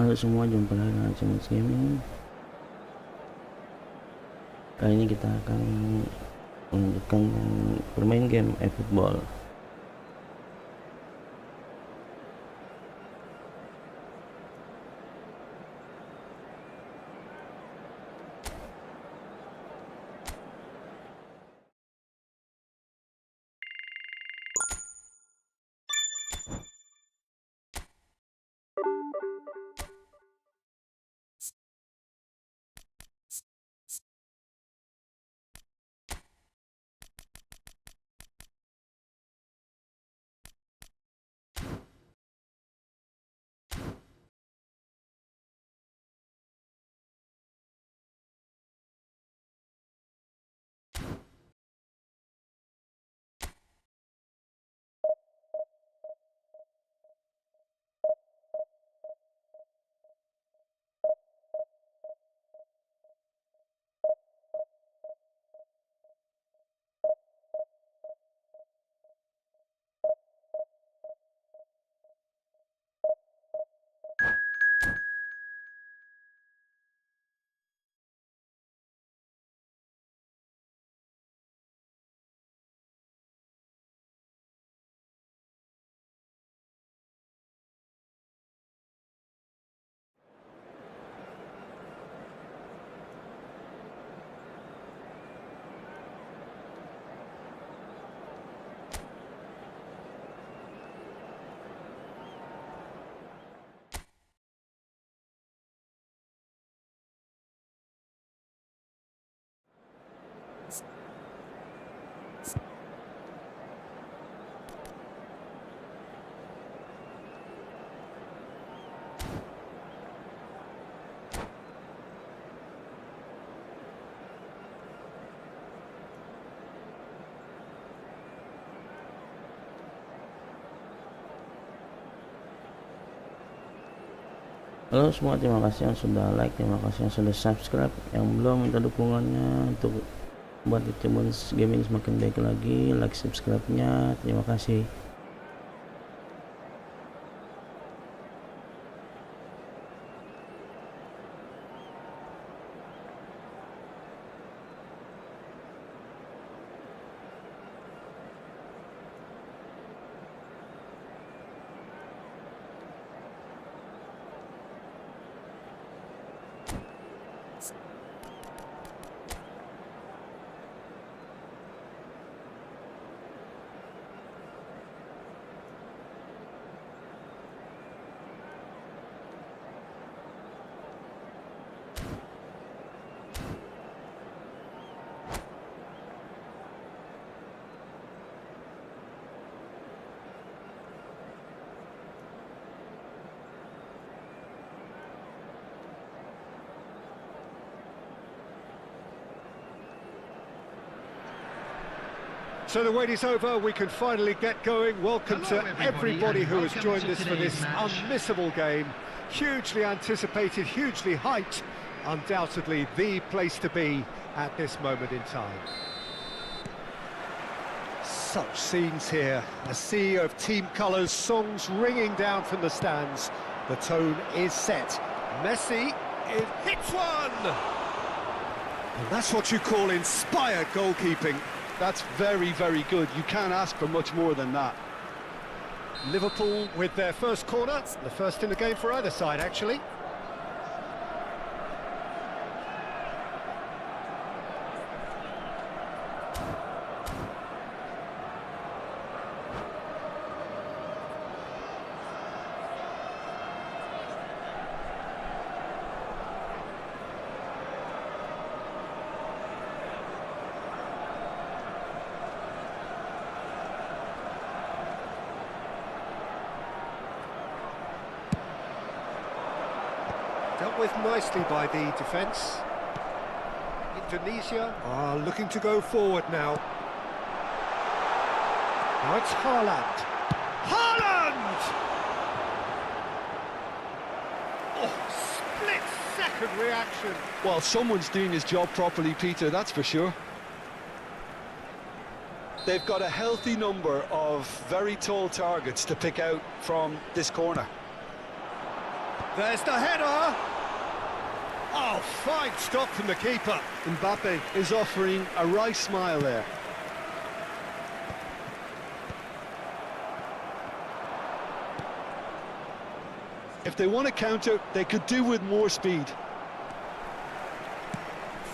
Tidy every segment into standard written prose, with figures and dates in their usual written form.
Halo semua, jumpa lagi dengan Cimus Gaming. Kali ini kita akan melanjutkan bermain game eFootball. Halo semua, terima kasih yang sudah like, terima kasih yang sudah subscribe, yang belum minta dukungannya untuk buat Cimus Gaming semakin baik lagi. Like, subscribe-nya, terima kasih. So the wait is over, we can finally get going. Welcome to everybody who has joined us for this unmissable game. Hugely anticipated, hugely hyped, undoubtedly the place to be at this moment in time. Such scenes here, a sea of team colours, songs ringing down from the stands. The tone is set. Messi, it hits one! And that's what you call inspired goalkeeping. That's very, very good. You can't ask for much more than that. Liverpool with their first corner, the first in the game for either side, actually. Dealt with nicely by the defence. Indonesia are looking to go forward now. Now it's Haaland. Haaland! Oh, split-second reaction. Well, someone's doing his job properly, Peter, that's for sure. They've got a healthy number of very tall targets to pick out from this corner. There's the header! Oh, fine stop from the keeper. Mbappe is offering a wry smile there. If they want to counter, they could do with more speed.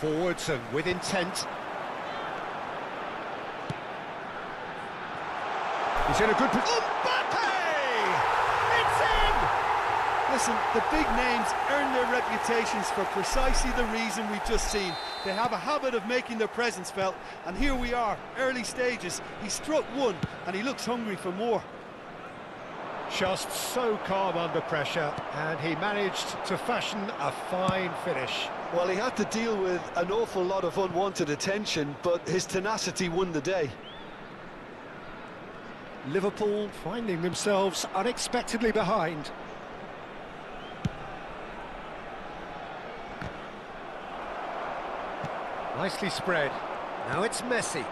Forwards and with intent. He's in a good position. Mbappe! It's in! Listen, the big names earn their reputations for precisely the reason we've just seen. They have a habit of making their presence felt, and here we are, early stages. He struck one, and he looks hungry for more. Just so calm under pressure, and he managed to fashion a fine finish. Well, he had to deal with an awful lot of unwanted attention, but his tenacity won the day. Liverpool finding themselves unexpectedly behind. Nicely spread. Now it's Messi.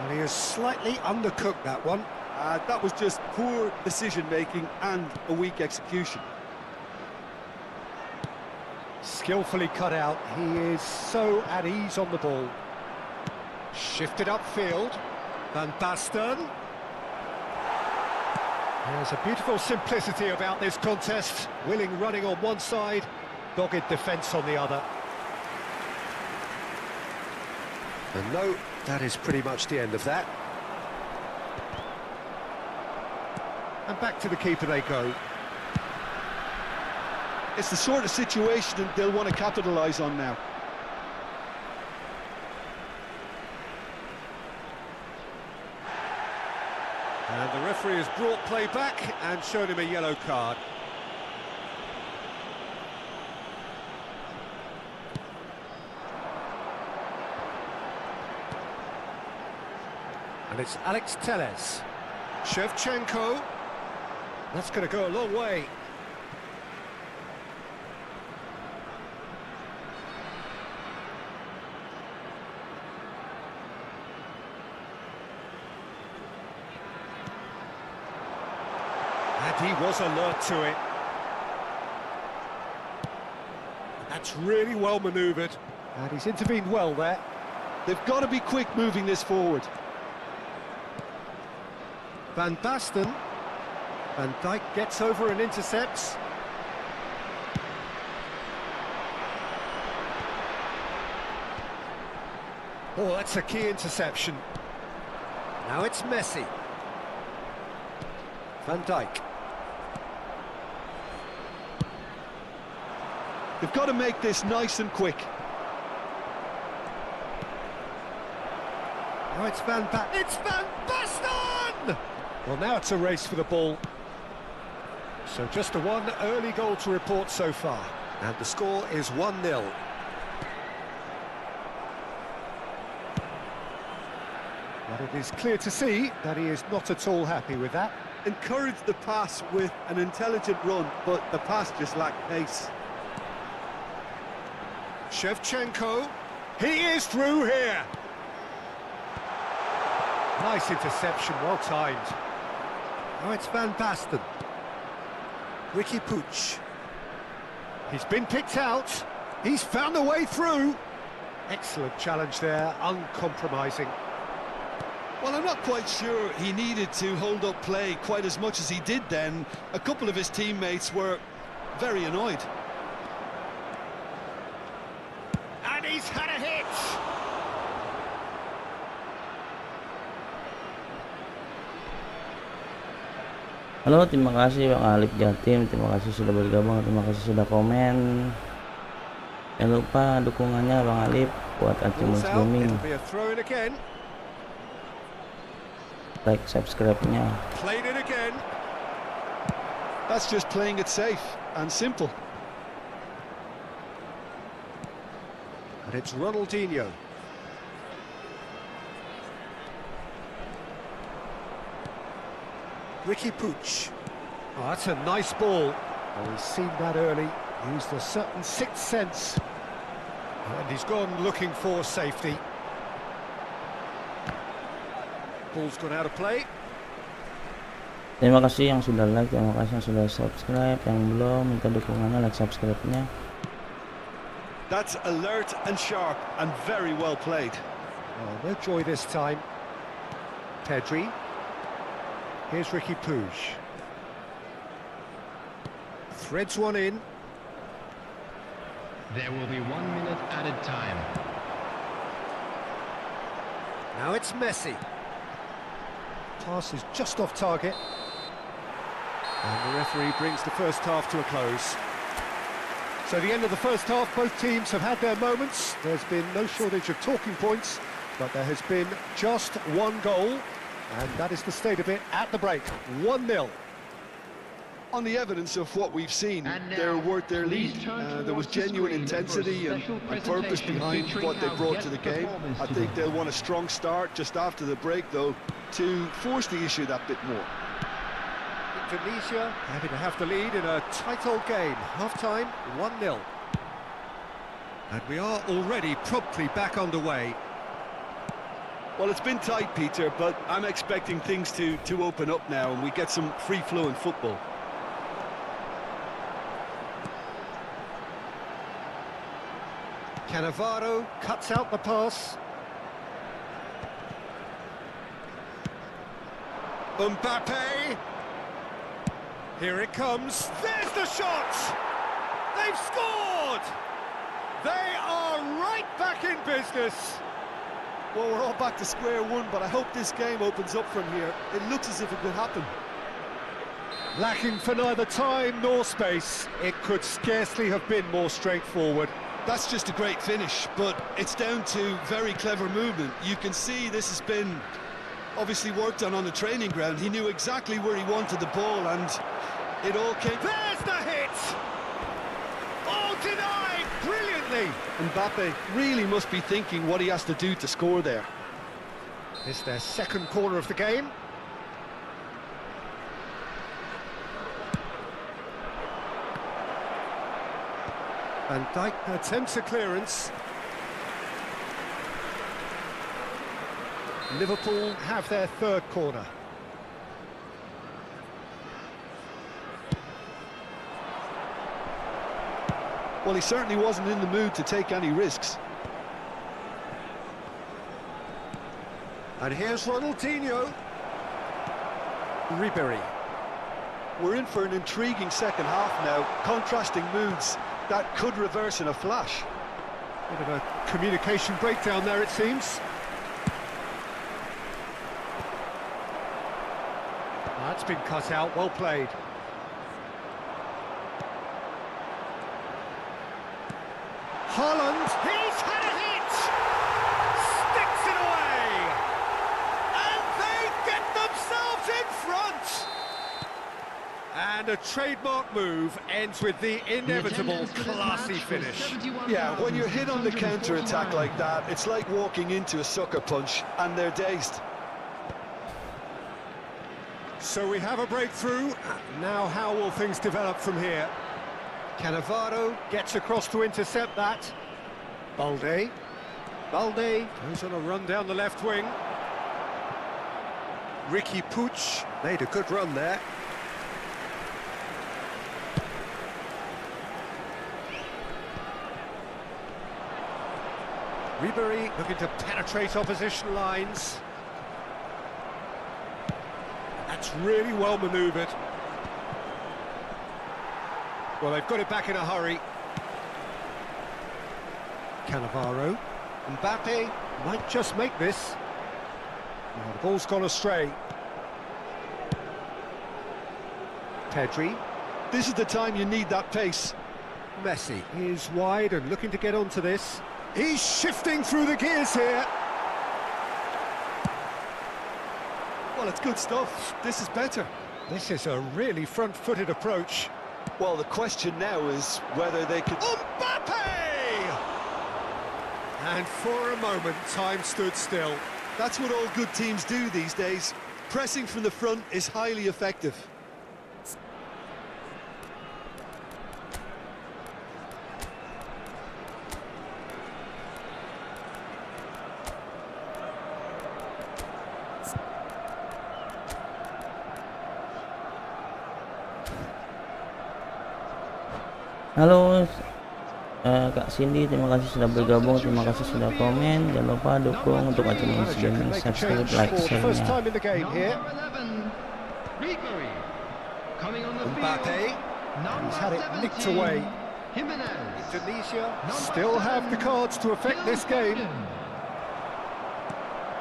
And he has slightly undercooked that one. That was just poor decision-making and a weak execution. Skillfully cut out. He is so at ease on the ball. Shifted upfield. Van Basten. There's a beautiful simplicity about this contest. Willing running on one side, dogged defence on the other. And no, that is pretty much the end of that. And back to the keeper they go. It's the sort of situation that they'll want to capitalise on now. And the referee has brought play back and shown him a yellow card. And it's Alex Telles. Shevchenko. That's going to go a long way. And he was alert to it. That's really well manoeuvred. And he's intervened well there. They've got to be quick moving this forward. Van Basten. Van Dijk gets over and intercepts. Oh, that's a key interception. Now it's Messi. Van Dijk. They've got to make this nice and quick. Now it's Van Basten! Well, now it's a race for the ball. So just a one early goal to report so far. And the score is 1-0. But it is clear to see that he is not at all happy with that. Encouraged the pass with an intelligent run, but the pass just lacked pace. Shevchenko. He is through here. Nice interception, well timed. Now it's Van Basten. Ricky Puig. He's been picked out. He's found a way through. Excellent challenge there, uncompromising. Well, I'm not quite sure he needed to hold up play quite as much as he did then. A couple of his teammates were very annoyed. And he's had a hit. Halo, terima kasih Bang Alif Jatim, terima kasih sudah bergabung, terima kasih sudah komen. Jangan lupa dukungannya Bang Alif buat Achievements Gaming. Like, subscribe-nya. Played it again. That's just playing it safe and simple. And it's Ronaldinho. Ricky Puig. Oh, that's a nice ball. Oh, he's seen that early, used a certain sixth sense. And he's gone looking for safety. Ball's gone out of play. Terima kasih yang sudah like, terima kasih yang sudah subscribe, yang belum minta dukungannya like subscribe-nya. That's alert and sharp and very well played. Oh, no joy this time. Pedri. Here's Ricky Puig. Threads one in. There will be 1 minute added time. Now it's Messi. Pass is just off target. And the referee brings the first half to a close. So the end of the first half, both teams have had their moments. There's been no shortage of talking points, but there has been just one goal, and that is the state of it at the break. 1-0. On the evidence of what we've seen, And now, they're worth their lead. please turn There was towards the genuine screen intensity for a and special purpose presentation behind featuring what they our brought guest to the game. performance I think today. they'll want a strong start just after the break, though, to force the issue that bit more. Indonesia happy to have the lead in a tight old game. Half-time, 1-0. And we are already promptly back underway. Well, it's been tight, Peter, but I'm expecting things to open up now and we get some free-flowing football. Cannavaro cuts out the pass. Mbappe. Here it comes. There's the shot! They've scored! They are right back in business. Well, we're all back to square one, but I hope this game opens up from here. It looks as if it could happen. Lacking for neither time nor space. It could scarcely have been more straightforward. That's just a great finish, but it's down to very clever movement. You can see this has been obviously worked on the training ground. He knew exactly where he wanted the ball, and it all came... There's the hit! Oh, denied brilliantly! Mbappe really must be thinking what he has to do to score there. It's their second corner of the game. Van Dijk attempts a clearance. Liverpool have their third corner. Well, he certainly wasn't in the mood to take any risks. And here's Ronaldinho. Ribery. We're in for an intriguing second half now, contrasting moods that could reverse in a flash. Bit of a communication breakdown there, it seems. That's been cut out, well played. Haaland, he's had a hit! Sticks it away! And they get themselves in front! And a trademark move ends with the inevitable classy finish. Yeah, when you're hit on the counter-attack like that, it's like walking into a sucker punch, and they're dazed. So we have a breakthrough. Now how will things develop from here? Cannavaro gets across to intercept that. Balde goes on a run down the left wing. Ricky Puig made a good run there. Ribery looking to penetrate opposition lines. That's really well manoeuvred. Well, they've got it back in a hurry. Cannavaro. Mbappe might just make this. Oh, the ball's gone astray. Pedri. This is the time you need that pace. Messi is wide and looking to get onto this. He's shifting through the gears here. Well, it's good stuff. This is better. This is a really front-footed approach. Well, the question now is whether they could... Mbappe! And for a moment, time stood still. That's what all good teams do these days. Pressing from the front is highly effective. Halo Kak Cindy, terima kasih sudah bergabung, terima kasih sudah komen. Jangan lupa dukung untuk Achievements Manager can Gaming, make a subscribe, change like, for the first share-nya. time in the game here. Ribery. Coming on the Mbappe. field. He's had it nicked 17, away. Jimenez. Indonesia still have the cards to affect this game.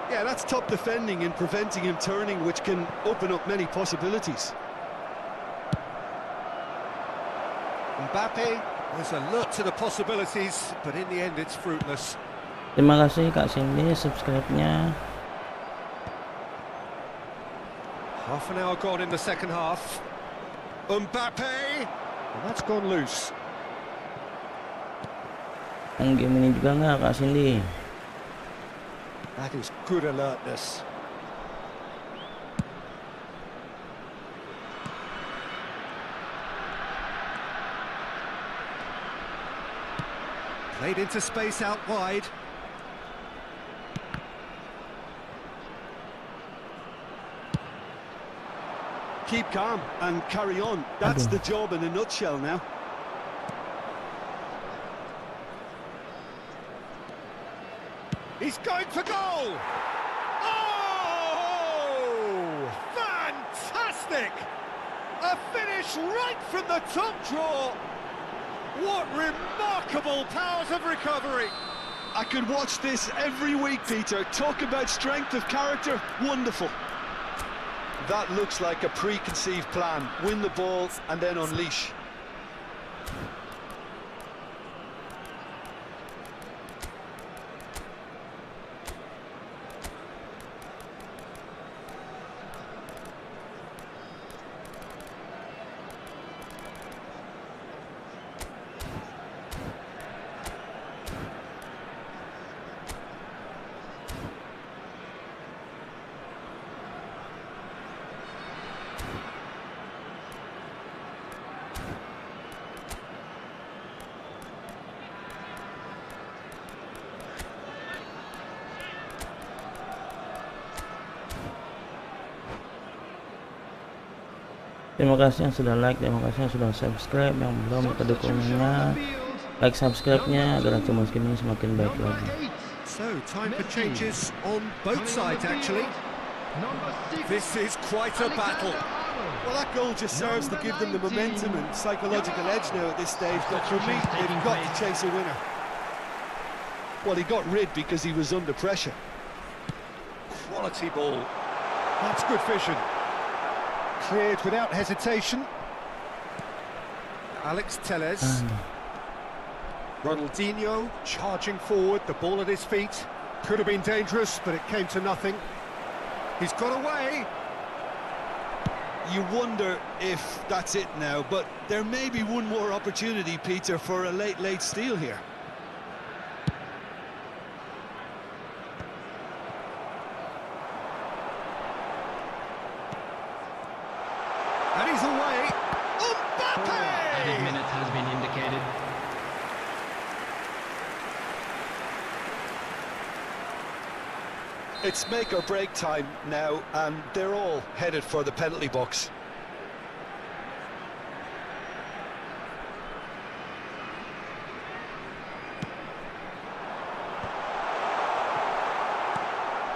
Yeah, that's top defending and preventing him turning, which can open up many possibilities. Mbappe was alert to the possibilities, but in the end it's fruitless. Terima kasih Kak Cindy, subscribe-nya. Half an hour gone in the second half. Mbappe! And that's gone loose. Yang game ini juga nggak Kak Cindy? That is good alertness. Played into space out wide. Keep calm and carry on. That's the job in a nutshell now. He's going for goal! Oh! Fantastic! A finish right from the top draw! What remarkable powers of recovery! I could watch this every week, Peter. Talk about strength of character. Wonderful. That looks like a preconceived plan. Win the ball and then unleash. Terima kasih yang sudah like, terima kasih yang sudah subscribe, yang belum kita dukungnya, like, subscribe-nya agar Achievements Gaming semakin baik lagi. So, time for changes on both sides actually. This is quite a battle. Well, that goal just serves to give them the momentum and psychological edge now at this stage. But for me, they've got to chase a winner. Well, he got rid because he was under pressure. Quality ball. That's good vision. Cleared without hesitation. Alex Telles. Ronaldinho charging forward, the ball at his feet. Could have been dangerous, but it came to nothing. He's got away. You wonder if that's it now, but there may be one more opportunity, Peter, for a late steal here. And he's away. Added Mbappe! minute has been indicated. It's make or break time now, and they're all headed for the penalty box.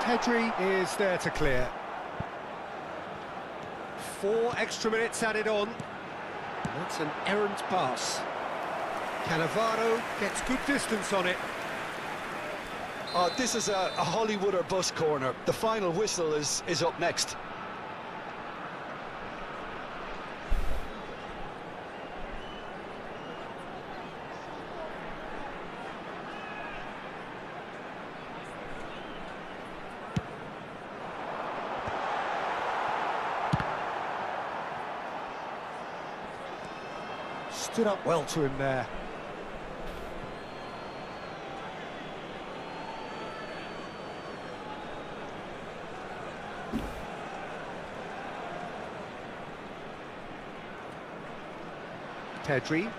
Pedri is there to clear. 4 extra minutes added on. That's an errant pass. Cannavaro gets good distance on it. This is a Hollywood or bus corner. The final whistle is up next. Stood up well to him there. Pedri.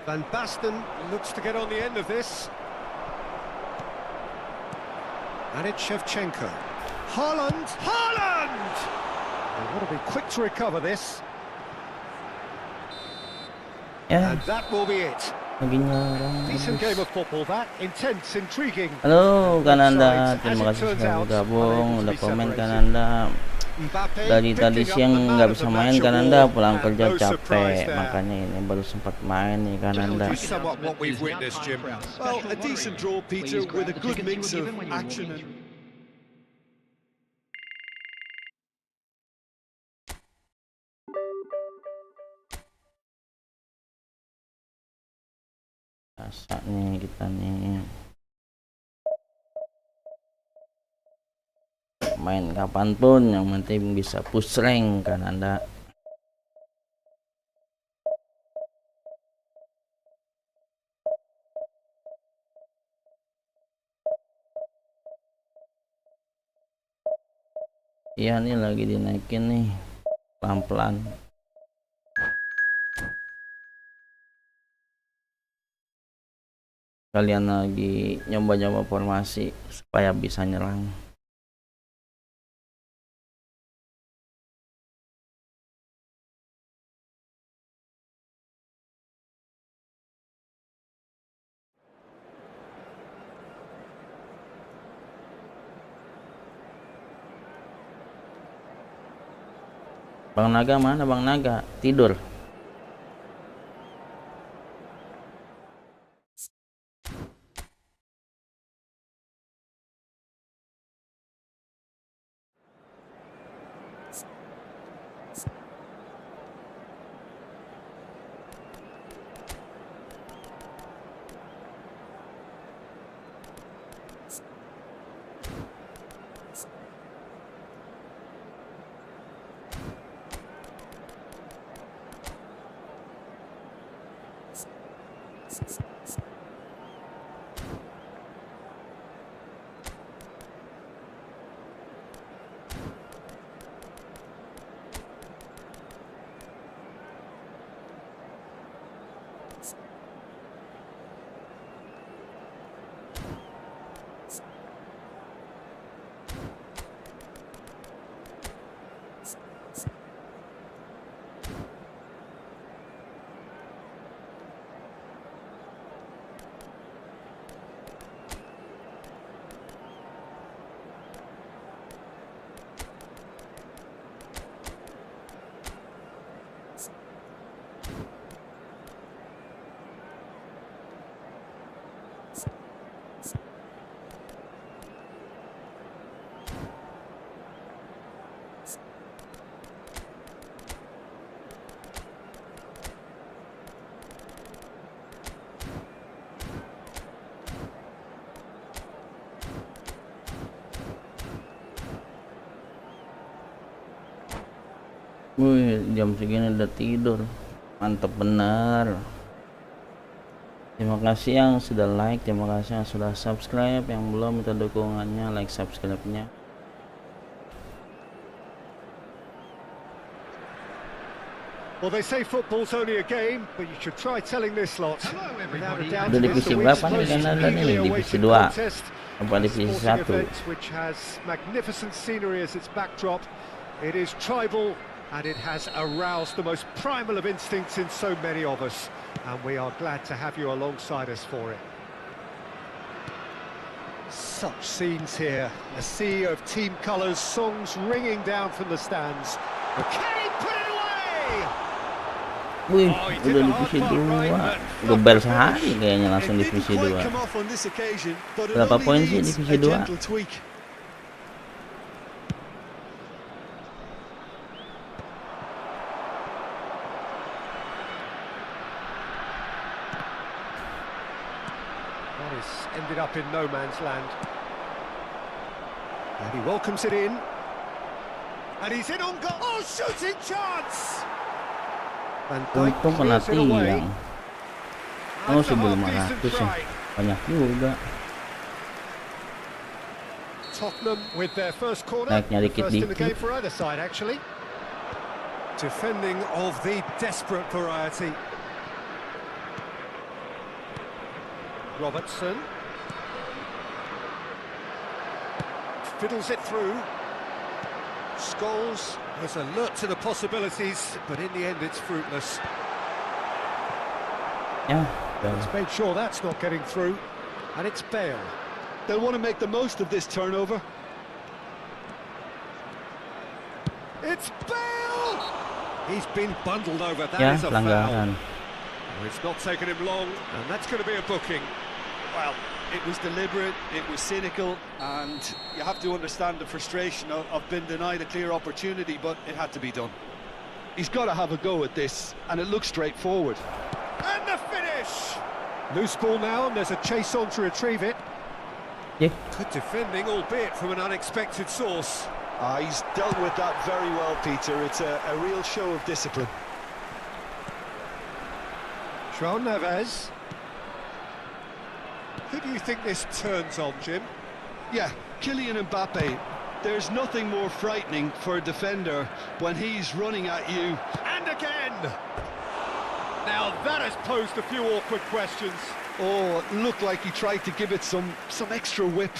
Van Basten looks to get on the end of this. And it's Shevchenko. Haaland! Haaland! They want to be quick to recover this. Ya, And that will be it. lagi nyerang. Decent game of football that, intense, intriguing. Halo Kananda, Sides, terima as it kasih turns sudah out, bergabung, unable to udah be komen separated. Kananda. Mbappe Dari tadi picking up siang the man nggak of bisa the main match Kananda, award, pulang and kerja no surprise capek, there. makanya ini baru sempat main nih Kananda. Just somewhat what we've witnessed, Jim. Well, a decent draw, Peter, with a good mix of action and... Biasa nih kita nih. Main kapanpun, yang penting bisa push rank Kananda. Iya nih lagi dinaikin nih pelan-pelan. Kalian lagi nyoba-nyoba formasi supaya bisa nyerang. Bang Naga mana Bang Naga? Tidur. Wih, jam segini udah tidur. Mantap benar. Terima kasih yang sudah like, terima kasih yang sudah subscribe, yang belum minta dukungannya, like subscribe-nya. Well, they say football's only a game, but you should try telling this lot. Without a doubt, Udah it is divisi the berapa week's nih most Kanada nih? eagerly Divisi awaited 2 contest. apa divisi Sporting 1? event which has magnificent scenery as its backdrop. It is tribal and it has aroused the most primal of instincts in so many of us, and we are glad to have you alongside us for it. Such scenes here, a sea of team colours, songs ringing down from the stands. Can he put it away? Wih, udah divisi 2. Geber sehari kayaknya langsung divisi 2. Berapa poin sih divisi 2? That has ended up in no man's land. And he welcomes it in. And he's in on goal. Oh, shooting chance! Van Dijk Untung kena clears it away. tiang. Oh, 1.500 ya. Banyak juga. Tottenham with their first corner. Naiknya First in the dikit-dikit. game for either side, actually. Defending of the desperate variety. Robertson. Fiddles it through. Scholes is alert to the possibilities, but in the end it's fruitless. Ya, He's made sure that's not getting through. And it's Bale. They'll want to make the most of this turnover. It's Bale! He's been bundled over. That ya is a foul. pelanggaran. Well, it's not taken him long, and that's going to be a booking. Well, it was deliberate, it was cynical, and you have to understand the frustration of being denied a clear opportunity, but it had to be done. He's got to have a go at this, and it looks straightforward. And the finish! Loose ball now, and there's a chase on to retrieve it. Ya, Good defending, albeit from an unexpected source. He's dealt with that very well, Peter. It's a real show of discipline. João Neves. Who do you think this turns on, Jim? Yeah, Kylian Mbappe. There's nothing more frightening for a defender when he's running at you. And again! Now that has posed a few awkward questions. Oh, it looked like he tried to give it some extra whip.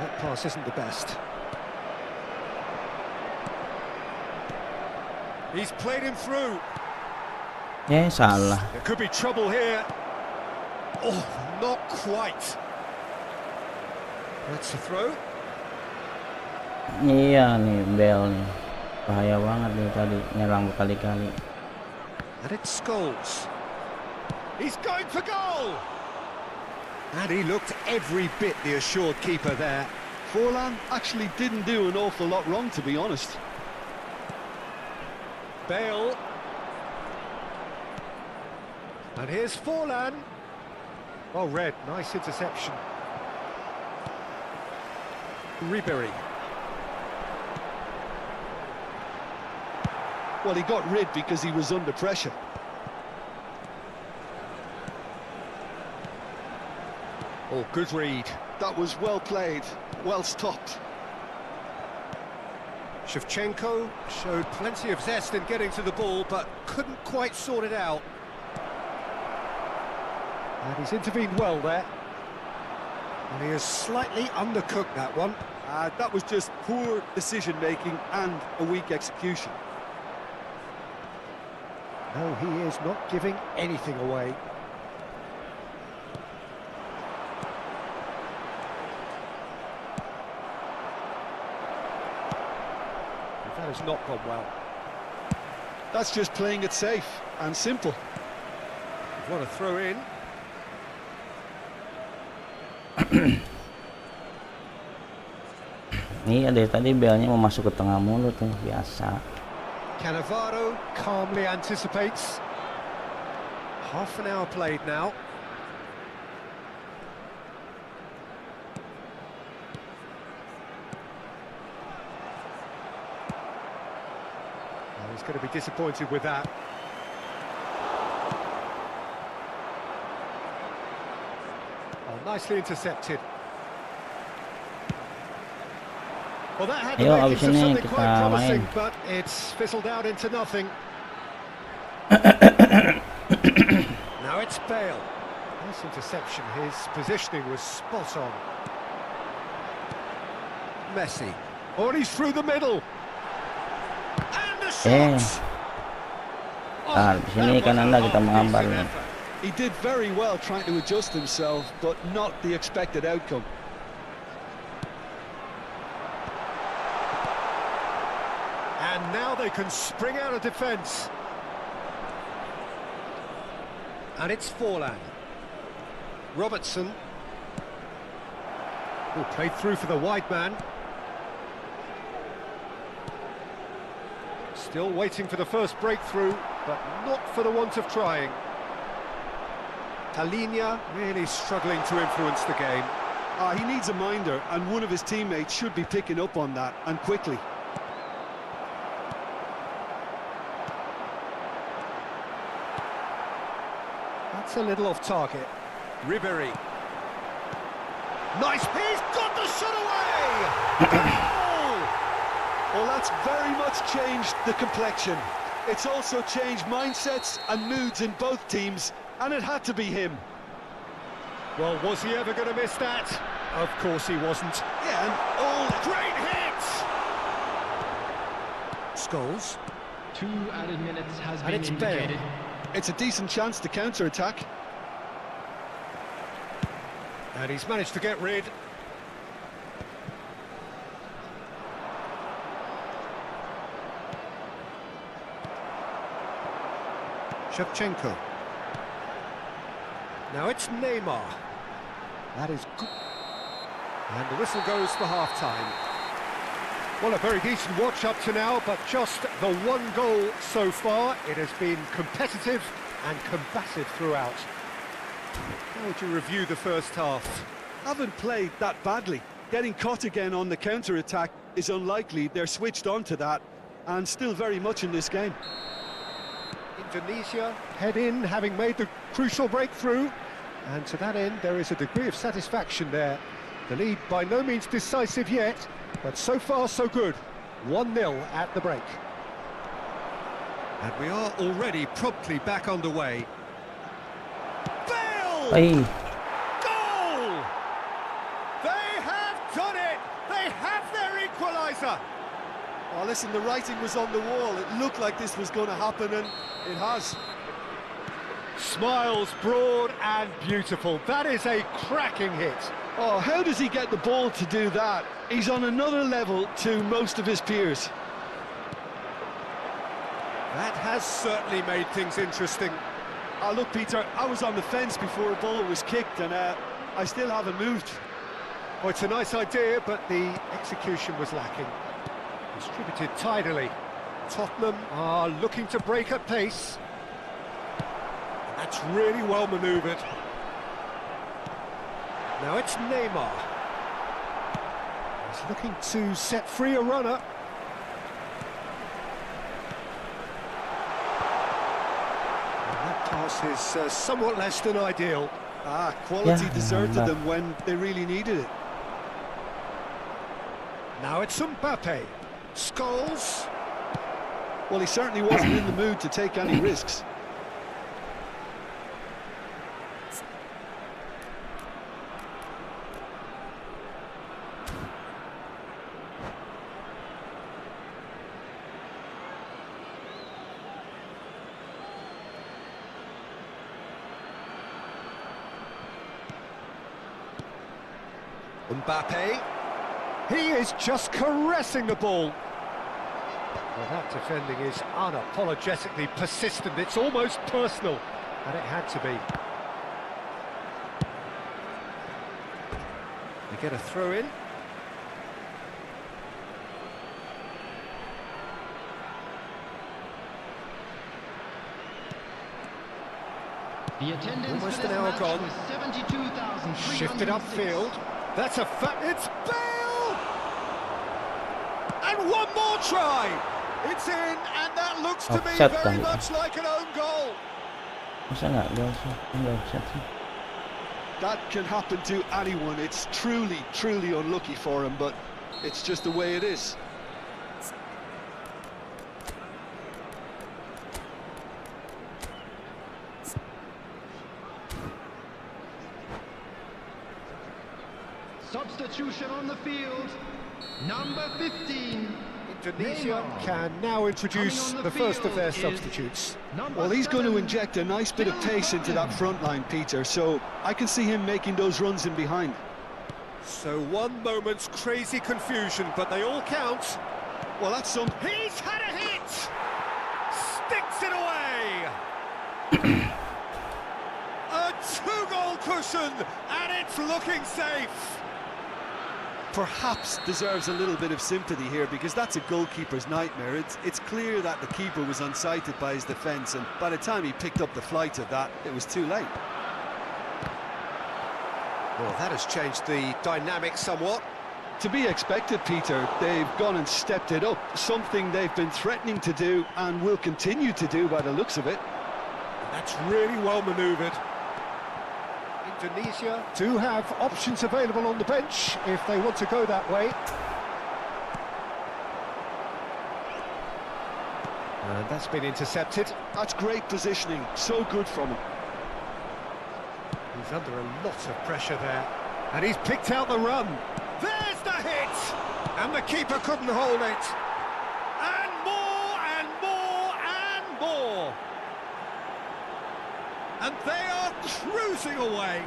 That pass isn't the best. He's played him through. salah. There could be trouble here. Oh, not quite. That's a throw. Iya nih Bell nih. Bahaya banget nih tadi nyerang berkali-kali. And it's Scholes. He's going for goal! And he looked every bit the assured keeper there. Forlan actually didn't do an awful lot wrong, to be honest. Bale. And here's Forlan. Well read, nice interception. Ribery. Well, he got rid because he was under pressure. Oh, good read. That was well played, well stopped. Shevchenko showed plenty of zest in getting to the ball, but couldn't quite sort it out. And he's intervened well there. And he has slightly undercooked that one. That was just poor decision-making and a weak execution. No, he is not giving anything away. That has not gone well. That's just playing it safe and simple. What a throw in. Iya deh tadi Bellnya mau masuk ke tengah mulu tuh biasa. Cannavaro calmly anticipates. Half an hour played now. Well, he's going to be disappointed with that. Oh, nicely intercepted. Well, that had the Ayo, makings abis of ini something kita quite promising, main. but it's fizzled out into nothing. Now it's Bale. Nice interception. His positioning was spot on. Messi. Oh, and he's through the middle. And the shot. Di sini kan Anda kita menghambar nih. He did very well trying to adjust himself, but not the expected outcome. And now they can spring out of defence. And it's Forlan. Robertson. Oh, played through for the wide man. Still waiting for the first breakthrough, but not for the want of trying. Talinia really struggling to influence the game. He needs a minder, and one of his teammates should be picking up on that, and quickly. That's a little off target. Ribery. Nice, he's got the shot away! Goal! Well, that's very much changed the complexion. It's also changed mindsets and moods in both teams, and it had to be him. Well, was he ever going to miss that? Of course he wasn't. Yeah, and all Great hit! Scholes. 2 added minutes has And been it's Bale. indicated. it's a decent chance to counter-attack. And he's managed to get rid. Shevchenko. Now it's Neymar. That is good. And the whistle goes for half-time. Well, a very decent watch up to now, but just the one goal so far. It has been competitive and combative throughout. How would you review the first half? Haven't played that badly. Getting caught again on the counter-attack is unlikely. They're switched on to that, and still very much in this game. Indonesia head in, having made the crucial breakthrough, and to that end there is a degree of satisfaction there. The lead by no means decisive yet, but so far so good. 1-0 at the break. And we are already promptly back underway. Bale! Ay, Goal! They have done it! They have their equaliser! Oh, listen, the writing was on the wall. It looked like this was going to happen, and it has. Smiles broad and beautiful. That is a cracking hit. Oh, how does he get the ball to do that? He's on another level to most of his peers. That has certainly made things interesting. Oh, look, Peter, I was on the fence before a ball was kicked, and I still haven't moved. Well, it's a nice idea, but the execution was lacking. Distributed tidily. Tottenham are looking to break at pace. That's really well manoeuvred. Now it's Neymar. He's looking to set free a runner. And that pass is somewhat less than ideal. Quality Yeah, deserted but- them when they really needed it. Now it's Mbappe. Scholes. Well, he certainly wasn't in the mood to take any risks. Mbappe. He is just caressing the ball. Well, that defending is unapologetically persistent. It's almost personal, and it had to be. They get a throw in. The attendance Almost for an this hour match gone. was 72,306. Shifted upfield. That's a fact. It's Bale! And one more try! It's in, and that looks to me Offside very kali. much like an own goal. masa nggak gol sih? Nggak offside sih. That can happen to anyone. It's truly, truly unlucky for him, but it's just the way it is. Substitution on the field. Number 15. Indonesia Neymar. can now introduce Coming on the the first of field their is substitutes. number Well, he's going to 7. inject a nice bit of pace into that front line, Peter, so I can see him making those runs in behind. So one moment's crazy confusion, but they all count. Well, that's some... He's had a hit! Sticks it away! A two-goal cushion, and it's looking safe! perhaps deserves a little bit of sympathy here, because that's a goalkeeper's nightmare. It's clear that the keeper was unsighted by his defence, and by the time he picked up the flight of that, it was too late. Well, that has changed the dynamic somewhat. To be expected, Peter. They've gone and stepped it up, something they've been threatening to do and will continue to do by the looks of it. That's really well manoeuvred. Indonesia do have options available on the bench if they want to go that way. And that's been intercepted. That's great positioning, so good from him. He's under a lot of pressure there. And he's picked out the run. There's the hit! And the keeper couldn't hold it. And more, and more, and more. And they are cruising away.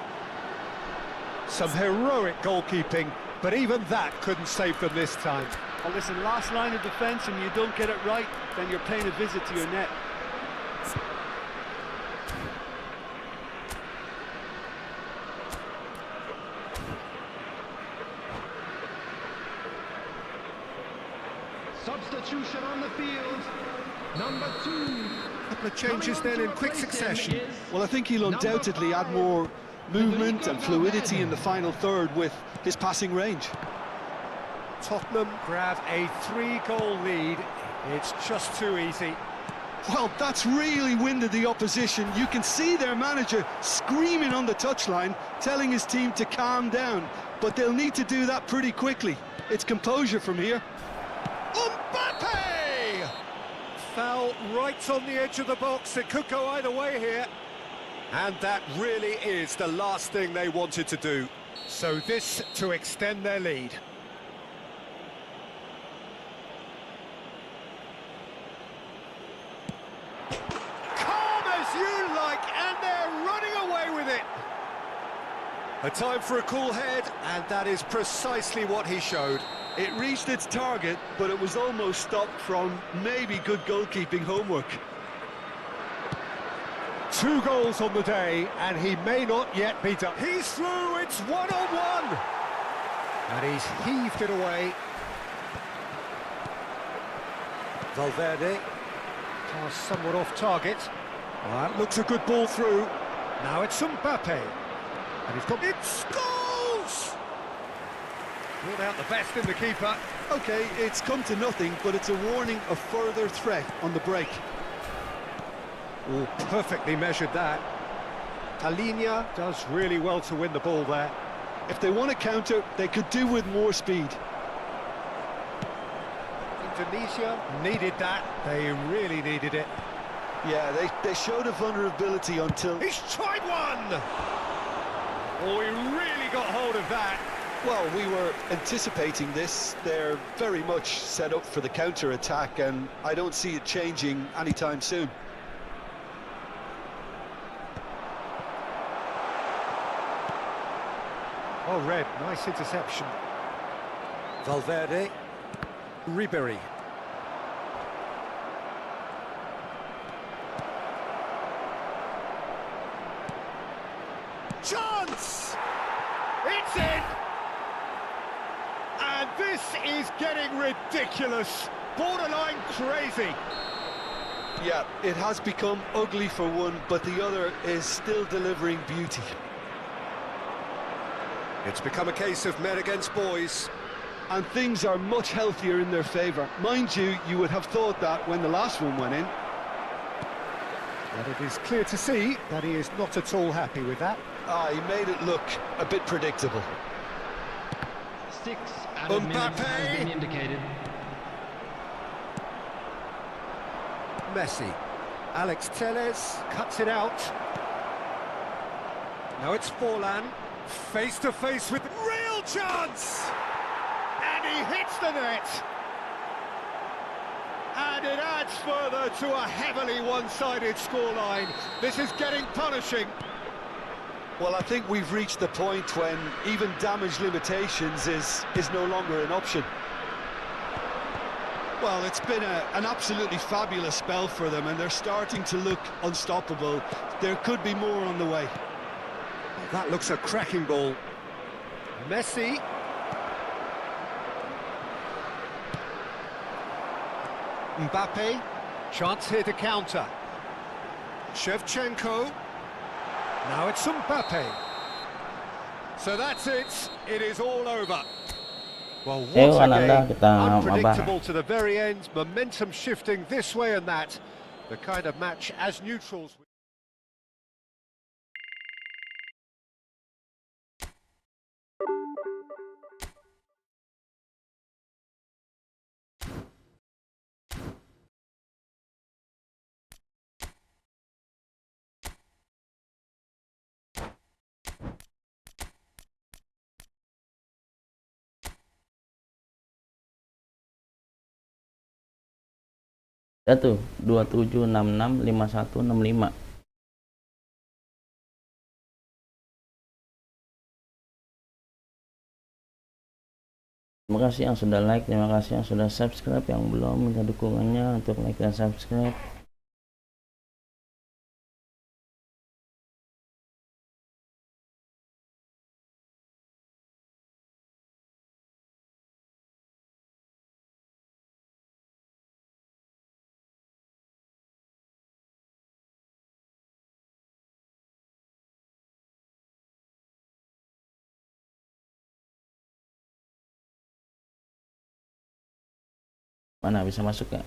Some heroic goalkeeping, but even that couldn't save them this time. Well, listen, last line of defence, and you don't get it right, then you're paying a visit to your net. Substitution on the field. Number 2. A couple of changes then in quick succession. Well, I think he'll undoubtedly add more movement and fluidity in the final third with his passing range. Tottenham grab a 3-goal lead. It's just too easy. Well, that's really winded the opposition. You can see their manager screaming on the touchline, telling his team to calm down. But they'll need to do that pretty quickly. It's composure from here. Mbappe! Foul right on the edge of the box. It could go either way here. And that really is the last thing they wanted to do. So this to extend their lead. Calm as you like, and they're running away with it. A time for a cool head, and that is precisely what he showed. It reached its target, but it was almost stopped from maybe good goalkeeping homework. 2 goals on the day, and he may not yet be done. He's through, it's 1-on-1! And he's heaved it away. Valverde, pass somewhat off target. Well, that looks a good ball through. Now it's Mbappe. And he's got... It's goals! Brought out the best in the keeper. Okay, it's come to nothing, but it's a warning of further threat on the break. Oh, perfectly measured that. Talinia does really well to win the ball there. If they want to counter, they could do with more speed. Indonesia needed that. They really needed it. Yeah, they showed a vulnerability until... He's tried one! Oh, he really got hold of that. Well, we were anticipating this. They're very much set up for the counter-attack, and I don't see it changing anytime soon. Oh, Red, nice interception. Valverde. Ribery. Chance! It's in! And this is getting ridiculous. Borderline crazy. Yeah, it has become ugly for one, but the other is still delivering beauty. It's become a case of men against boys. And things are much healthier in their favour. Mind you, you would have thought that when the last one went in. But it is clear to see that he is not at all happy with that. He made it look a bit predictable. 6 added minutes has been indicated. Messi. Alex Telles cuts it out. Now it's Forlan. Face to face with real chance! And he hits the net! And it adds further to a heavily one-sided scoreline. This is getting punishing. Well, I think we've reached the point when even damage limitations is no longer an option. Well, it's been an absolutely fabulous spell for them, and they're starting to look unstoppable. There could be more on the way. That looks a cracking ball. Messi. Mbappe. Chance here to counter. Shevchenko. Now it's Mbappe. So that's it. It is all over. Well, what a game. Unpredictable to the very end. Momentum shifting this way and that. The kind of match as neutrals... Ya tuh 27665165. Terima kasih yang sudah like, terima kasih yang sudah subscribe, yang belum minta dukungannya untuk like dan subscribe. Mana bisa masuk ya?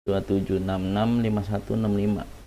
27665165.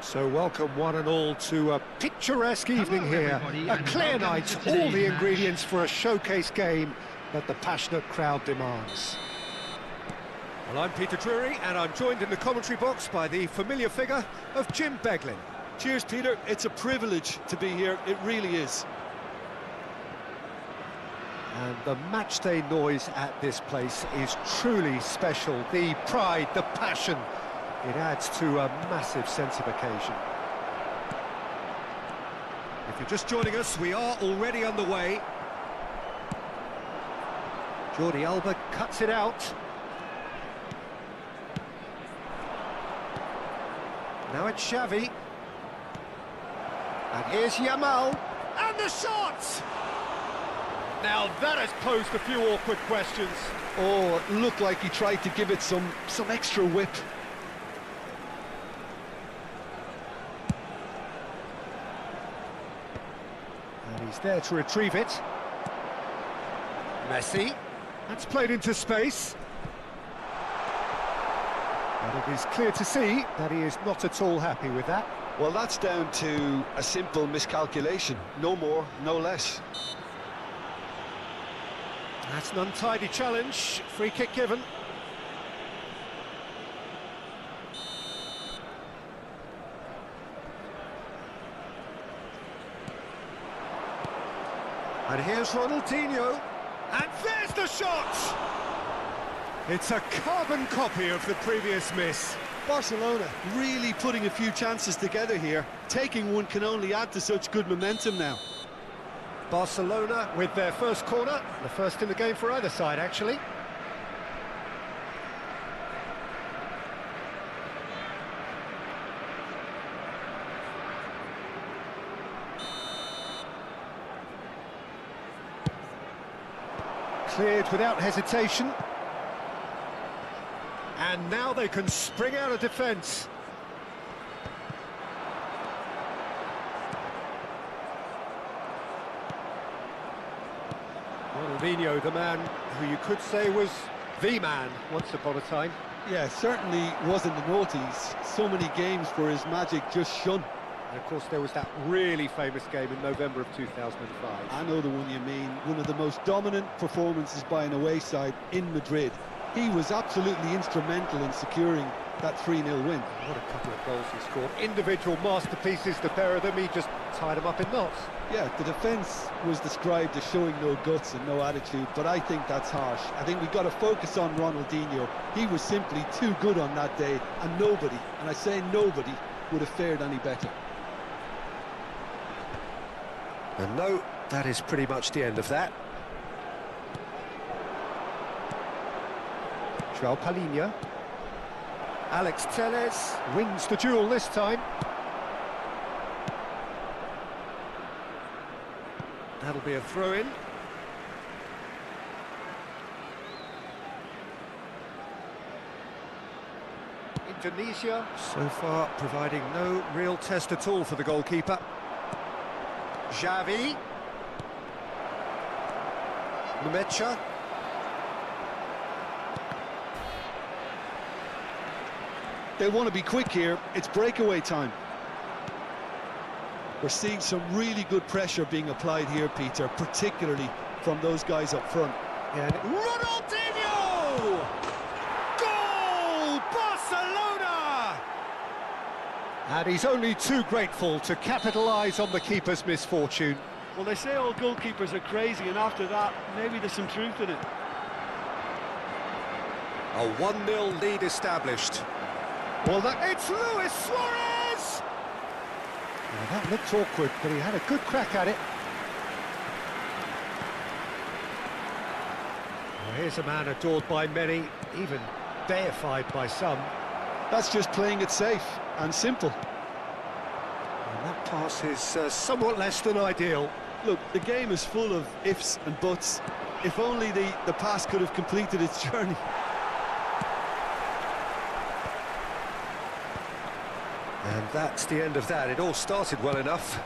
So welcome one and all to a picturesque evening here. everybody, A and clear welcome night, to all today's the match. ingredients for a showcase game that the passionate crowd demands. Well, I'm Peter Drury, and I'm joined in the commentary box by the familiar figure of Jim Beglin. Cheers, Peter. It's a privilege to be here. It really is. And the matchday noise at this place is truly special. The pride, the passion, it adds to a massive sense of occasion. If you're just joining us, we are already underway. Jordi Alba cuts it out. Now it's Xavi. And here's Yamal. And the shot! Now that has posed a few awkward questions. Oh, it looked like he tried to give it some extra whip. And he's there to retrieve it. Messi. That's played into space. And it is clear to see that he is not at all happy with that. Well, that's down to a simple miscalculation. No more, no less. That's an untidy challenge. Free kick given. And here's Ronaldinho. And there's the shot! It's a carbon copy of the previous miss. Barcelona really putting a few chances together here. Taking one can only add to such good momentum now. Barcelona with their first corner, the first in the game for either side, actually. Cleared without hesitation. And now they can spring out of defence. Ronaldinho, the man who you could say was the man once upon a time. Yeah, certainly wasn't the noughties. So many games where his magic just shone. And of course there was that really famous game in November of 2005. I know the one you mean. One of the most dominant performances by an away side in Madrid. He was absolutely instrumental in securing that 3-0 win. What a couple of goals he scored. Individual masterpieces, the pair of them. He just tied them up in knots. Yeah, the defence was described as showing no guts and no attitude, but I think that's harsh. I think we've got to focus on Ronaldinho. He was simply too good on that day, and nobody, and I say nobody, would have fared any better. And no, that is pretty much the end of that. Joao Palhinha. Alex Telles wins the duel this time. That'll be a throw-in. Indonesia, so far providing no real test at all for the goalkeeper. Xavi. Numecha. They want to be quick here. It's breakaway time. We're seeing some really good pressure being applied here, Peter, particularly from those guys up front. And Ronaldinho! Goal! Barcelona! And he's only too grateful to capitalise on the keeper's misfortune. Well, they say all goalkeepers are crazy, and after that, maybe there's some truth in it. A 1-0 lead established. Well, it's Luis Suarez! Now, that looked awkward, but he had a good crack at it. Well, here's a man adored by many, even deified by some. That's just playing it safe and simple. And that pass is somewhat less than ideal. Look, the game is full of ifs and buts. If only the pass could have completed its journey. And that's the end of that. It all started well enough.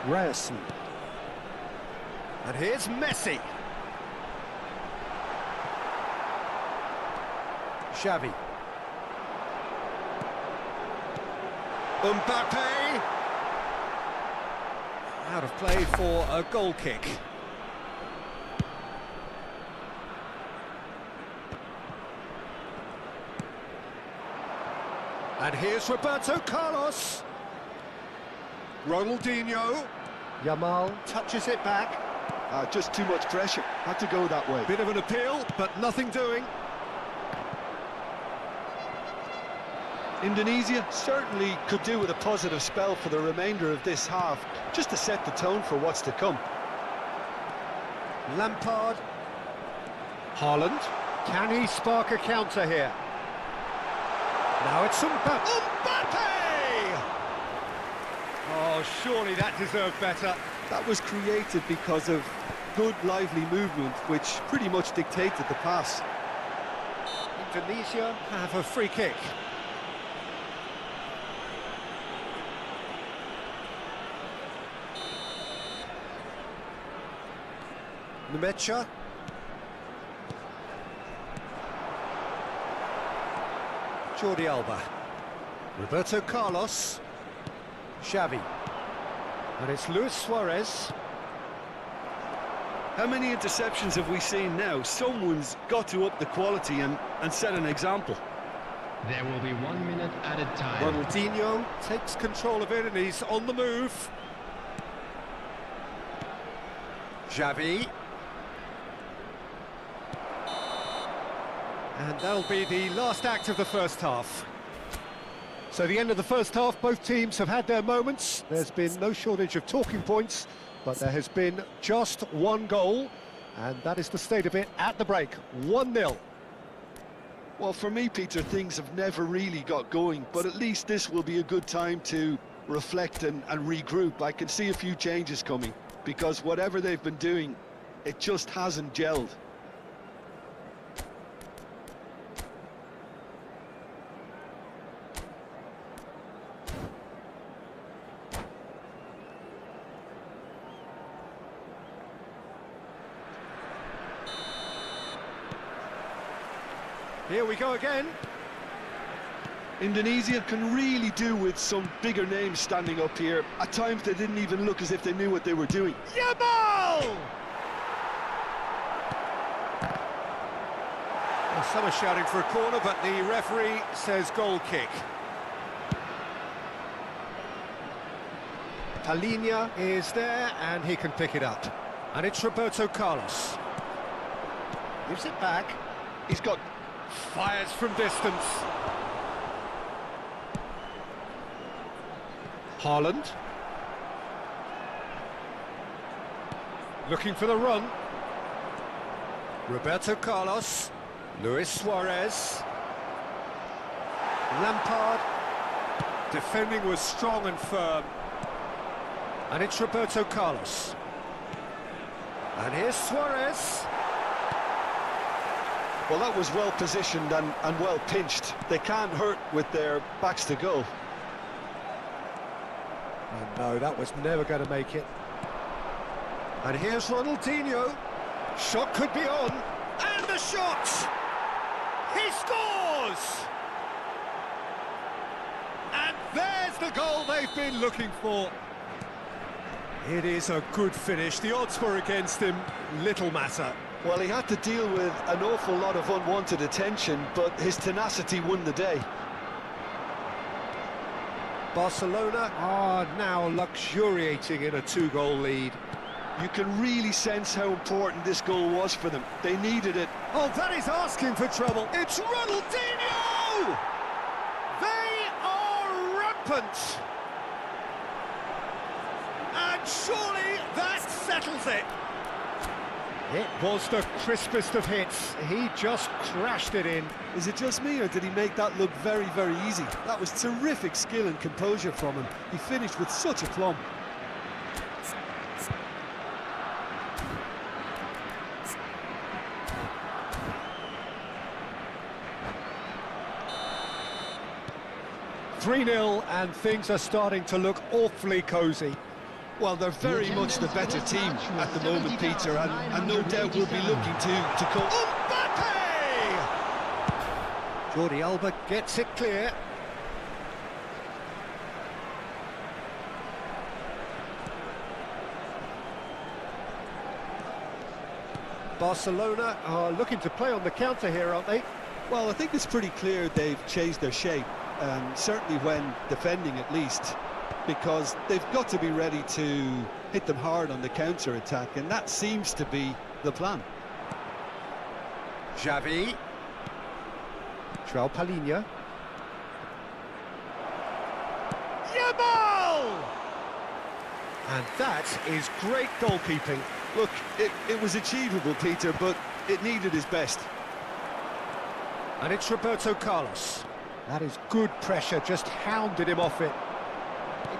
Ryerson. And here's Messi. Xavi. Mbappe. Out of play for a goal kick. And here's Roberto Carlos. Ronaldinho. Yamal touches it back. Just too much pressure. Had to go that way. Bit of an appeal, but nothing doing. Indonesia certainly could do with a positive spell for the remainder of this half, just to set the tone for what's to come. Lampard. Haaland. Can he spark a counter here? Now it's Mbappe! Oh, surely that deserved better. That was created because of good, lively movement, which pretty much dictated the pass. Indonesia have a free kick. Nmecha. Jordi Alba. Roberto Carlos. Xavi. And it's Luis Suarez. How many interceptions have we seen now? Someone's got to up the quality and set an example. There will be 1 minute added time. Ronaldinho takes control of it and he's on the move. Xavi. And that'll be the last act of the first half. So the end of the first half, both teams have had their moments. There's been no shortage of talking points, but there has been just one goal, and that is the state of it at the break, 1-0. Well, for me, Peter, things have never really got going, but at least this will be a good time to reflect and regroup. I can see a few changes coming, because whatever they've been doing, it just hasn't gelled. Here we go again. Indonesia can really do with some bigger names standing up here. At times they didn't even look as if they knew what they were doing. Yamal! Well, some are shouting for a corner, but the referee says goal kick. Palhinha is there, and he can pick it up. And it's Roberto Carlos. Gives it back. He's got... fires from distance. Haaland. Looking for the run. Roberto Carlos. Luis Suarez. Lampard. Defending was strong and firm. And it's Roberto Carlos. And here's Suarez. Well, that was well positioned and well pinched. They can't hurt with their backs to goal. And no, that was never going to make it. And here's Ronaldinho. Shot could be on. And the shot! He scores! And there's the goal they've been looking for. It is a good finish. The odds were against him. Little matter. Well, he had to deal with an awful lot of unwanted attention, but his tenacity won the day. Barcelona are now luxuriating in a 2-goal lead. You can really sense how important this goal was for them. They needed it. Oh, that is asking for trouble. It's Ronaldinho! They are rampant! And surely that settles it. It was the crispest of hits. He just crashed it in. Is it just me, or did he make that look very, very easy? That was terrific skill and composure from him. He finished with such aplomb. (3-0) and things are starting to look awfully cosy. Well, they're very much the better team at the moment, Peter, and no doubt will be looking to come. Mbappe! Jordi Alba gets it clear. Barcelona are looking to play on the counter here, aren't they? Well, I think it's pretty clear they've changed their shape, certainly when defending at least, because they've got to be ready to hit them hard on the counter-attack, and that seems to be the plan. Xavi. João Palhinha. Yamal! And that is great goalkeeping. Look, it was achievable, Peter, but it needed his best. And it's Roberto Carlos. That is good pressure, just hounded him off it.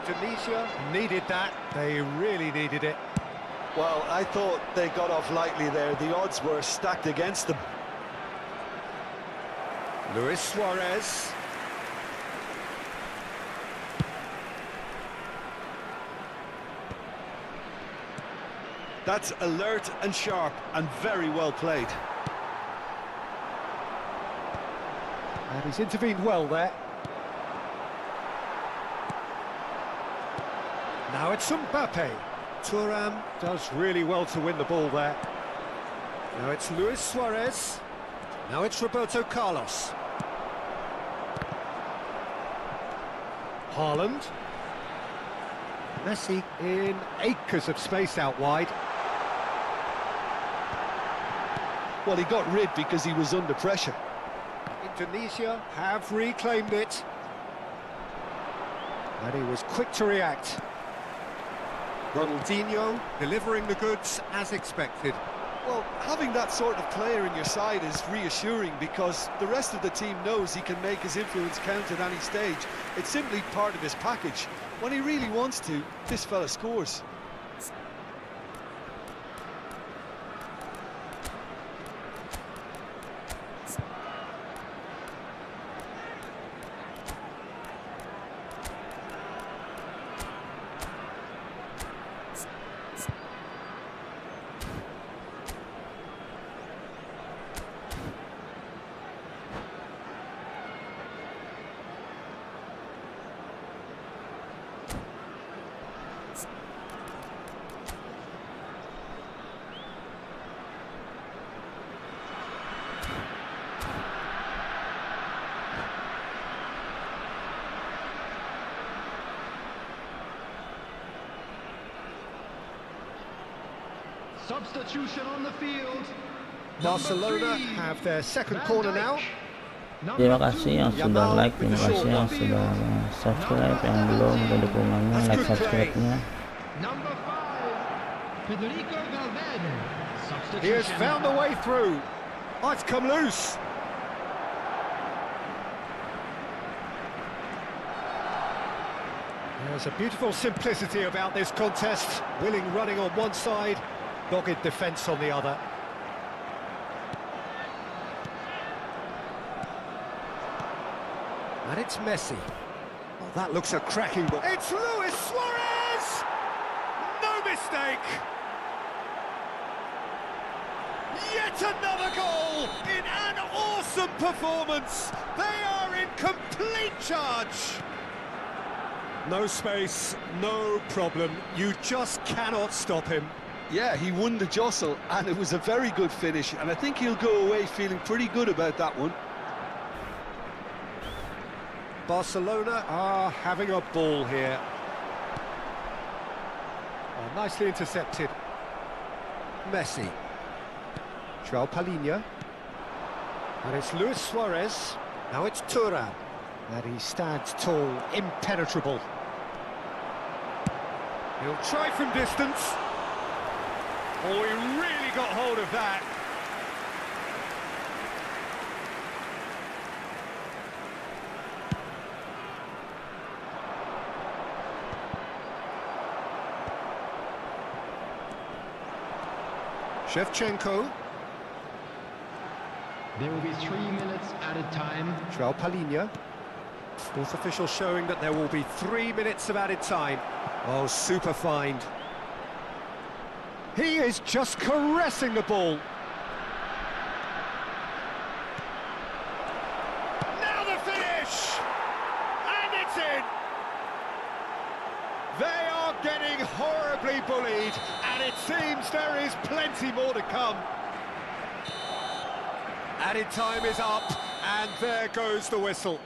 Indonesia needed that, they really needed it. Well, I thought they got off lightly there. The odds were stacked against them. Luis Suarez. That's alert and sharp and very well played. And he's intervened well there. Now it's Mbappe. Thuram does really well to win the ball there. Now it's Luis Suarez. Now it's Roberto Carlos. Haaland. Messi in acres of space out wide. Well, he got rid because he was under pressure. Indonesia have reclaimed it. And he was quick to react. Ronaldinho delivering the goods as expected. Well, having that sort of player in your side is reassuring because the rest of the team knows he can make his influence count at any stage. It's simply part of his package. When he really wants to, this fella scores. Substitution on the field. Barcelona have their second corner now. Terima kasih yang sudah like, terima kasih yang sudah subscribe, yang belum udah dukungannya, like subscribe-nya. Number 5, Federico Valverde. He has found a way through. Oh, it's come loose. There's a beautiful simplicity about this contest. Willing running on one side, dogged defence on the other. And it's Messi. Oh, that looks a cracking ball. It's Luis Suarez! No mistake! Yet another goal in an awesome performance. They are in complete charge. No space, no problem. You just cannot stop him. Yeah, he won the jostle, and it was a very good finish, and I think he'll go away feeling pretty good about that one. Barcelona are having a ball here. Oh, nicely intercepted. Messi. João Palhinha. And it's Luis Suarez. Now it's Thuram. And he stands tall, impenetrable. He'll try from distance. Oh, he really got hold of that. Shevchenko. There will be 3 minutes added time. João Palhinha. Fourth official showing that there will be 3 minutes of added time. Oh, super find. He is just caressing the ball. Now the finish! And it's in! They are getting horribly bullied, and it seems there is plenty more to come. Added time is up, and there goes the whistle.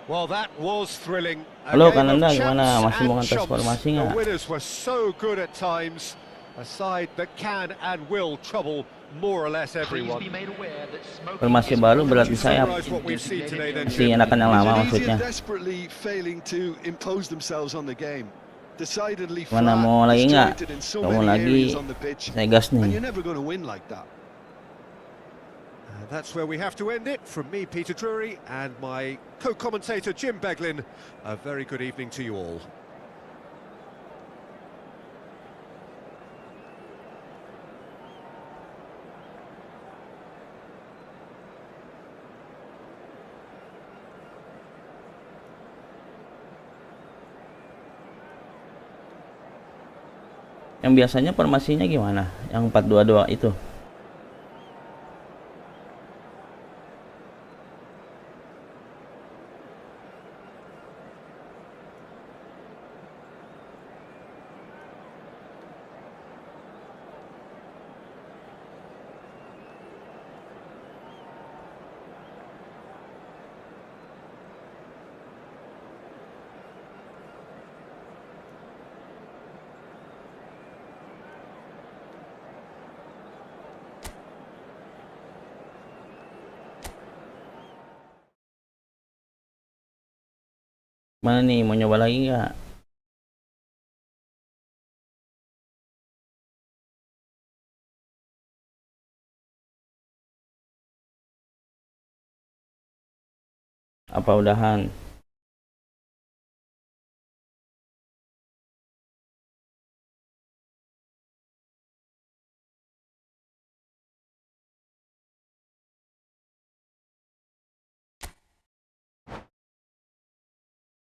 Well, that was thrilling. A Halo game of Kananda, gimana? champs Masih mau and ngetes chumps. formasi The nggak? winners were so good at times. A side that can and will trouble more or less Please everyone. be made aware that smoking Formasi is baru Would berat you di sayap. summarise what we've seen today then, Masih Jim? enakan yang lama Tunisia maksudnya. desperately failing to impose themselves on the game. Decidedly Mana flat, mau lagi nggak? disjointed in so Kamu many lagi areas on the pitch. saya gas And nih. you're never going to win like that. That's where we have to end it. From me, Peter Drury, and my co-commentator, Jim Beglin, a very good evening to you all. Yang biasanya formasinya gimana? Yang 4-2-2 itu. Mana nih, mau nyoba lagi nggak? Apa udahan?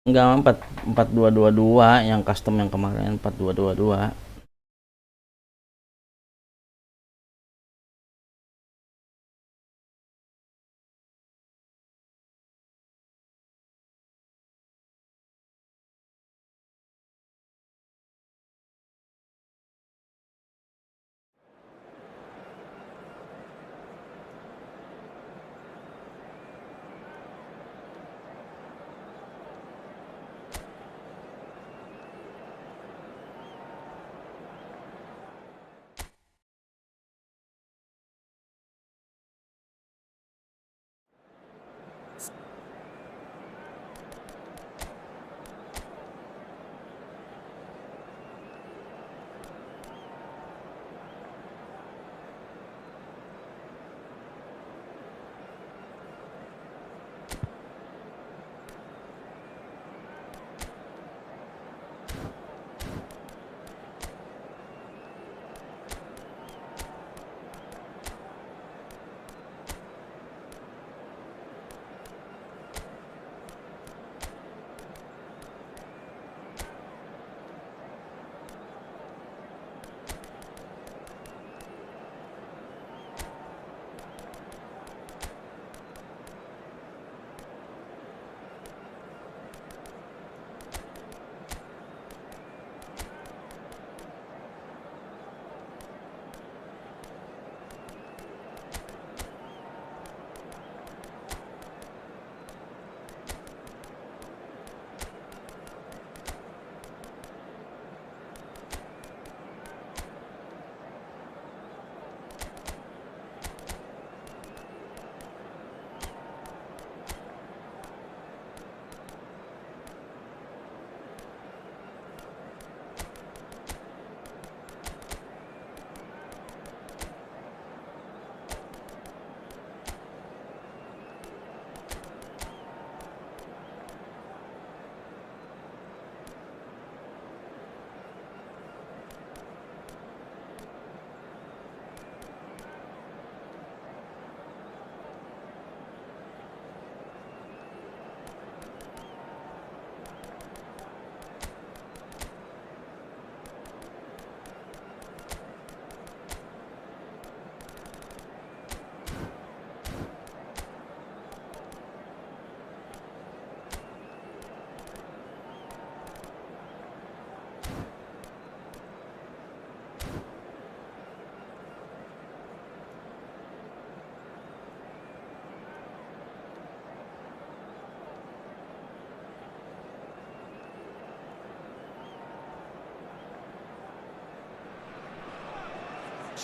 Enggak, 4-2-2-2 yang custom yang kemarin 4-2-2-2.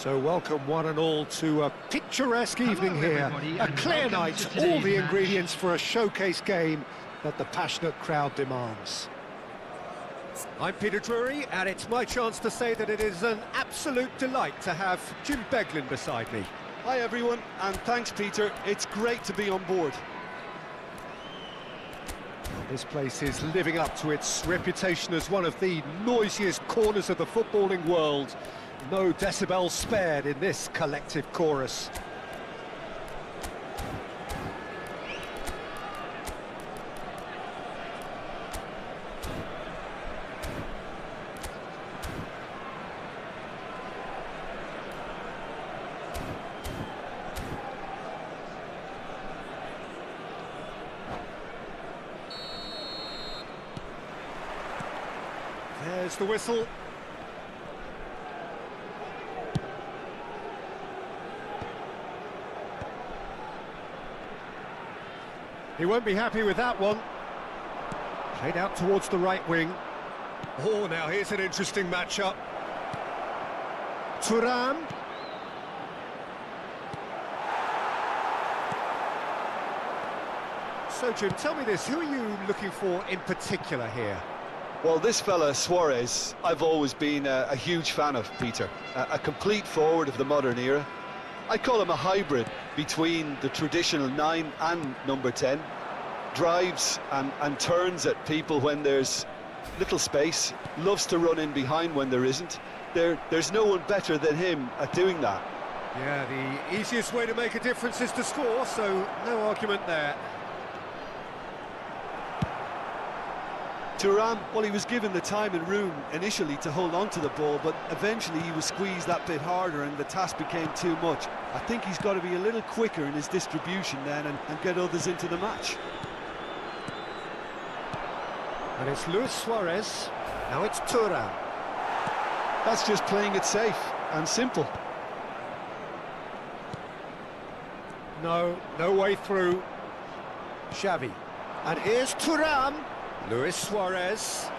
So welcome one and all to a picturesque evening here. A clear night, all the ingredients for a showcase game that the passionate crowd demands. I'm Peter Drury, and it's my chance to say that it is an absolute delight to have Jim Beglin beside me. Hi everyone, and thanks Peter, it's great to be on board. This place is living up to its reputation as one of the noisiest corners of the footballing world. No decibels spared in this collective chorus. There's the whistle. He won't be happy with that one. Played out towards the right wing. Oh, now here's an interesting matchup. Thuram. So, Jim, tell me this, who are you looking for in particular here? Well, this fella, Suarez, I've always been a huge fan of, Peter. A complete forward of the modern era. I call him a hybrid between the traditional 9 and number 10. Drives and turns at people when there's little space. Loves to run in behind when there isn't. There's no one better than him at doing that. Yeah, the easiest way to make a difference is to score, so no argument there. Thuram, well, he was given the time and room initially to hold on to the ball, but eventually he was squeezed that bit harder and the task became too much. I think he's got to be a little quicker in his distribution then and get others into the match. And it's Luis Suarez, now it's Thuram. That's just playing it safe and simple. No way through. Xavi. And here's Thuram. Luis Suarez.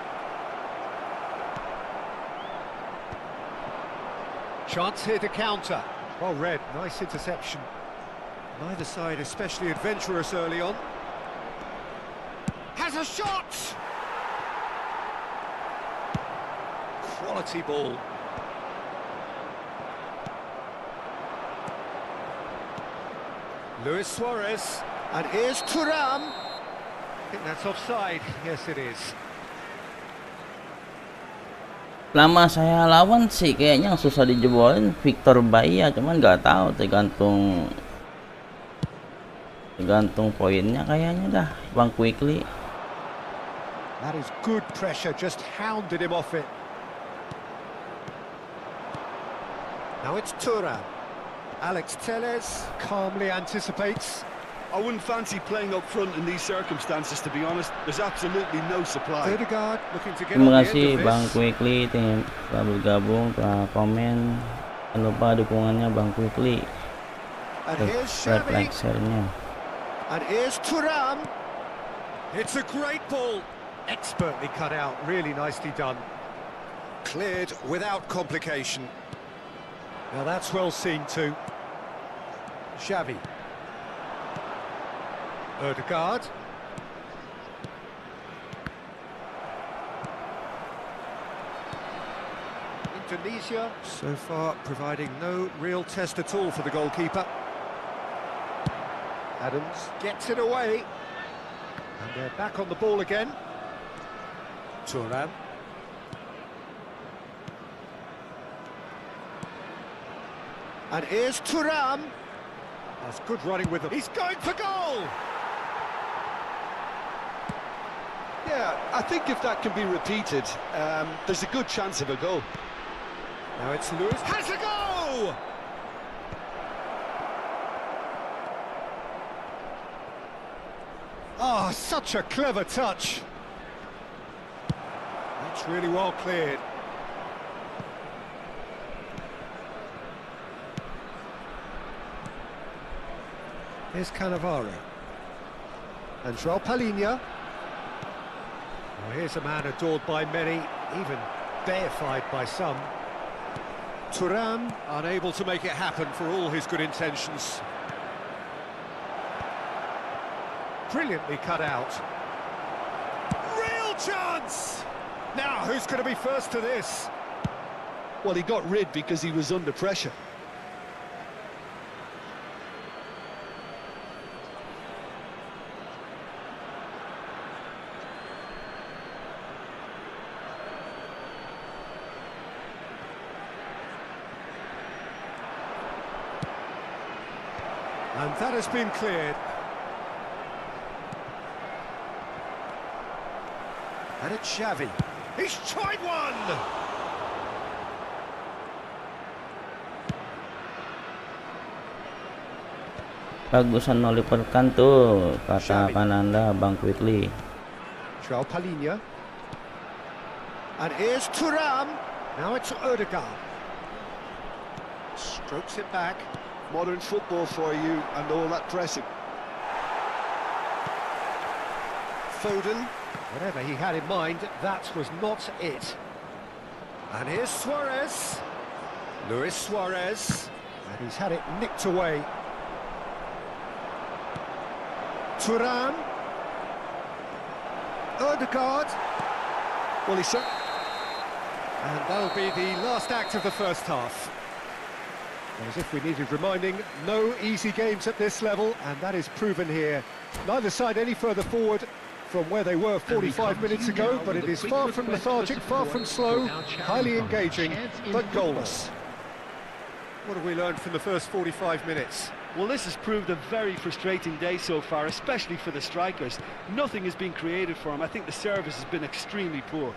Chance here to counter. Well read, nice interception. Neither side especially adventurous early on. Has a shot! Quality ball. Luis Suarez. And here's Thuram. I think that's offside. Yes, it is. Lama saya lawan sih kayaknya yang susah dijebolin Victor Bahia, cuman nggak tahu tergantung poinnya kayaknya dah Bang Quickly. That is good pressure, just hounded him off it. Now it's Thuram. Alex Telles calmly anticipates. I wouldn't fancy playing up front in these circumstances, to be honest. There's absolutely no supply. Odegaard looking to get Terima on the kasih end of Bang this. Quickly telah bergabung, telah komen. Jangan lupa dukungannya Bang Quickly. And here's Subscribe, Xavi. like, share-nya. And here's Thuram. It's a great ball. Expertly cut out, really nicely done. Cleared without complication. Now that's well seen too. Xavi. Odegaard. Indonesia so far providing no real test at all for the goalkeeper. Adams gets it away. And they're back on the ball again. Thuram. And here's Thuram. That's good running with him. He's going for goal! Yeah, I think if that can be repeated, there's a good chance of a goal. Now it's Lewis. Has a go! Oh, such a clever touch. That's really well cleared. Here's Cannavaro. And João Palhinha. Oh, here's a man adored by many, even deified by some. Thuram unable to make it happen for all his good intentions. Brilliantly cut out. Real chance! Now, who's going to be first to this? Well, he got rid because he was under pressure. And that has been cleared. And it's Xavi. He's tried one! Bagusan meliperkan tuh, katakan Anda Bang Quickly. Joao Palhinha. And here's Thuram. Now it's Odegaard. Strokes it back. Modern football for you and all that pressing. Foden. Whatever he had in mind, that was not it. And here's Suarez. Luis Suarez. And he's had it nicked away. Thuram. Odegaard. Well, he said. And that'll be the last act of the first half. As if we needed reminding, no easy games at this level, and that is proven here. Neither side any further forward from where they were 45 minutes ago, but it is far from lethargic, far from slow, highly engaging, but goalless. What have we learned from the first 45 minutes? Well, this has proved a very frustrating day so far, especially for the strikers. Nothing has been created for them. I think the service has been extremely poor.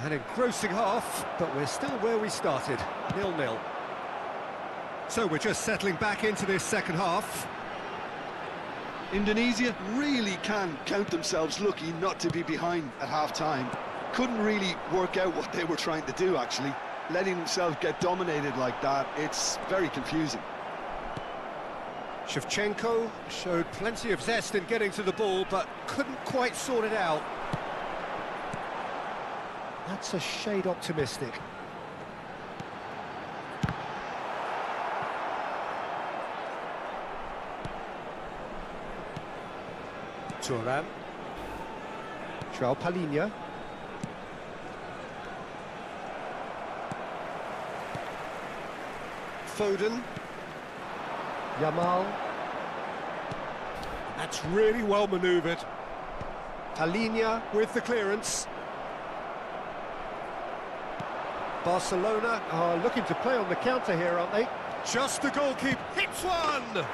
An engrossing half, but we're still where we started, 0-0. So we're just settling back into this second half. Indonesia really can count themselves lucky not to be behind at half-time. Couldn't really work out what they were trying to do, actually. Letting themselves get dominated like that, it's very confusing. Shevchenko showed plenty of zest in getting to the ball, but couldn't quite sort it out. That's a shade optimistic. Thuram. Joao Palhinha. Foden. Yamal. That's really well manoeuvred. Palhinha with the clearance. Barcelona are looking to play on the counter here, aren't they? Just the goalkeeper hits one!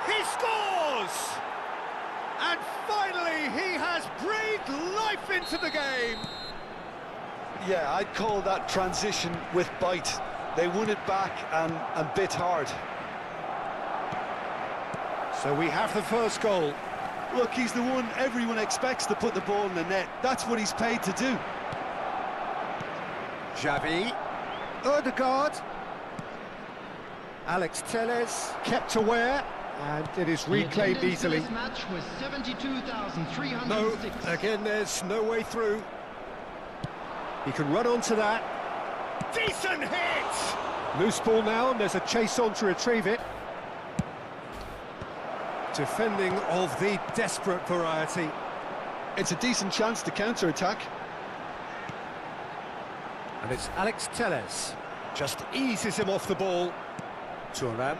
He scores! And finally, he has breathed life into the game. Yeah, I'd call that transition with bite. They won it back and bit hard. So we have the first goal. Look, he's the one everyone expects to put the ball in the net. That's what he's paid to do. Xavi. Odegaard. Alex Telles kept aware. And it is reclaimed easily. This match was 72,306. No, again, there's no way through. He can run onto that. Decent hit! Loose ball now, and there's a chase on to retrieve it. Defending of the desperate variety. It's a decent chance to counter-attack. And it's Alex Telles. Just eases him off the ball. Thuram.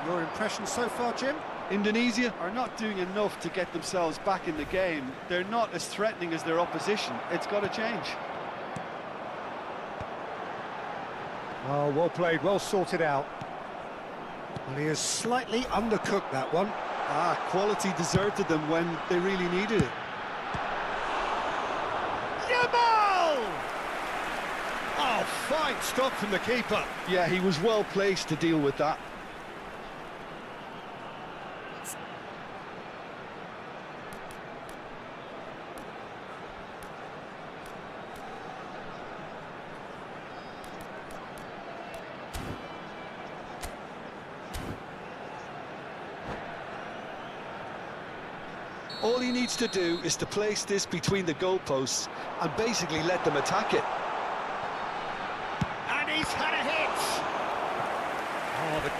Your impression so far, Jim? Indonesia are not doing enough to get themselves back in the game. They're not as threatening as their opposition. It's got to change. Oh, well played, well sorted out. Well, he has slightly undercooked that one. Quality deserted them when they really needed it. Yamal! Oh, fine stop from the keeper. Yeah, he was well placed to deal with that. All he needs to do is to place this between the goalposts and basically let them attack it.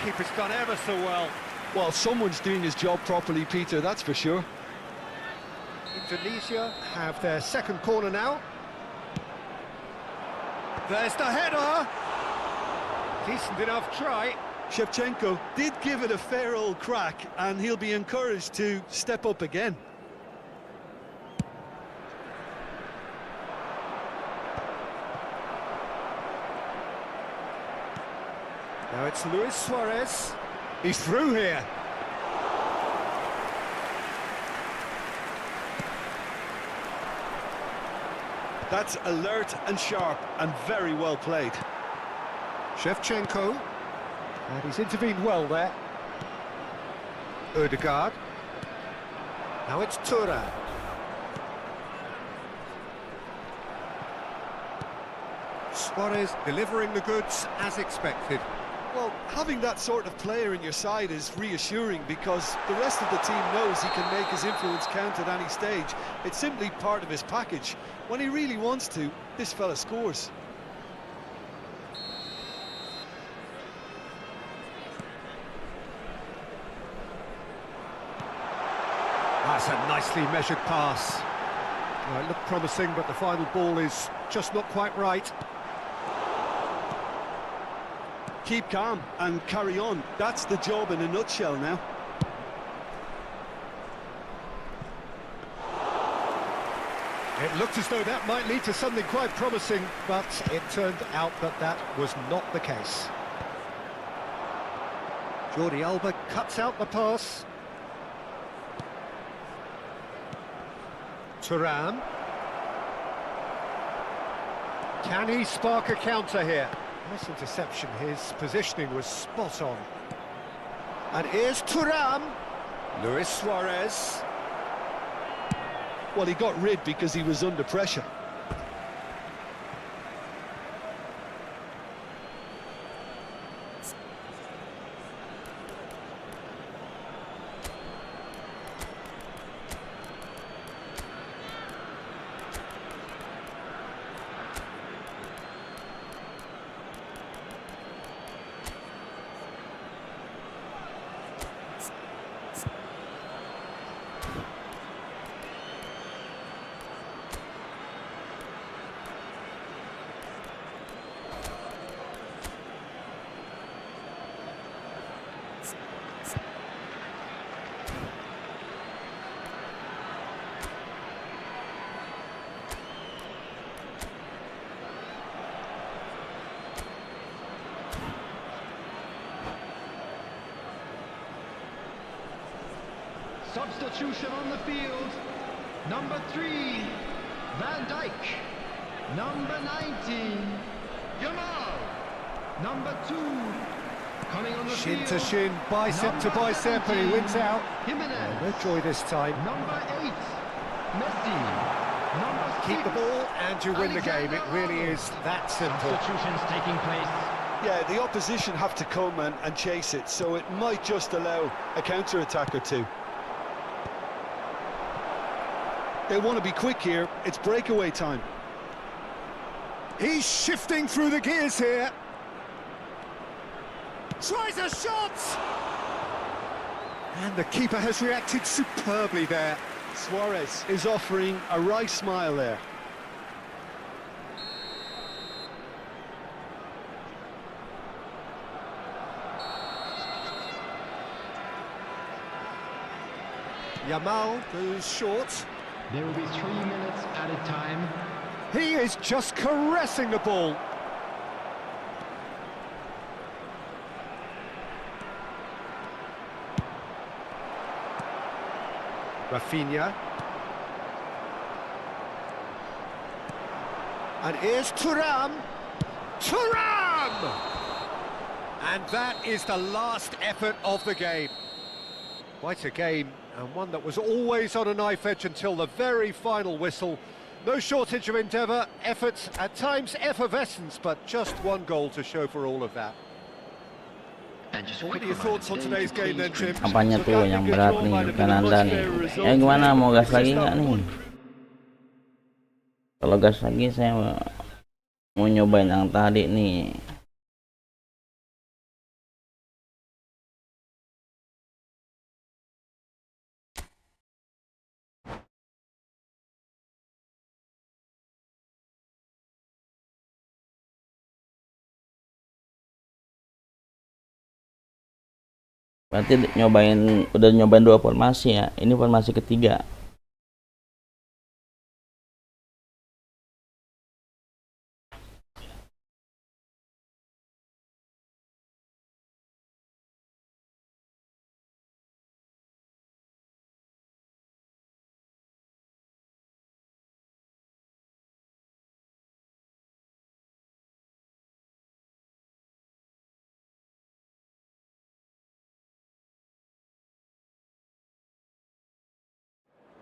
Keeper's done ever so well. Well, someone's doing his job properly, Peter, that's for sure. Indonesia have their second corner now. There's the header. Decent enough try. Shevchenko did give it a fair old crack, and he'll be encouraged to step up again. Now it's Luis Suarez. He's through here. That's alert and sharp and very well played. Shevchenko. And he's intervened well there. Ødegaard. Now it's Thuram. Suarez delivering the goods as expected. Well, having that sort of player in your side is reassuring because the rest of the team knows he can make his influence count at any stage. It's simply part of his package. When he really wants to, this fella scores. That's a nicely measured pass. Well, it looked promising, but the final ball is just not quite right. Keep calm and carry on. That's the job in a nutshell now. It looked as though that might lead to something quite promising, but it turned out that that was not the case. Jordi Alba cuts out the pass. Thuram. Can he spark a counter here? Nice interception, his positioning was spot on. And here's Thuram. Luis Suarez. Well, he got rid because he was under pressure. Substitution on the field. Number 3, Van Dijk. Number 19, Yamal. Number 2, coming on the Shin field. to shin, bicep to Number bicep, and he wins 17, out. Jimenez. No joy this time. Number 8, Messi. Number 6, Keep the ball and you win the game. It really is that simple. substitutions taking place. Yeah, the opposition have to come and chase it, so it might just allow a counter-attack or two. They want to be quick here. It's breakaway time. He's shifting through the gears here. Tries a shot! And the keeper has reacted superbly there. Suarez is offering a wry smile there. Yamal goes short. There will be 3 minutes added time. He is just caressing the ball. Rafinha. And here's Thuram. Thuram! And that is the last effort of the game. Quite a game, and one that was always on a knife edge until the very final whistle. No shortage of endeavour, effort, at times effervescence, but just one goal to show for all of that. And just What are your thoughts on today's game then, Tim? Apanya Look, tuh I yang think the berat draw nih might have been a Kananda much nih. fairer result Gimana, today. mau gas Just lagi that nggak nih? one. Kalau gas lagi saya mau nyobain yang tadi nih. Berarti udah nyobain 2 formasi ya. Ini formasi ketiga.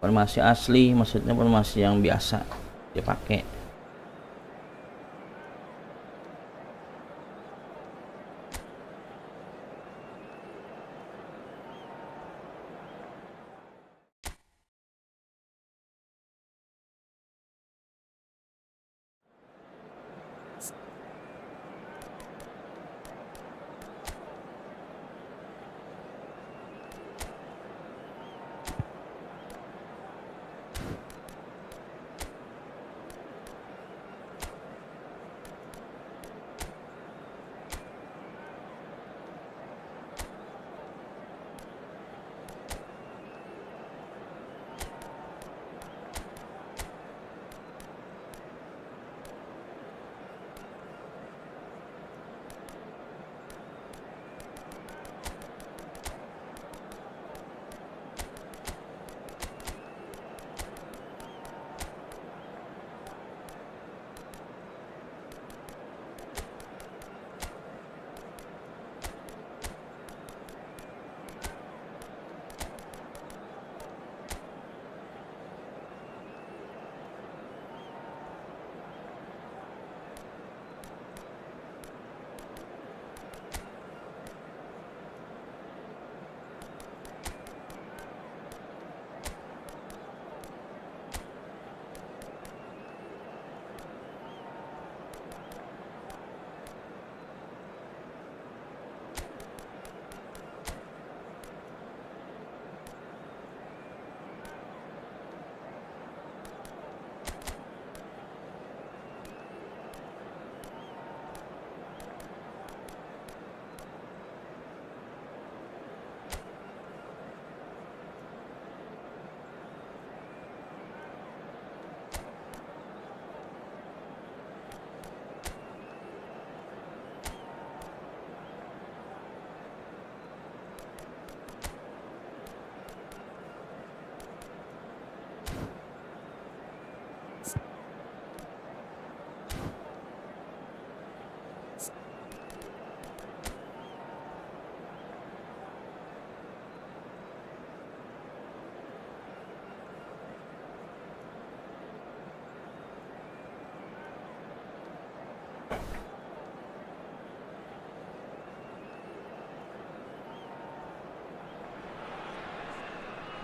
Formasi asli maksudnya formasi yang biasa dipakai.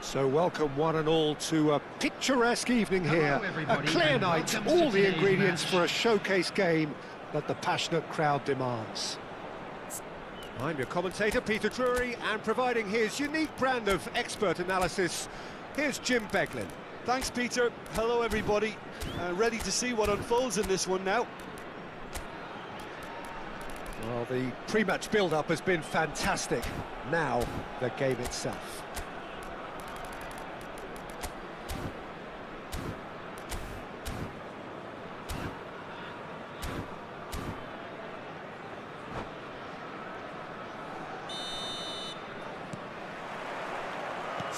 So welcome one and all to a picturesque evening here, Hello, a everybody, clear and night, welcome to all the today's ingredients match. for a showcase game that the passionate crowd demands. I'm your commentator, Peter Drury, and providing his unique brand of expert analysis, here's Jim Beglin. Thanks, Peter. Hello, everybody. Ready to see what unfolds in this one now. Well, the pre-match build-up has been fantastic. Now, the game itself.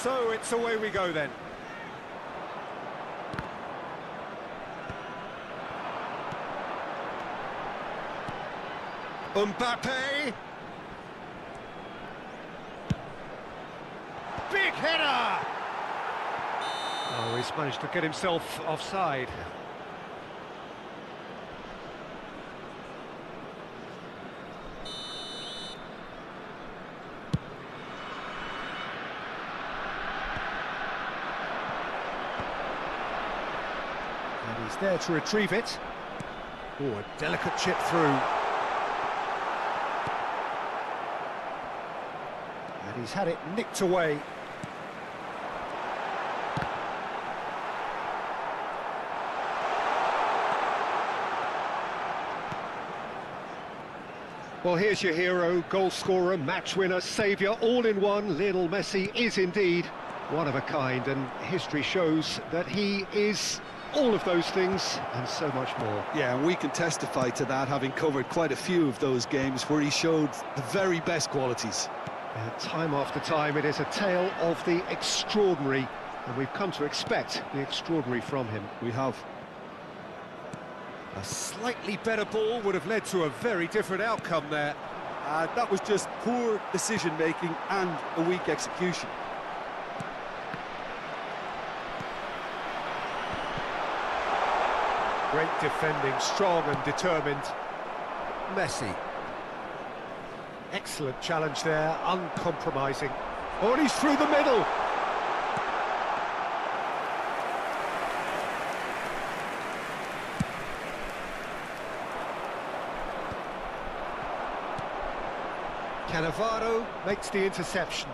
So it's away we go then. Mbappe. Big header! Oh, he's managed to get himself offside. And he's there to retrieve it. Oh, a delicate chip through. And he's had it nicked away. Well, here's your hero, goal scorer, match winner, saviour, all in one. Lionel Messi is indeed one of a kind, and history shows that he is all of those things and so much more. Yeah, and we can testify to that, having covered quite a few of those games where he showed the very best qualities. Time after time, it is a tale of the extraordinary, and we've come to expect the extraordinary from him. We have. A slightly better ball would have led to a very different outcome there. That was just poor decision-making and a weak execution. Great defending, strong and determined. Messi. Excellent challenge there, uncompromising. Oh, and he's through the middle. Cannavaro makes the interception.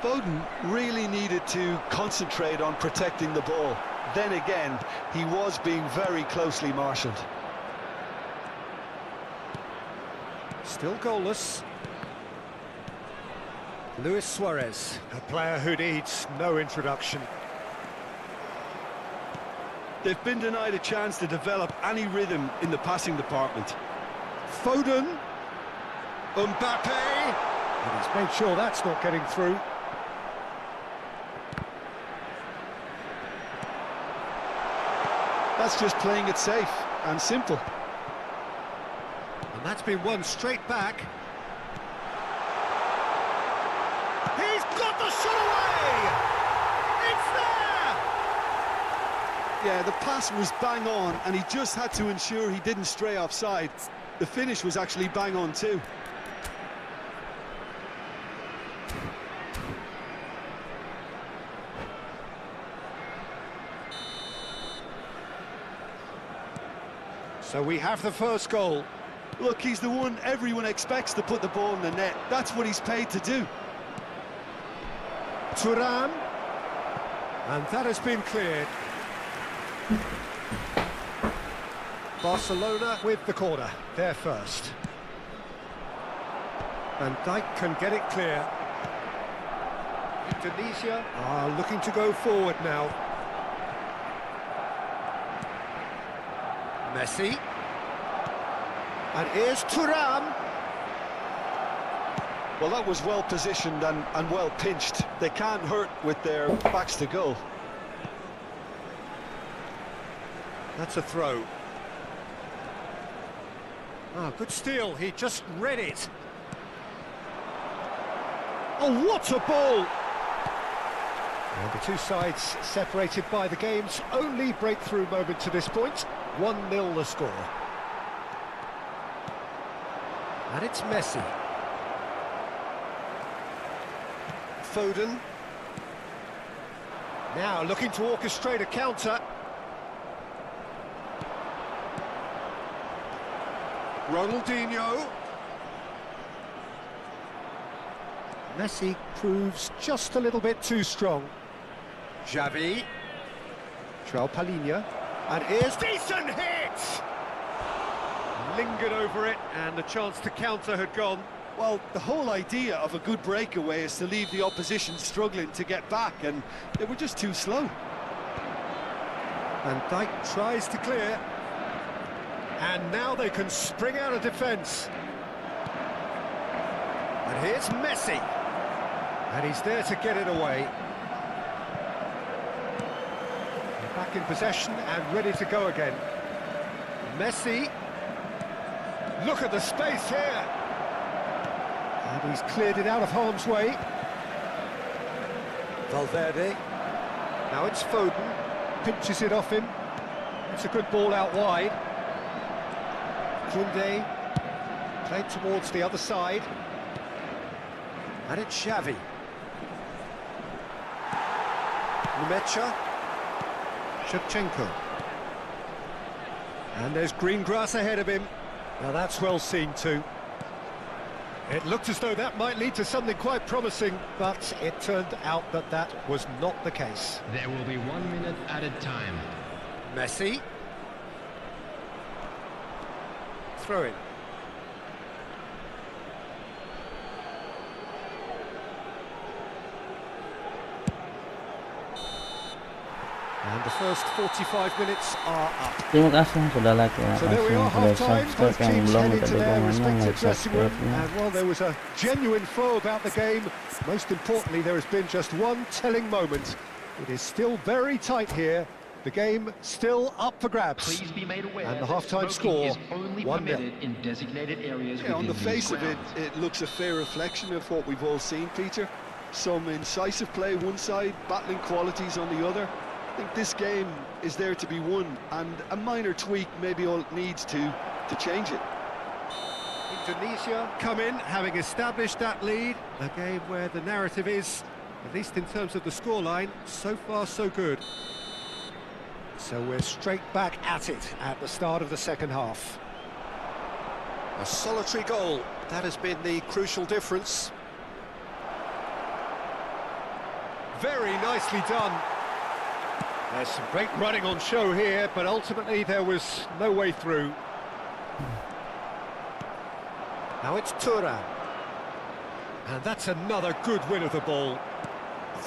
Foden really needed to concentrate on protecting the ball. Then again, he was being very closely marshalled. Still goalless. Luis Suarez, a player who needs no introduction. They've been denied a chance to develop any rhythm in the passing department. Foden. Mbappe. And he's made sure that's not getting through. That's just playing it safe and simple. And that's been won straight back. He's got the shot away! It's there! Yeah, the pass was bang on, and he just had to ensure he didn't stray offside. The finish was actually bang on too. So we have the first goal. Look, he's the one everyone expects to put the ball in the net. That's what he's paid to do. Thuram. And that has been cleared. Barcelona with the corner. They're first. And Dijk can get it clear. Indonesia are looking to go forward now. Messi. And here's Thuram. Well, that was well positioned and well pinched. They can't hurt with their backs to goal. That's a throw. Ah, good steal. He just read it. Oh, what a ball! And the two sides separated by the game's only breakthrough moment to this point. 1-0 the score. And it's Messi. Foden. Now looking to orchestrate a counter. Ronaldinho. Messi proves just a little bit too strong. Xavi. João Palhinha. And here's decent hit! Lingered over it, and the chance to counter had gone. Well, the whole idea of a good breakaway is to leave the opposition struggling to get back, and they were just too slow. And Dijk tries to clear. And now they can spring out of defence. And here's Messi. And he's there to get it away. Back in possession and ready to go again. Messi. Look at the space here. And he's cleared it out of harm's way. Valverde. Now it's Foden. Pinches it off him. It's a good ball out wide. Koundé. Played towards the other side. And it's Xavi. Numecha. Shevchenko. And there's green grass ahead of him. Now that's well seen too. It looked as though that might lead to something quite promising, but it turned out that that was not the case. There will be 1 minute added time. Messi. throw-in. And the first 45 minutes are up. Terima kasih yang sudah like, terima So there kasih we yang are, sudah half-time. subscribe, Both yang teams belum head minta into their dukungannya, respective like, dressing room. subscribe-nya. And while there was a genuine flow about the game, most importantly, there has been just one telling moment. It is still very tight here. The game still up for grabs. Please be made aware And the that half-time smoking score, is only 1-0. permitted in designated areas Yeah, on within the face these of it, grounds. it looks a fair reflection of what we've all seen, Peter. Some incisive play one side, battling qualities on the other. I think this game is there to be won, and a minor tweak maybe all it needs to change it. Indonesia come in, having established that lead. A game where the narrative is, at least in terms of the scoreline, so far so good. So we're straight back at it at the start of the second half. A solitary goal, that has been the crucial difference. Very nicely done. There's some great running on show here, but ultimately there was no way through. Now it's Thuram. And that's another good win of the ball.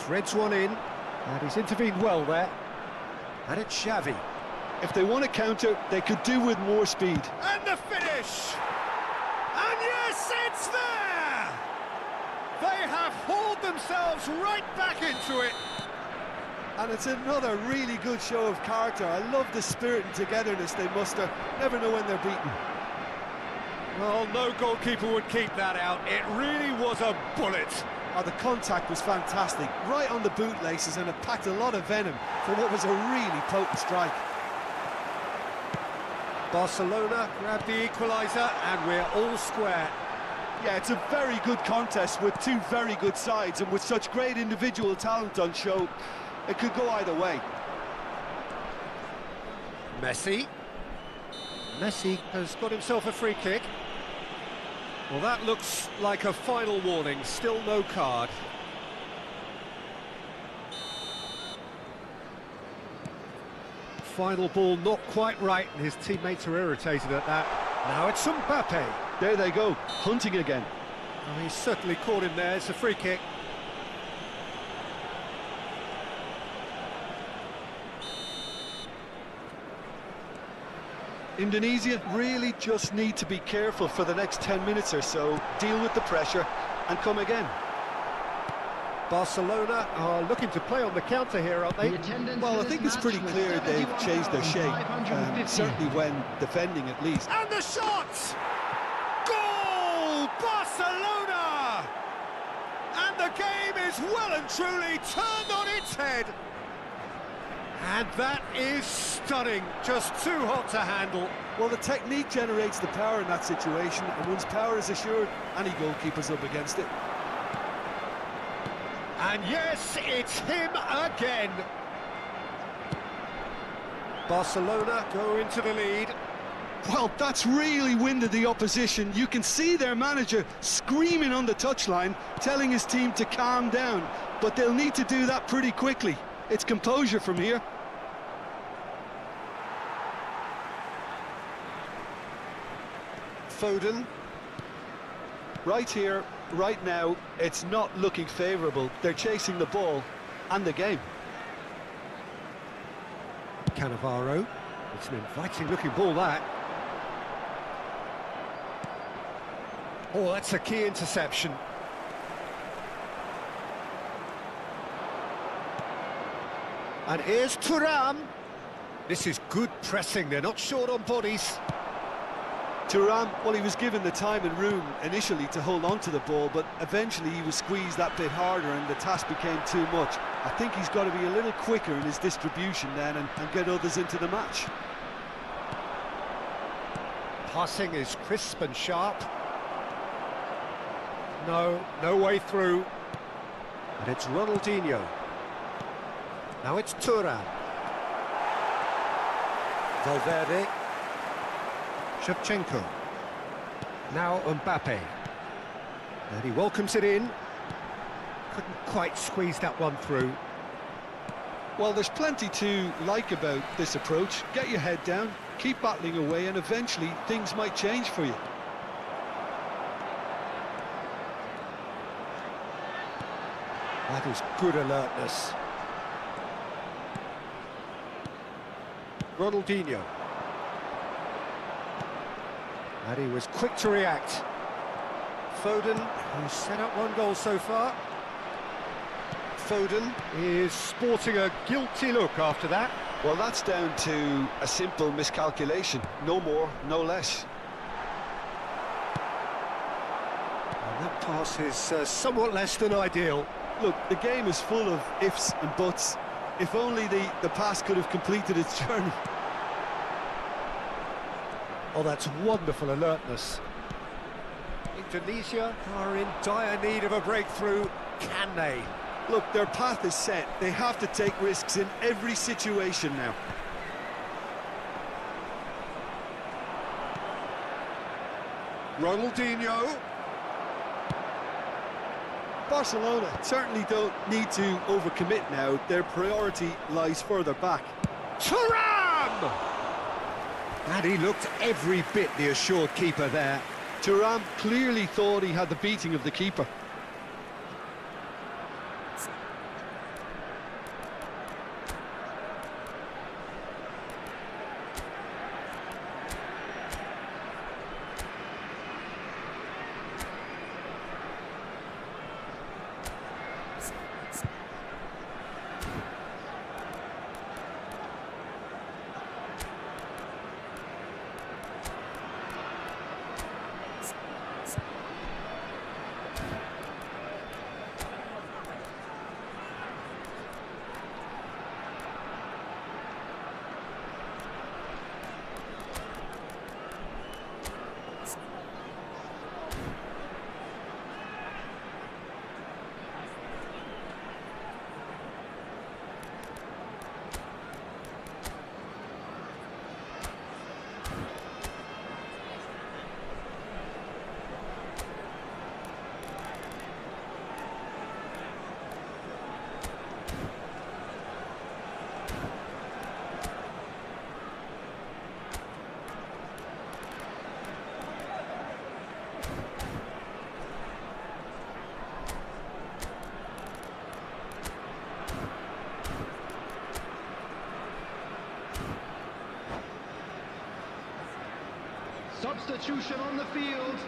Threads one in, and he's intervened well there. And it's Xavi. If they want to counter, they could do with more speed. And the finish! And yes, it's there! They have hauled themselves right back into it. And it's another really good show of character. I love the spirit and togetherness they muster. Never know when they're beaten. Well, no goalkeeper would keep that out. It really was a bullet. Oh, the contact was fantastic, right on the bootlaces, and it packed a lot of venom for what was a really potent strike. Barcelona grabbed the equaliser, and we're all square. Yeah, it's a very good contest with two very good sides, and with such great individual talent on show, it could go either way. Messi. Messi has got himself a free kick. Well, that looks like a final warning, still no card. Final ball not quite right, and his teammates are irritated at that. Now it's Mbappe. There they go, hunting again. Oh, he's certainly caught him there, it's a free kick. Indonesia really just need to be careful for the next 10 minutes or so, deal with the pressure and come again. Barcelona are looking to play on the counter here, aren't they? Well, I think it's pretty clear they've changed their shape, certainly when defending at least. And the shot! Goal! Barcelona! And the game is well and truly turned on its head. And that is stunning, just too hot to handle. Well, the technique generates the power in that situation, and once power is assured, any goalkeeper's up against it. And yes, it's him again. Barcelona go into the lead. Well, that's really winded the opposition. You can see their manager screaming on the touchline, telling his team to calm down, but they'll need to do that pretty quickly. It's composure from here. Foden. Right here, right now, it's not looking favourable. They're chasing the ball and the game. Cannavaro. It's an inviting looking ball, that. Oh, that's a key interception. And here's Thuram. This is good pressing, they're not short on bodies. Thuram, well, he was given the time and room initially to hold on to the ball, but eventually he was squeezed that bit harder and the task became too much. I think he's got to be a little quicker in his distribution then and get others into the match. Passing is crisp and sharp. No way through. And it's Ronaldinho. Now it's Thuram. Valverde. Shevchenko. Now Mbappe. And he welcomes it in. Couldn't quite squeeze that one through. Well, there's plenty to like about this approach. Get your head down, keep battling away, and eventually things might change for you. That is good alertness. Ronaldinho. And he was quick to react. Foden, who's set up one goal so far. Foden is sporting a guilty look after that. Well, that's down to a simple miscalculation. No more, no less. And that pass is somewhat less than ideal. Look, the game is full of ifs and buts. If only the pass could have completed its journey. Oh, that's wonderful alertness. Indonesia are in dire need of a breakthrough. Can they? Look, their path is set. They have to take risks in every situation now. Ronaldinho. Barcelona certainly don't need to overcommit now. Their priority lies further back. Thuram! And he looked every bit the assured keeper there. Thuram clearly thought he had the beating of the keeper. Substitution on the field.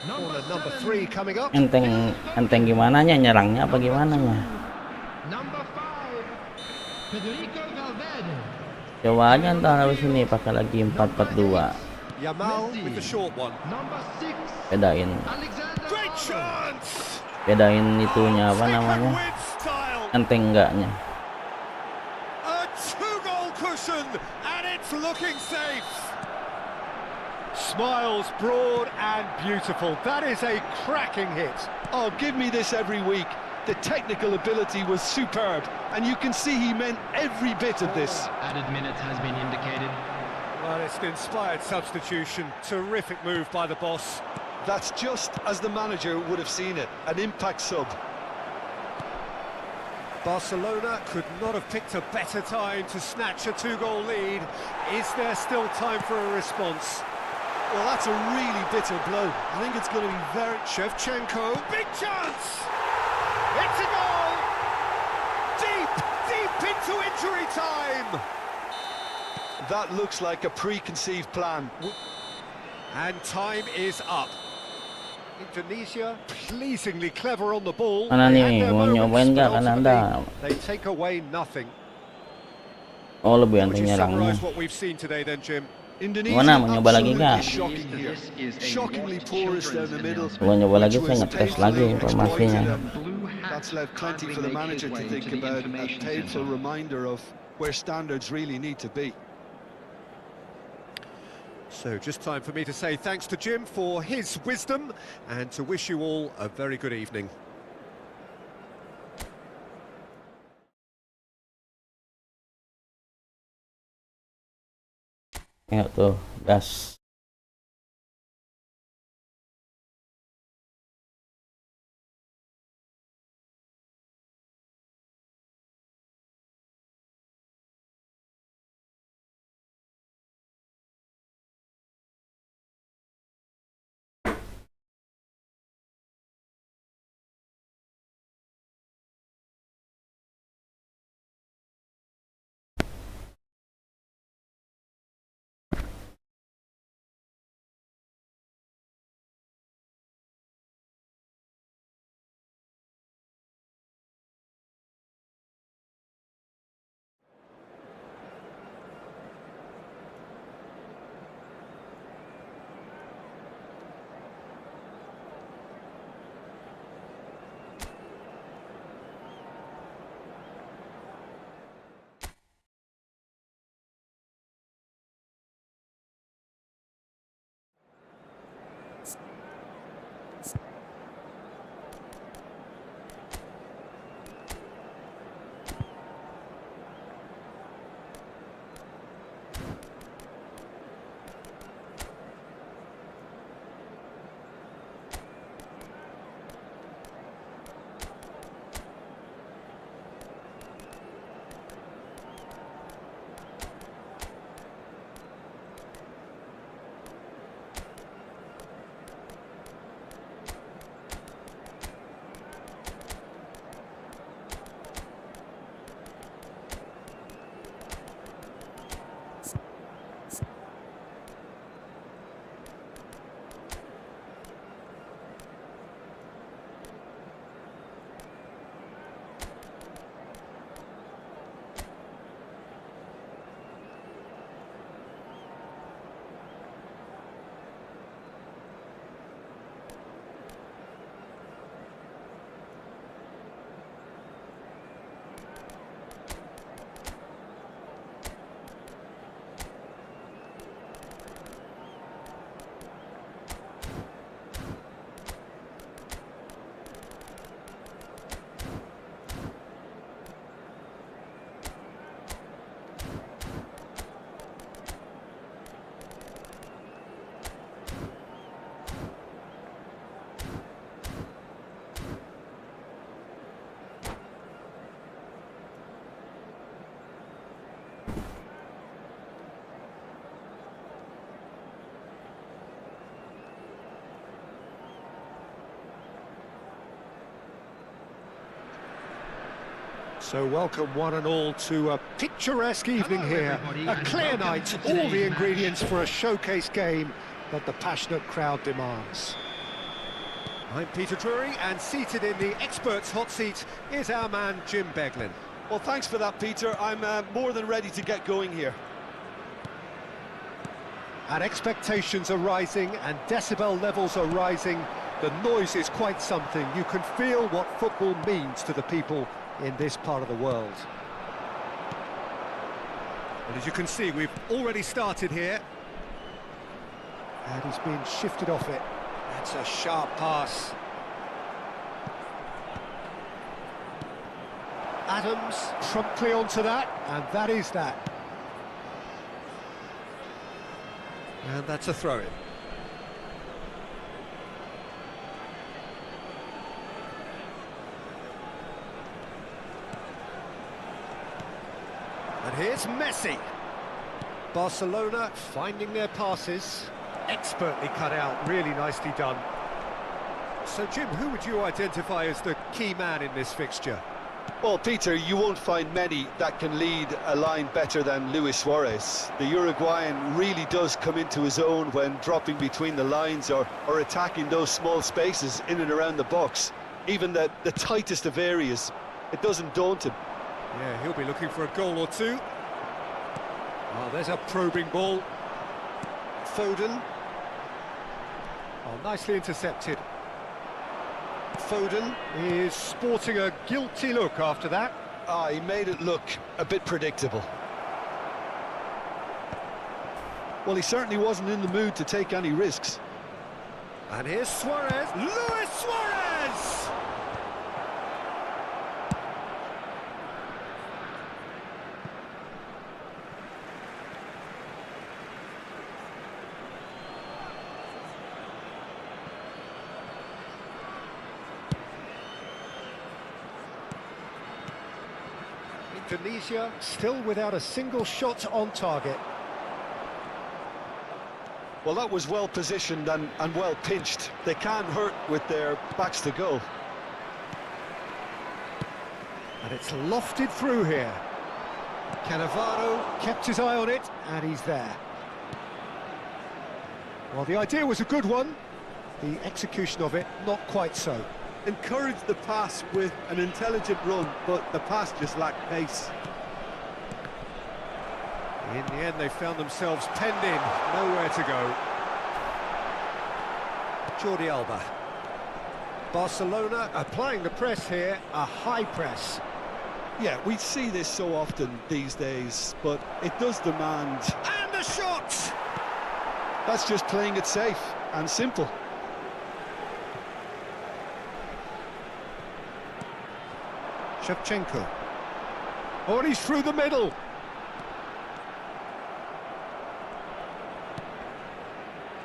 Corner number 3 coming up. Enteng gimana nyerangnya apa gimana nya? Number 5, Federico Valverde. Coba aja ntar habis ini pakai lagi 4-4-2. Yamal with the short one. Number 6, Bedain Great chance! itunya apa namanya? With style. Enteng enggaknya. A 2-goal cushion, and it's looking safe. Smiles broad and beautiful. That is a cracking hit. Oh, give me this every week. The technical ability was superb, and you can see he meant every bit of this. Added minutes has been indicated. Well, it's an inspired substitution. Terrific move by the boss. That's just as the manager would have seen it, an impact sub. Barcelona could not have picked a better time to snatch a 2-goal lead. Is there still time for a response? Well, that's a really bitter blow. I think it's going to be very... Shevchenko, big chance! It's a goal! Deep into injury time! That looks like a preconceived plan. And time is up. Indonesia pleasingly clever on the ball. Mana They had nih, their mau moments, nyobain nggak but kan Anda? ultimately They take away nothing. Oh, lebih Would enteng you nyerangnya. summarise what we've seen today then, Jim? Indonesia Mana, mau nyoba lagi absolutely nggak? shocking here. Shockingly porous down the middle. Kalau nyoba lagi which saya was ngetes painfully lagi exploited, informasinya. and That's left plenty for the manager to think about, a painful reminder of where standards really need to be. So just time for me to say thanks to Jim for his wisdom and to wish you all a very good evening. Ya tuh, gas. So welcome one and all to a picturesque evening here. A clear night, all the ingredients for a showcase game that the passionate crowd demands. I'm Peter Drury, and seated in the experts' hot seat is our man Jim Beglin. Well, thanks for that, Peter. I'm more than ready to get going here. And expectations are rising and decibel levels are rising. The noise is quite something. You can feel what football means to the people in this part of the world. And as you can see, we've already started here. And he's been shifted off it. That's a sharp pass. Adams promptly onto that, and that is that. And that's a throw-in. And here's Messi. Barcelona finding their passes. Expertly cut out, really nicely done. So, Jim, who would you identify as the key man in this fixture? Well, Peter, you won't find many that can lead a line better than Luis Suarez. The Uruguayan really does come into his own when dropping between the lines or attacking those small spaces in and around the box. Even the tightest of areas, it doesn't daunt him. Yeah, he'll be looking for a goal or two. Oh, there's a probing ball. Foden. Oh, nicely intercepted. Foden is sporting a guilty look after that. Ah, he made it look a bit predictable. Well, he certainly wasn't in the mood to take any risks. And here's Suarez. Luis Suarez! Indonesia still without a single shot on target. Well, that was well positioned and well pinched. They can't hurt with their backs to goal. And it's lofted through here. Cannavaro kept his eye on it, and he's there. Well, the idea was a good one. The execution of it, not quite so. Encouraged the pass with an intelligent run, but the pass just lacked pace. In the end, they found themselves penned in, nowhere to go. Jordi Alba. Barcelona applying the press here, a high press. Yeah, we see this so often these days, but it does demand... And the shot! That's just playing it safe and simple. Shevchenko. Oh, and he's through the middle.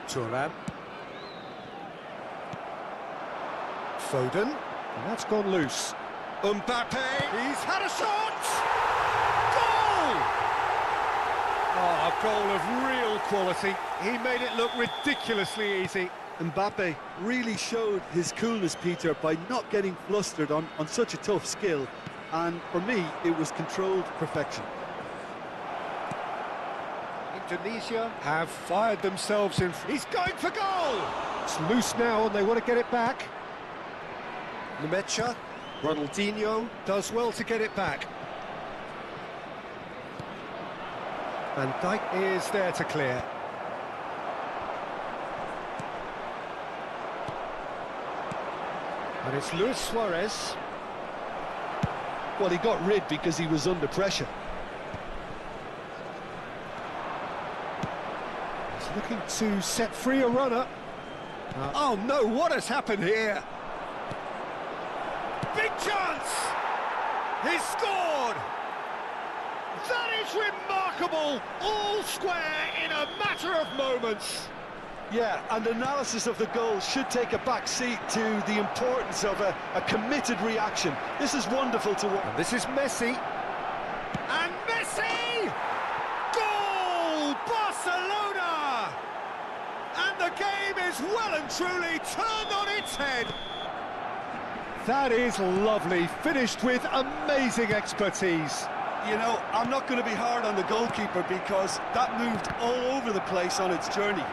Thuram. Foden. And that's gone loose. Mbappe. He's had a shot! Goal! Oh, a goal of real quality. He made it look ridiculously easy. Mbappe really showed his coolness, Peter, by not getting flustered on such a tough skill. And for me, it was controlled perfection. Indonesia have fired themselves in. He's going for goal! It's loose now and they want to get it back. Nemecha, Ronaldinho does well to get it back. Van Dijk is there to clear. And it's Luis Suarez. Well, he got rid because he was under pressure. He's looking to set free a runner. Oh no, what has happened here? Big chance! He's scored! That is remarkable! All square in a matter of moments. Yeah, and analysis of the goal should take a back seat to the importance of a committed reaction. This is wonderful to watch. And this is Messi. And Messi! Goal! Barcelona! And the game is well and truly turned on its head. That is lovely, finished with amazing expertise. You know, I'm not going to be hard on the goalkeeper because that moved all over the place on its journey.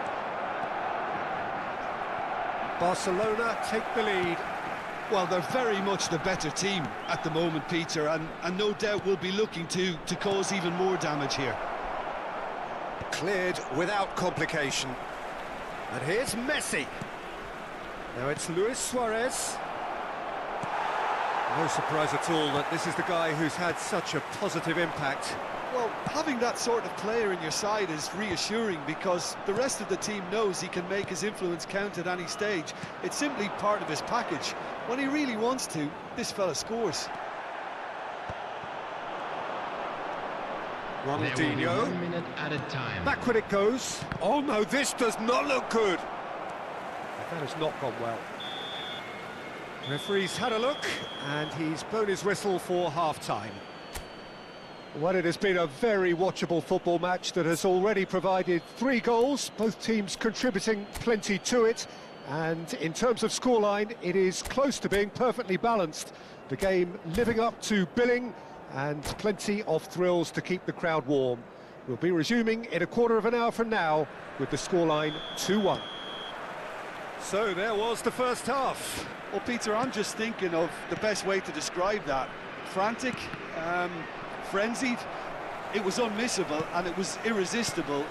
Barcelona take the lead. Well, they're very much the better team at the moment, Peter, and no doubt will be looking to cause even more damage here. Cleared without complication. And here's Messi. Now it's Luis Suarez. No surprise at all that this is the guy who's had such a positive impact. Well, having that sort of player in your side is reassuring because the rest of the team knows he can make his influence count at any stage. It's simply part of his package. When he really wants to, this fella scores. There will be Ronaldinho. 1 minute at a time. Backward it goes. Oh no, this does not look good. That has not gone well. Referee's had a look, and he's blown his whistle for half-time. Well, it has been a very watchable football match that has already provided 3 goals, both teams contributing plenty to it. And in terms of scoreline, it is close to being perfectly balanced. The game living up to billing, and plenty of thrills to keep the crowd warm. We'll be resuming in a quarter of an hour from now with the scoreline 2-1. So there was the first half. Well, Peter, I'm just thinking of the best way to describe that. Frantic, frenzied. It was unmissable and it was irresistible.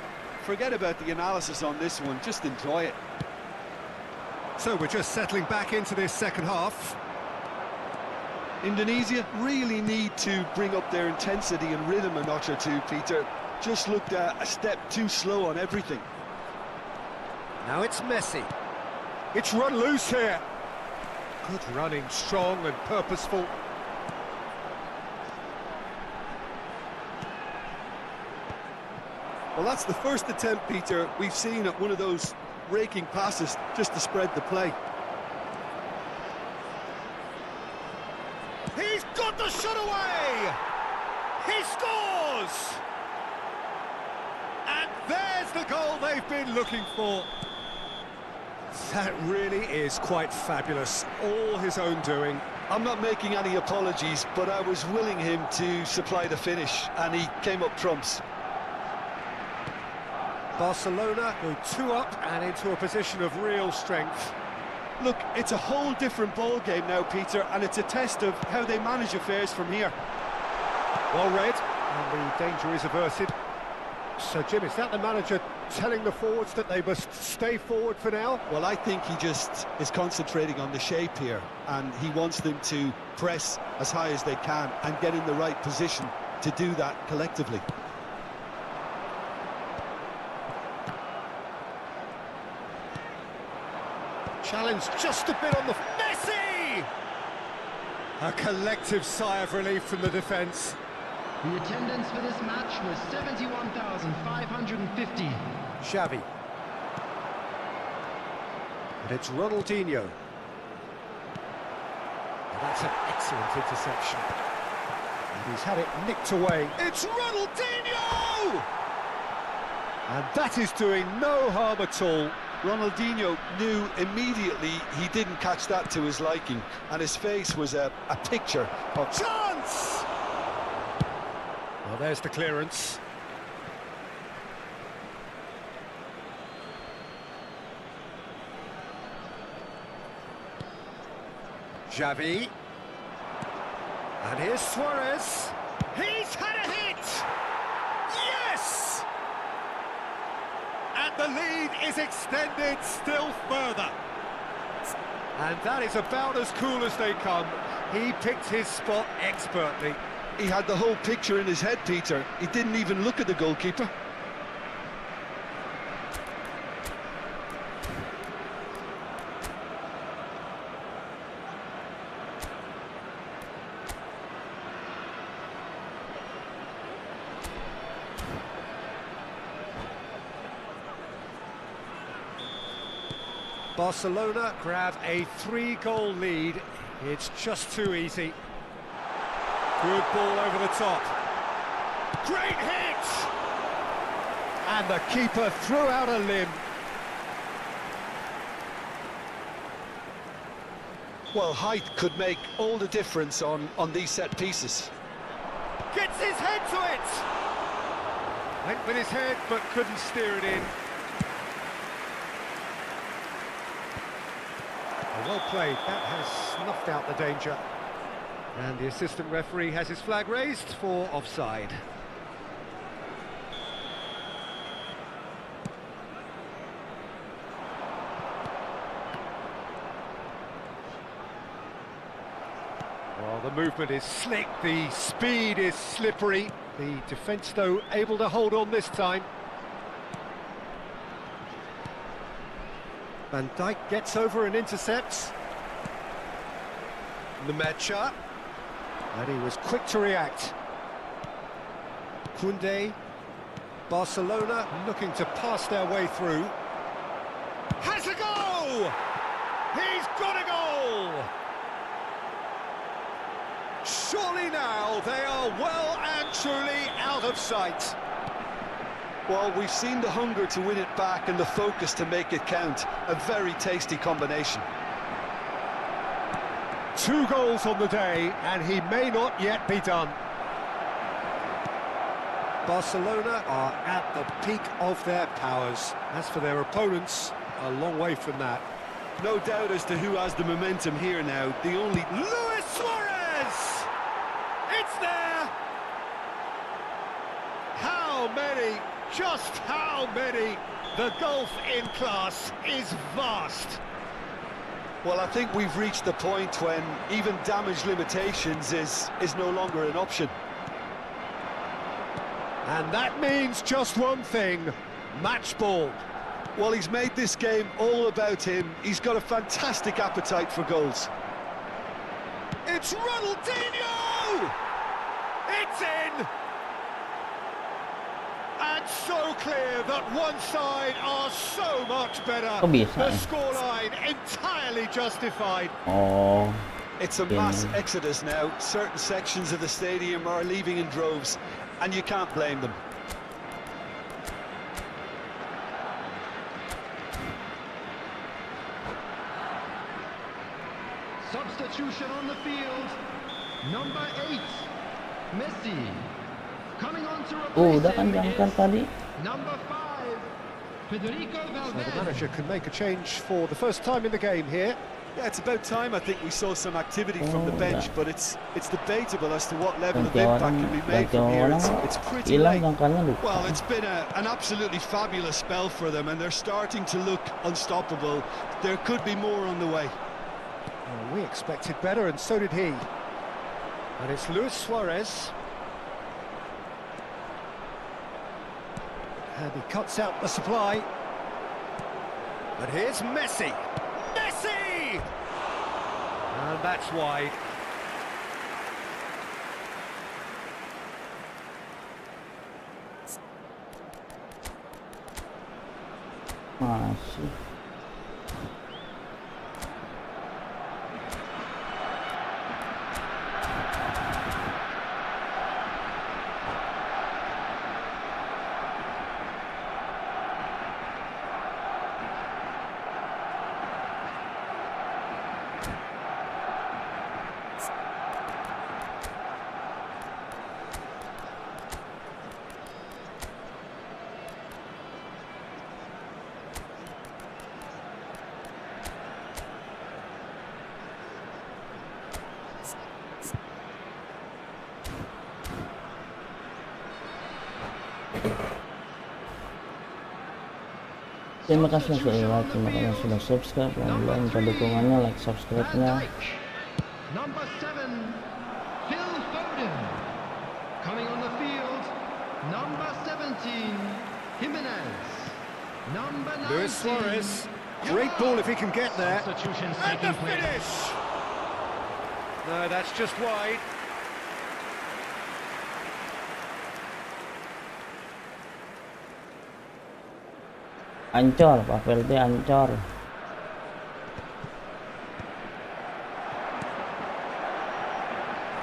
Forget about the analysis on this one, just enjoy it. So we're just settling back into this second half. Indonesia really need to bring up their intensity and rhythm a notch or two, Peter. Just looked a step too slow on everything. Now it's Messi. It's run loose here. Good running, strong and purposeful. Well, that's the first attempt, Peter, we've seen at one of those raking passes just to spread the play. He's got the shot away! He scores! And there's the goal they've been looking for. That really is quite fabulous. All his own doing. I'm not making any apologies, but I was willing him to supply the finish, and he came up trumps. Barcelona go 2 up and into a position of real strength. Look, it's a whole different ball game now, Peter, and it's a test of how they manage affairs from here. Well read, and the danger is averted. So, Jim, is that the manager telling the forwards that they must stay forward for now? Well, I think he just is concentrating on the shape here, and he wants them to press as high as they can and get in the right position to do that collectively. Challenge just a bit on the... Messi! A collective sigh of relief from the defence. The attendance for this match was 71,550. Xavi. And it's Ronaldinho. And that's an excellent interception. And he's had it nicked away. It's Ronaldinho! And that is doing no harm at all. Ronaldinho knew immediately he didn't catch that to his liking, and his face was a picture of... Chance! Well, there's the clearance. Xavi. And here's Suarez. He's had a hit! Yes! And the lead is extended still further. And that is about as cool as they come. He picked his spot expertly. He had the whole picture in his head, Peter. He didn't even look at the goalkeeper. Barcelona grab a 3-goal lead. It's just too easy. Good ball over the top. Great hit! And the keeper threw out a limb. Well, height could make all the difference on these set pieces. Gets his head to it! Went with his head, but couldn't steer it in. Well played, that has snuffed out the danger. And the assistant referee has his flag raised for offside. Well, the movement is slick, the speed is slippery. The defence, though, able to hold on this time. Van Dijk gets over and intercepts. Nemecha. And he was quick to react. Koundé. Barcelona looking to pass their way through. Has a goal! He's got a goal! Surely now they are well and truly out of sight. Well, we've seen the hunger to win it back and the focus to make it count. A very tasty combination. 2 goals on the day, and he may not yet be done. Barcelona are at the peak of their powers. As for their opponents, a long way from that. No doubt as to who has the momentum here now. The only... Luis Suarez! It's there! How many? Just how many? The gulf in class is vast. Well, I think we've reached the point when even damage limitations is no longer an option. And that means just one thing, match ball. Well, he's made this game all about him. He's got a fantastic appetite for goals. It's Ronaldinho! It's in! And so clear that one side are so much better. Kok bisa The ya? scoreline entirely justified. Oh, It's a mass exodus now. Certain sections of the stadium are leaving in droves, and you can't blame them. Substitution on the field. Number 8, Messi. Coming on to replace udah kan him diangkat is tadi. number 5, Federico So the Valverde. manager can make a change for the first time in the game here. Yeah, it's about time. I think we saw some activity from the bench, but it's debatable as to what level of Ganti impact orang, can be made ganti from here. orang, It's pretty hilang late. jangkanya lupa. Well, it's been an absolutely fabulous spell for them, and they're starting to look unstoppable. There could be more on the way. Well, we expected better, and so did he. And it's Luis Suarez. And he cuts out the supply. But here's Messi. Messi! And that's wide. Masih. Terima kasih sudah like, terima kasih sudah subscribe, yang belum minta dukungannya, like, subscribe-nya. Number 7, Phil Foden. Coming on the field, number 17, Jimenez. Number 19, Luis Suarez. Great ball if he can get there. Substitutions And the taking place. finish! No, that's just wide. Ancor, Pak Velde ancor.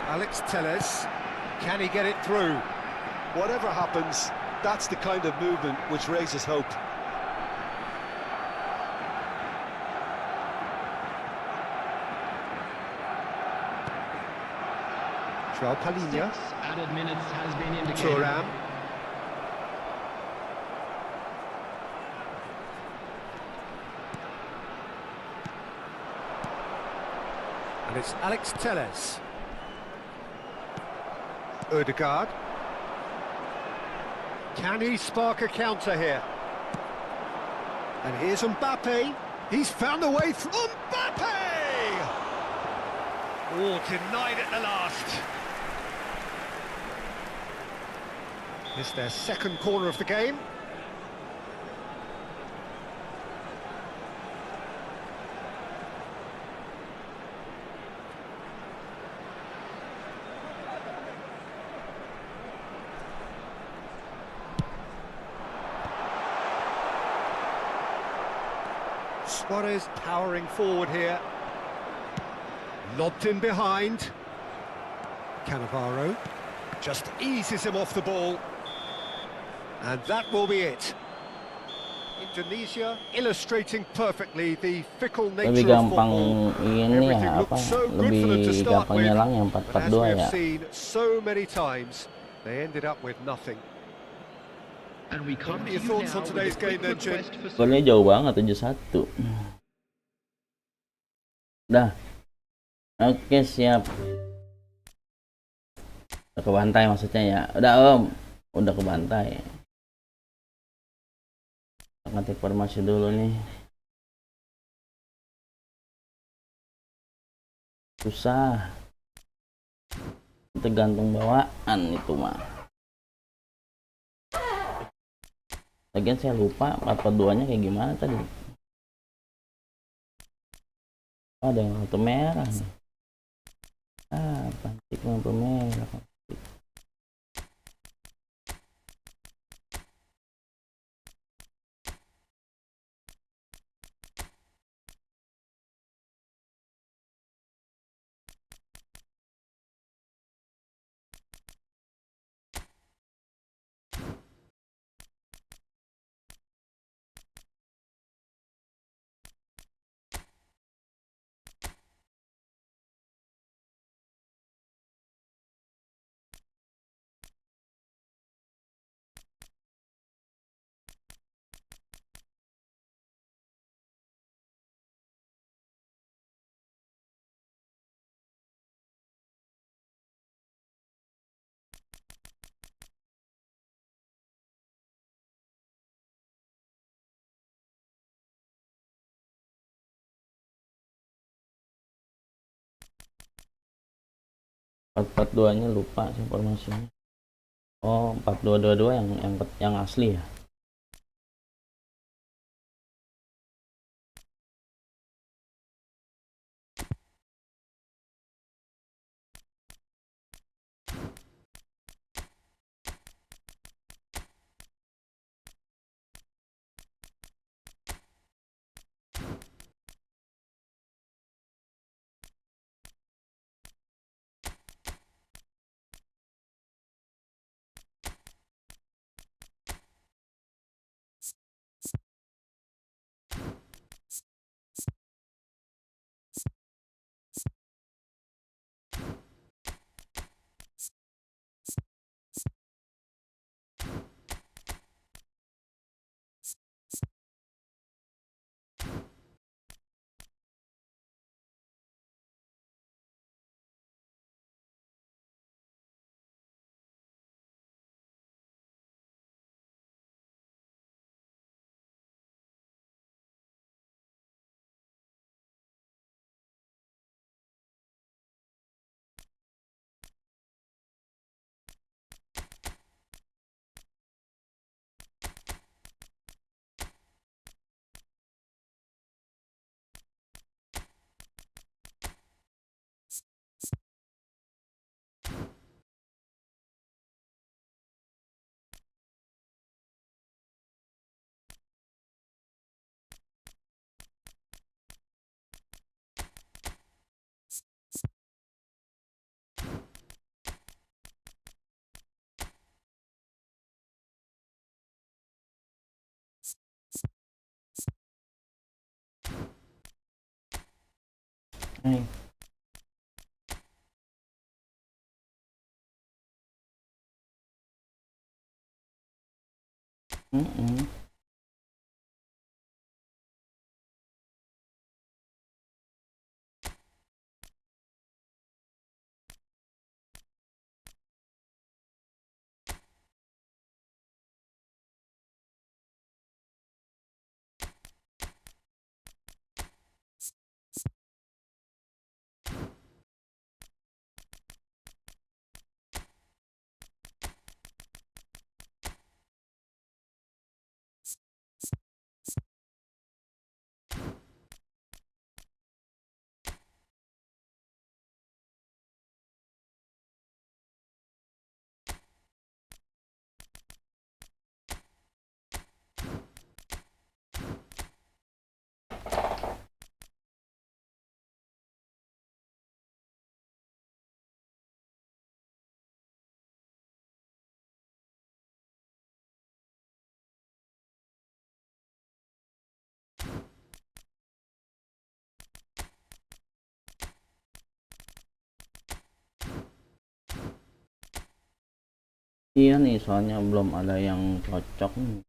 Alex Telles. Can he get it through? Whatever happens, that's the kind of movement which raises hope. Joao Palhinha. 6 added minutes has been indicated. Thuram. And it's Alex Telles. Odegaard. Can he spark a counter here? And here's Mbappe. He's found a way through. Mbappe! Oh, denied at the last. It's their second corner of the game. Suarez powering forward here. Lobbed in behind. Cannavaro just eases him off the ball. And that will be it. Indonesia illustrating perfectly the fickle Lebih nature of gampang football. ini ya, Everything apa, looked so good for them lebih to start gampang with, nyelang yang but as we 4-4-2 ya. have seen so many times, they ended up with nothing. And we come What are to your you thoughts now on with today's a quick game then, Jim? request for Golnya jauh banget 7-1. Dah. Oke, siap. Udah kebantai maksudnya ya. Udah Om, udah kebantai. Ngetik formasi dulu nih. Susah. Tergantung bawaan itu mah. Lagian saya lupa 4-4-2-nya kayak gimana tadi. Oh, ada yang kartu merah nih. Pantik kartu merah. Empat duanya lupa sih informasinya. Oh, 4-2-2-2 yang asli ya. Mm-mm. Iya nih, soalnya belum ada yang cocok nih.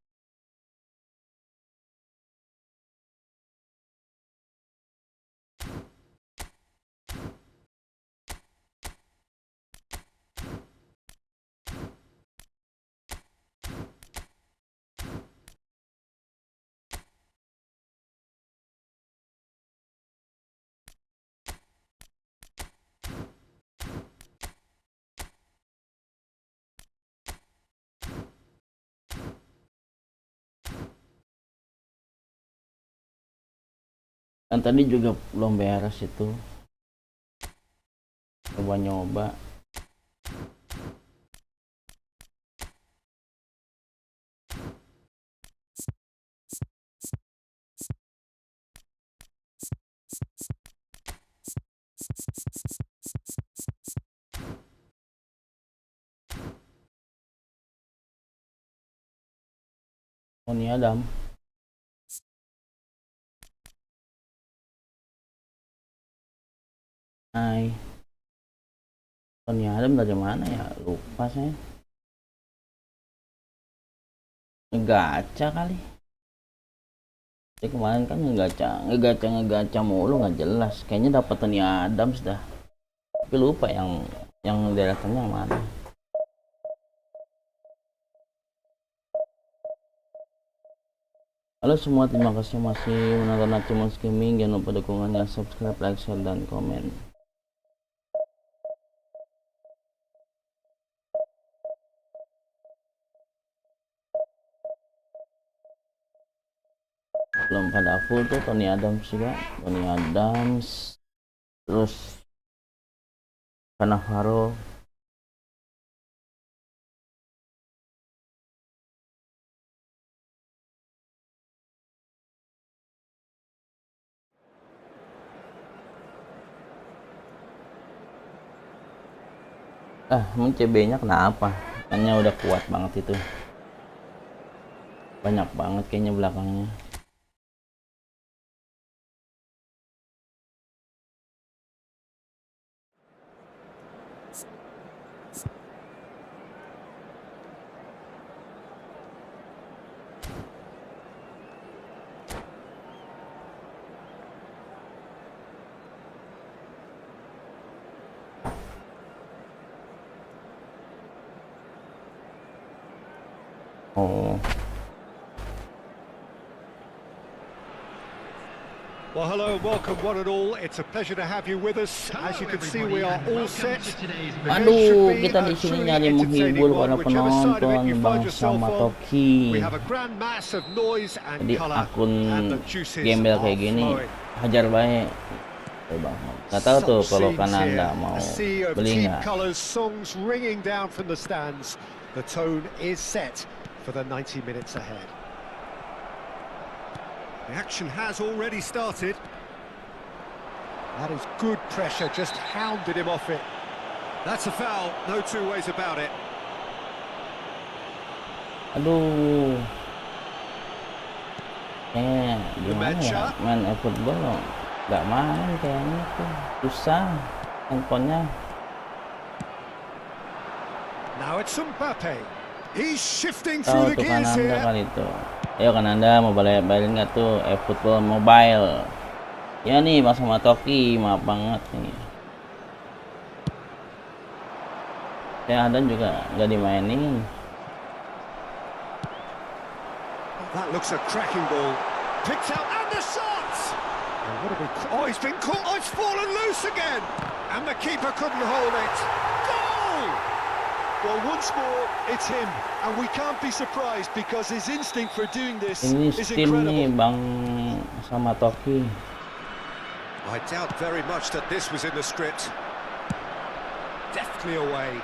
Kan tadi juga belum beres itu, coba nyoba. Tony Adam. Hai, Tony Adam dari mana ya, lupa saya. Ngegaca kali. Jadi kemarin kan ngegaca mulu, nggak jelas. Kayaknya dapat Tony Adams dah. Tapi lupa yang deretannya yang mana. Halo semua, terima kasih masih menonton Achievement Gaming. Jangan lupa dukungannya, subscribe, like, share, dan komen. Belum pada full tuh Tony Adams juga. Tony Adams, terus Cannavaro. Emang CB nya kenapa? Kayaknya udah kuat banget itu. Banyak banget kayaknya belakangnya. Oh, Well, hello, welcome one and all. It's a pleasure to have you with us. As you can see, we are all set. aduh, kita di sini nyari menghibur para penonton bangsa Matoki. Jadi akun gembel kayak gini hajar baik. Nggak tahu tuh kalau Kananda mau beli nggak. The tone is set for the 90 minutes ahead. The action has already started. That is good pressure, just hounded him off it. That's a foul, no two ways about it. Aduh. Gimana ya, main eFootball nggak main kayaknya tuh. Susah handphonenya. Now it's Mbappe. He's shifting Tahu through the tuh gears Kananda here. kali tuh. Ayo Kananda mau balik nggak tuh eFootball Mobile? Ya nih Bang sama Toki, maaf banget nih. Saya Adan juga nggak dimainin. That looks a cracking ball. Picked out and the shot! Oh, he's been caught. Oh, it's fallen loose again. And the keeper couldn't hold it. Goal! Well, once more, it's him. And we can't be surprised because his instinct for doing this Ini is tim nih incredible. Bang sama Toki. I doubt very much that this was in the script. Deftly away.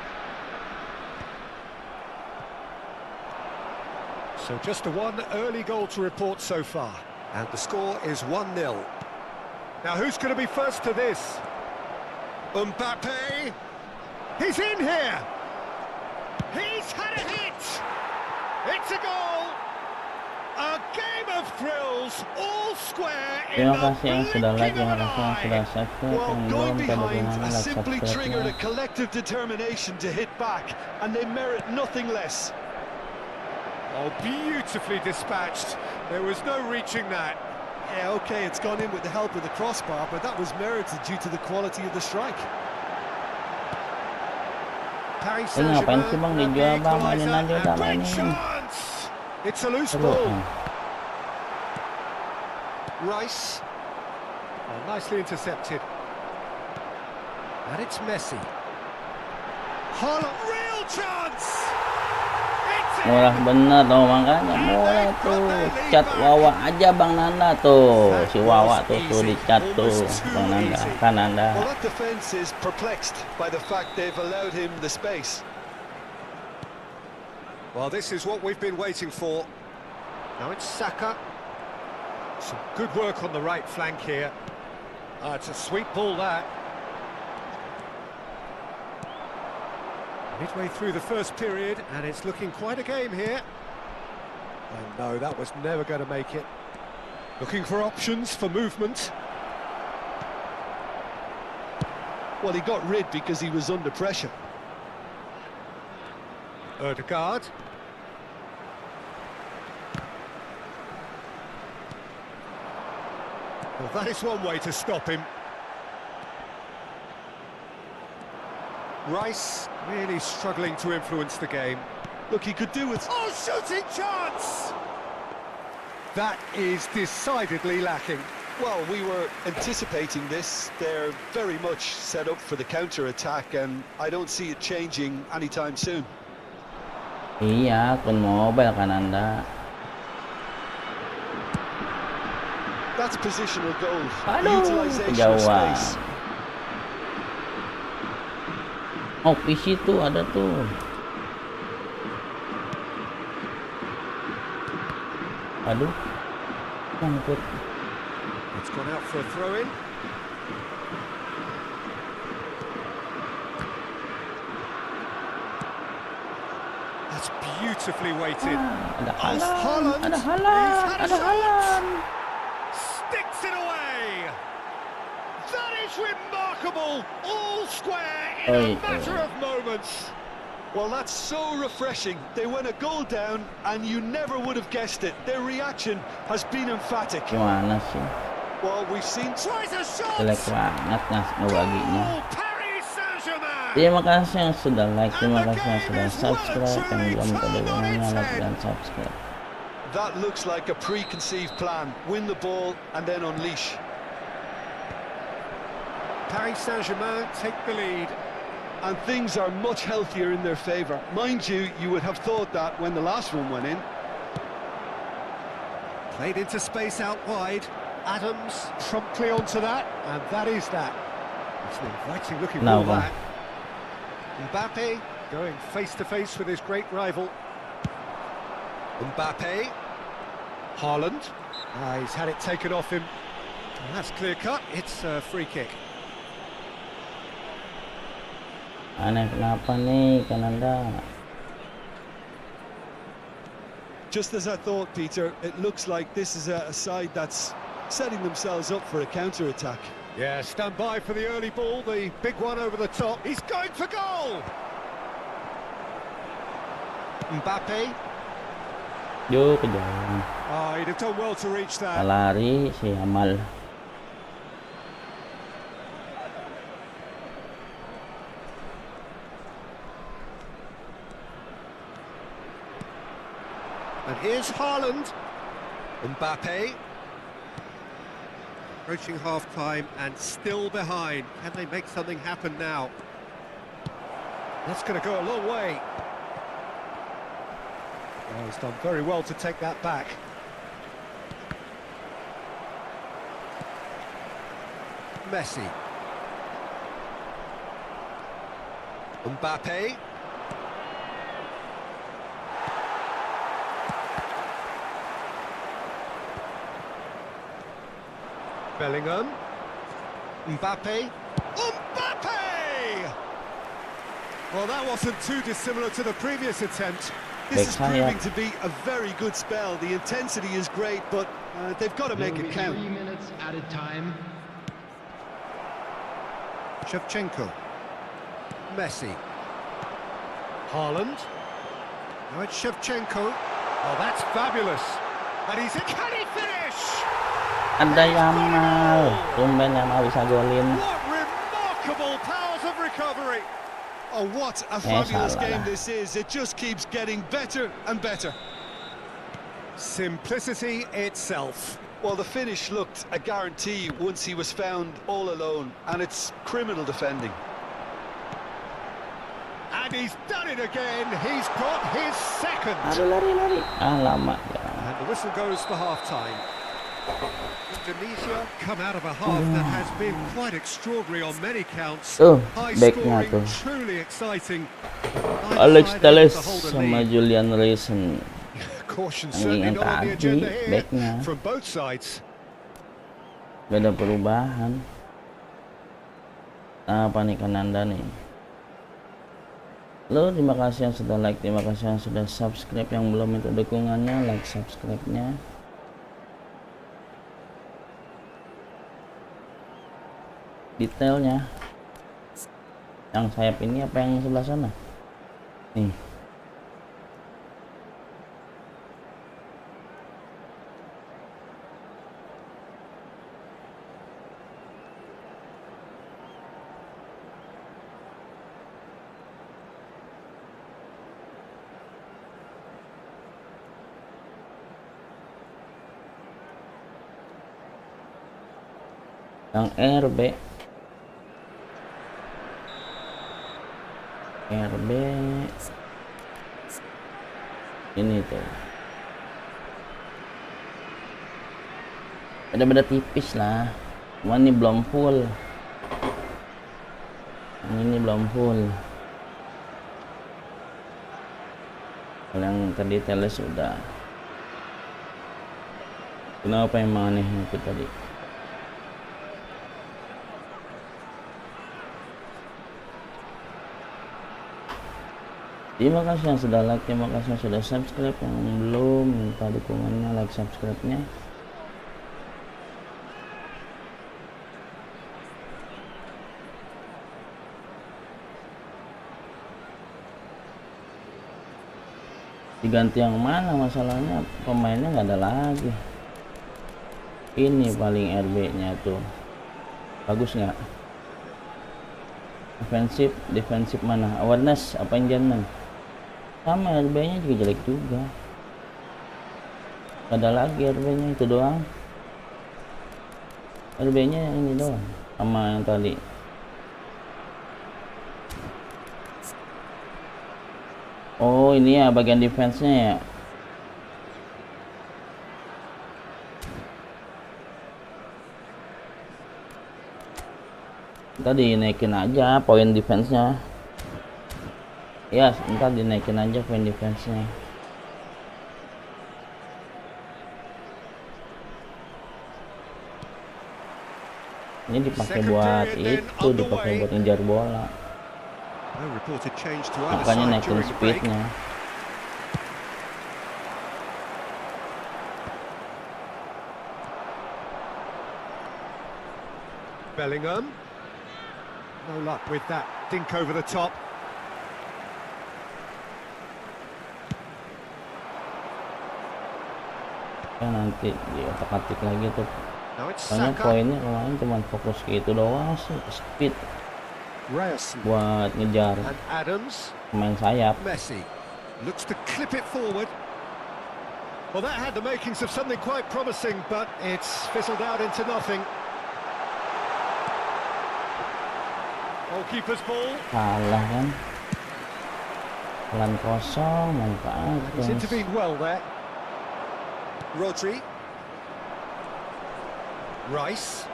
So just the one early goal to report so far. And the score is 1-0. Now who's going to be first to this? Mbappe! He's in here! He's had a hit! It's a goal! A game of thrills, all square in Terima the kasih yang sudah like, blinking of terima an kasih yang eye. sudah subscribe, Well, yang going belum pada behind dukungannya has like simply triggered a subscribe-nya. collective determination to hit back, and they merit nothing less. Oh, beautifully dispatched. There was no reaching that. Yeah, okay, it's gone in with the help of the crossbar, but that was merited due to the quality of the strike. Paris Ini ngapain Saint-Germain sih Bang have the dijual Bang, mainin equaliser, aja udah and great mainin. chance. It's a loose Seru. ball. Rice. Oh, nicely intercepted. And it's Messi. Haaland, real chance. It's in. Murah bener tuh makanya murah tuh. Cat Wawa aja Bang Nanda tuh. Si Wawa tuh dicat tuh Bang Nanda, Kananda. Well, that defence is perplexed by the fact they've allowed him the space. Well, this is what we've been waiting for. Now it's Saka. Some good work on the right flank here. It's a sweet ball, that. Midway through the first period, and it's looking quite a game here. Oh no, that was never going to make it. Looking for options for movement. Well, he got rid because he was under pressure. Ødegaard. Well, that is one way to stop him. Rice really struggling to influence the game. Look, he could do with... Oh, shooting chance! That is decidedly lacking. Well, we were anticipating this. They're very much set up for the counter-attack, and I don't see it changing anytime soon. Iya, akun mobile Kananda. That's positional goal. Aduh, Utilisation of kejauhan. space. Oh, PC tuh ada tuh. Aduh, sangkut. It's gone out for a throw-in. That's beautifully weighted. Ada Oh, Haaland, Haaland. ada He's Haaland, had a ada shot. Haaland. Sticks it away. That is remarkable. All square in Oi, a matter oi. of moments. Well, that's so refreshing. They went a goal down, and you never would have guessed it. Their reaction has been emphatic. Gimana sih? Well, we've seen... Tries a shot. Jelek banget ngebaginya. Goal, Paris Saint-Germain. Terima kasih yang sudah like, terima kasih yang sudah subscribe, yang belum pada dukungannya like dan subscribe. That looks like a preconceived plan. Win the ball and then unleash. Paris Saint-Germain take the lead. And things are much healthier in their favour. Mind you, you would have thought that when the last one went in. Played into space out wide. Adams promptly onto that, and that is that. It's an inviting looking ball, Kenapa? that. Mbappe going face to face with his great rival. Mbappe. Haaland. He's had it taken off him. And that's clear cut. It's a free kick. Aneh kenapa nih Kananda? Just as I thought, Peter, it looks like this is a side that's setting themselves up for a counter-attack. Yeah, stand by for the early ball, the big one over the top. He's going for goal! Mbappe. Yuk kejauhan. Oh, he'd have done well to reach that. Lari si Amal. And here's Haaland. Mbappe. Approaching half-time and still behind. Can they make something happen now? That's going to go a long way. Oh, he's done very well to take that back. Messi. Mbappe. Bellingham. Mbappe. Mbappe! Well, that wasn't too dissimilar to the previous attempt. This is proving to be a very good spell. The intensity is great, but they've got to make it count. 3 minutes added time. Shevchenko. Messi. Haaland. Now it's Shevchenko. Oh, that's fabulous. And he's in. Can he finish? Ada Yamal. Tumben Yamal bisa golin. What remarkable powers of recovery. Oh, what a fabulous game this is. It just keeps getting better and better. Simplicity itself. Well, the finish looked a guarantee once he was found all alone, and it's criminal defending. And he's done it again. He's got his second. Lari. Lama. And the whistle goes for half-time. Indonesia come out of a half that has been quite extraordinary on many counts. High scoring, truly exciting. Alex Telles sama Julian Reisen. Caution certainly not on the agenda here from both sides. Beda perubahan. Apa nih Kananda nih? Halo, terima kasih yang sudah like, terima kasih yang sudah subscribe, yang belum minta dukungannya, like subscribe-nya. Detailnya yang sayap ini apa yang sebelah sana nih, yang RB ini tuh beda-beda tipis lah, cuma ini belum full, ini belum full. Kalau yang tadi Teles sudah. Kenapa emang aneh itu tadi? Terima kasih yang sudah like, terima kasih yang sudah subscribe, yang belum minta dukungannya, like subscribe-nya. Diganti yang mana masalahnya, pemainnya nggak ada lagi. Ini paling RB-nya tuh bagus nggak? Defensif mana? Awareness apa engagement? Sama RB-nya juga jelek juga. Ada lagi RB-nya itu doang. RB-nya ini doang sama yang tadi. Oh, ini ya bagian defense-nya ya. Tadi dinaikin aja poin defense-nya. Ya, ntar dinaikin aja poin defense-nya. Ini dipakai buat itu, dipakai buat ngejar bola. Makanya naikin speednya. Bellingham. No luck with that dink over the top. Ya nanti di otak-atik lagi tuh. Now it's Soalnya Saka. poinnya kemarin cuma fokus ke itu doang sih, speed Ryerson. buat ngejar And Adams. pemain sayap. Messi. Looks to clip it forward. Well, that had the makings of something quite promising, but it's fizzled out into nothing. Goalkeeper's ball. Kalah kan. Pelan kosong, main ke He's atas. intervened well there. Rodri. Rice.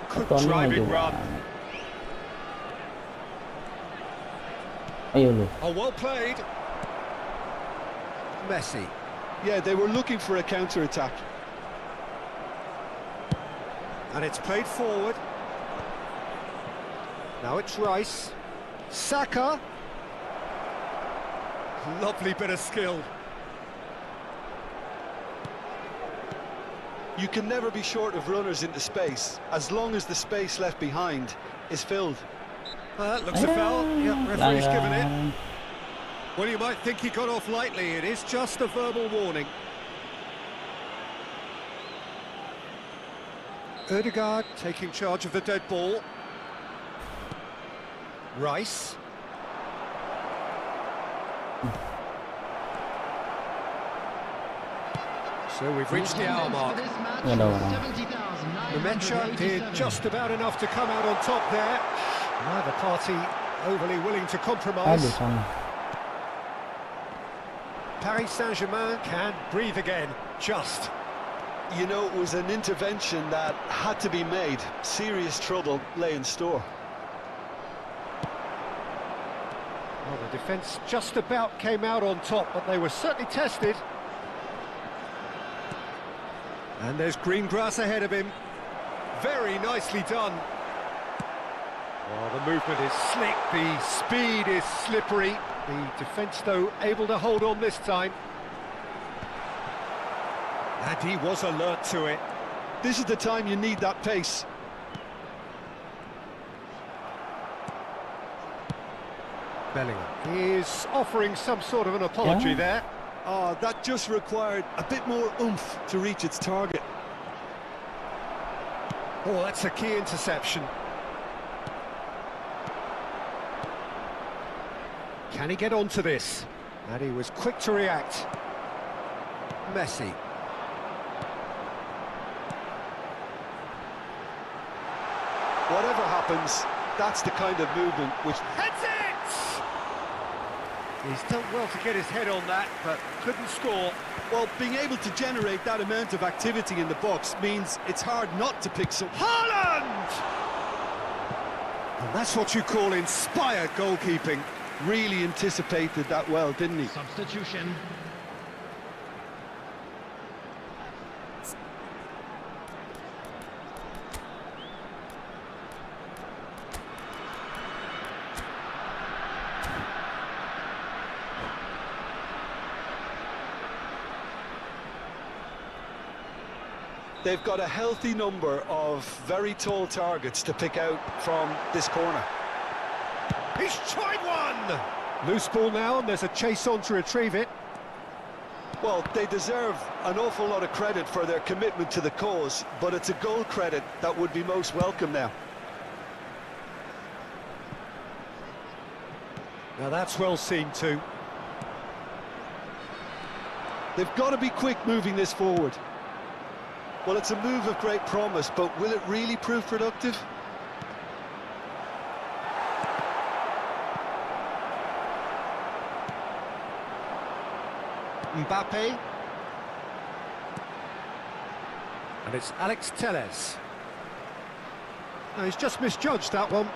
Good Tony driving maju run. banget. Ayo lu. Oh, well played. Messi. Yeah, they were looking for a counter-attack. And it's played forward. Now it's Rice. Saka. Lovely bit of skill. You can never be short of runners into space, as long as the space left behind is filled. Looks a foul. Yeah, referee's given it. Pelanggaran. Well, you might think he got off lightly. It is just a verbal warning. Ødegaard taking charge of the dead ball. Rice. So we've reached the hour mark. Nggak ada orang. Nemecha did just about enough to come out on top there. Neither party overly willing to compromise. Aduh sana. Paris Saint-Germain can breathe again, just. You know, it was an intervention that had to be made. Serious trouble lay in store. Well, the defence just about came out on top, but they were certainly tested. And there's green grass ahead of him. Very nicely done. Well, the movement is slick, the speed is slippery. The defence, though, able to hold on this time. And he was alert to it. This is the time you need that pace. Bellingham is offering some sort of an apology Yeah. there. Oh, that just required a bit more oomph to reach its target. Oh, that's a key interception. Can he get onto this? And he was quick to react. Messi. Whatever happens, that's the kind of movement which... Heads it! He's done well to get his head on that, but couldn't score. Well, being able to generate that amount of activity in the box means it's hard not to pick some... Haaland! And that's what you call inspired goalkeeping. Really anticipated that well, didn't he? Substitution. They've got a healthy number of very tall targets to pick out from this corner. He's tried one! Loose ball now, and there's a chase on to retrieve it. Well, they deserve an awful lot of credit for their commitment to the cause, but it's a goal credit that would be most welcome now. Now that's well seen too. They've got to be quick moving this forward. Well, it's a move of great promise, but will it really prove productive? Mbappe. And it's Alex Telles. No, he's just misjudged that one.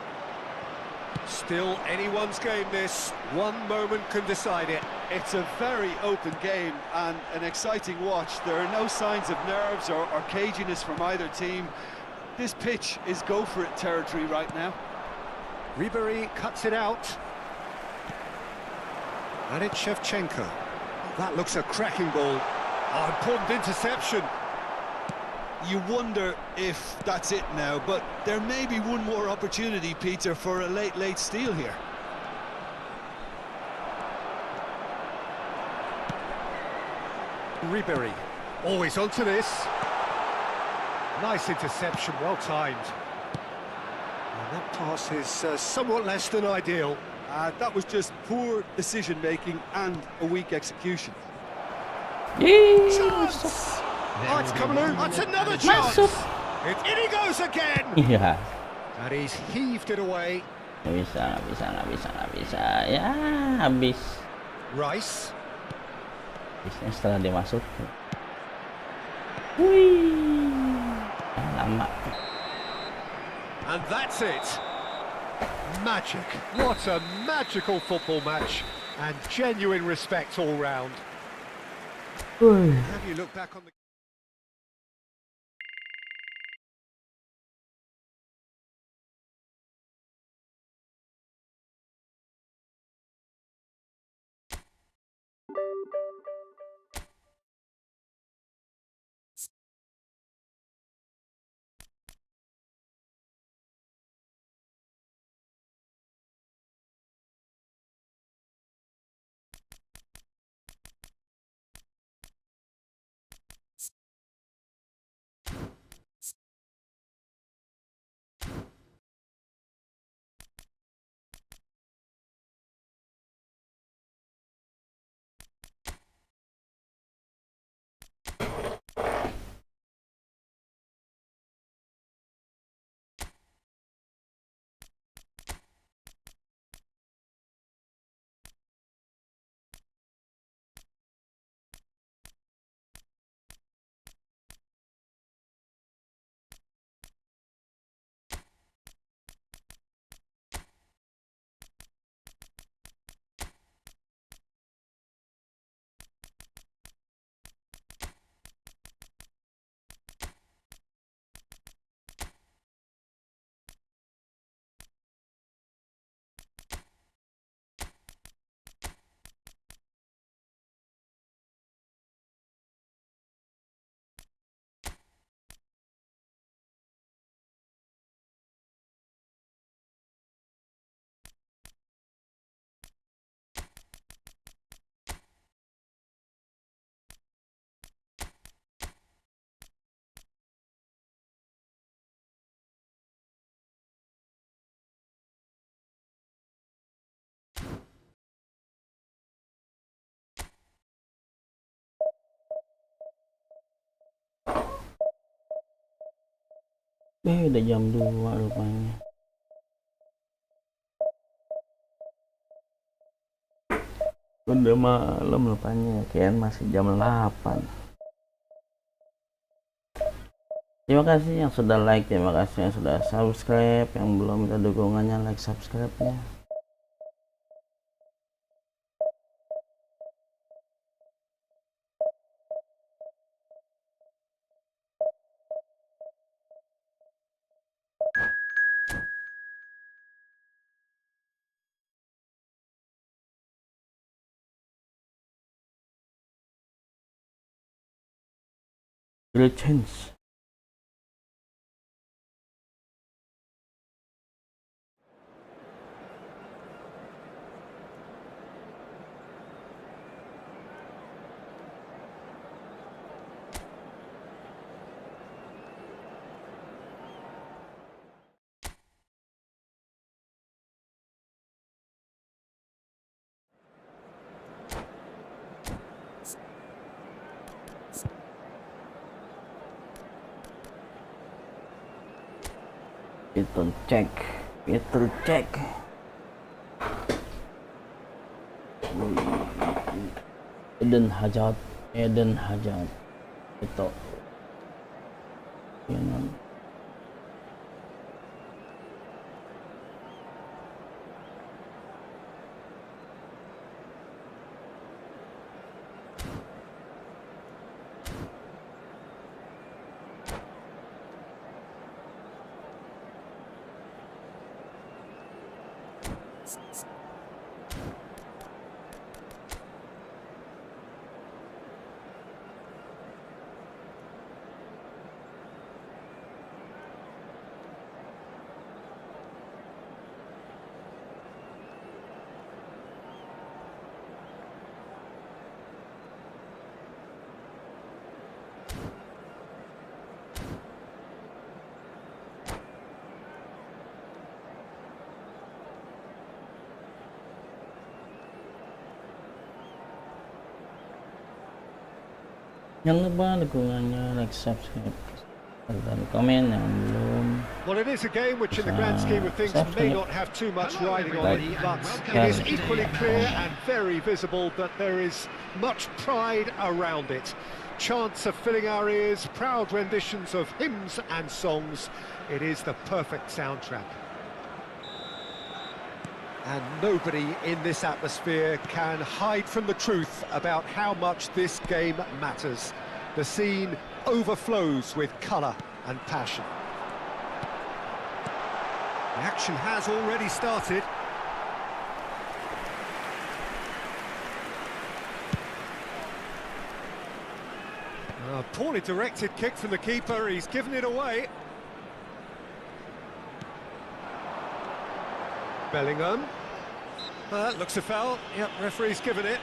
Still anyone's game this. One moment can decide it. It's a very open game and an exciting watch. There are no signs of nerves or caginess from either team. This pitch is go-for-it territory right now. Ribéry cuts it out. And it's Shevchenko. That looks a cracking ball. Oh, important interception. You wonder if that's it now, but there may be one more opportunity, Peter, for a late steal here. Ribéry. Always onto this. Nice interception, well timed. And that pass is somewhat less than ideal. That was just poor decision-making and a weak execution. Chance! Oh, it's coming out. That's another chance. Masuk. In he goes again. Iya. And he's heaved it away. Nggak bisa. Ya, habis. Rice. Habisnya setelah dia masuk. Wih. Lama. And that's it. Magic. What a magical football match. And genuine respect all round. Have you looked back on the... Udah jam 2 rupanya. Udah malam rupanya, kayaknya masih jam 8. Terima kasih yang sudah like, terima kasih yang sudah subscribe, yang belum minta dukungannya like subscribe-nya. Great chance. Peter cek. Eden Hazard itu ya, Jangan lupa dukungannya, like, subscribe, dan komen yang belum. Well, it is a game which in the grand scheme of things may not have too much riding on it, but it is equally clear and very visible that there is much pride around it. Chants are filling our ears, proud renditions of hymns and songs. It is the perfect soundtrack. And nobody in this atmosphere can hide from the truth about how much this game matters. The scene overflows with colour and passion. The action has already started. A poorly directed kick from the keeper, he's given it away. Bellingham. That looks a foul. Yep, referee's given it.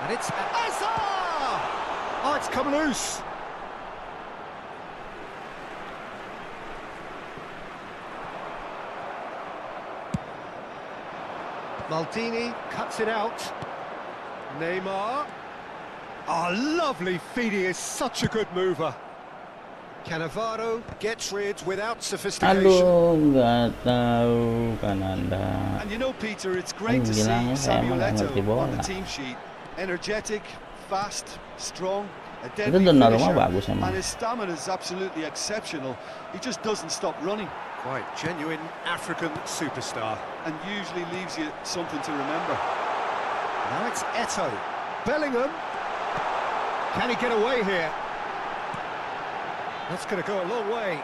And it's Azar! Oh, it's come loose. Maldini cuts it out. Neymar. Oh, lovely feed. He is such a good mover. Cannavaro gets rid without sophistication. Aduh, nggak tahu kan Anda. And you know, Peter, it's great to see Samuel Eto'o on the team sheet. Energetic, fast, strong, a deadly finisher, and his stamina is absolutely exceptional. He just doesn't stop running. Quite genuine African superstar. And usually leaves you something to remember. Now it's Eto'o. Bellingham. Can he get away here? That's going to go a long way.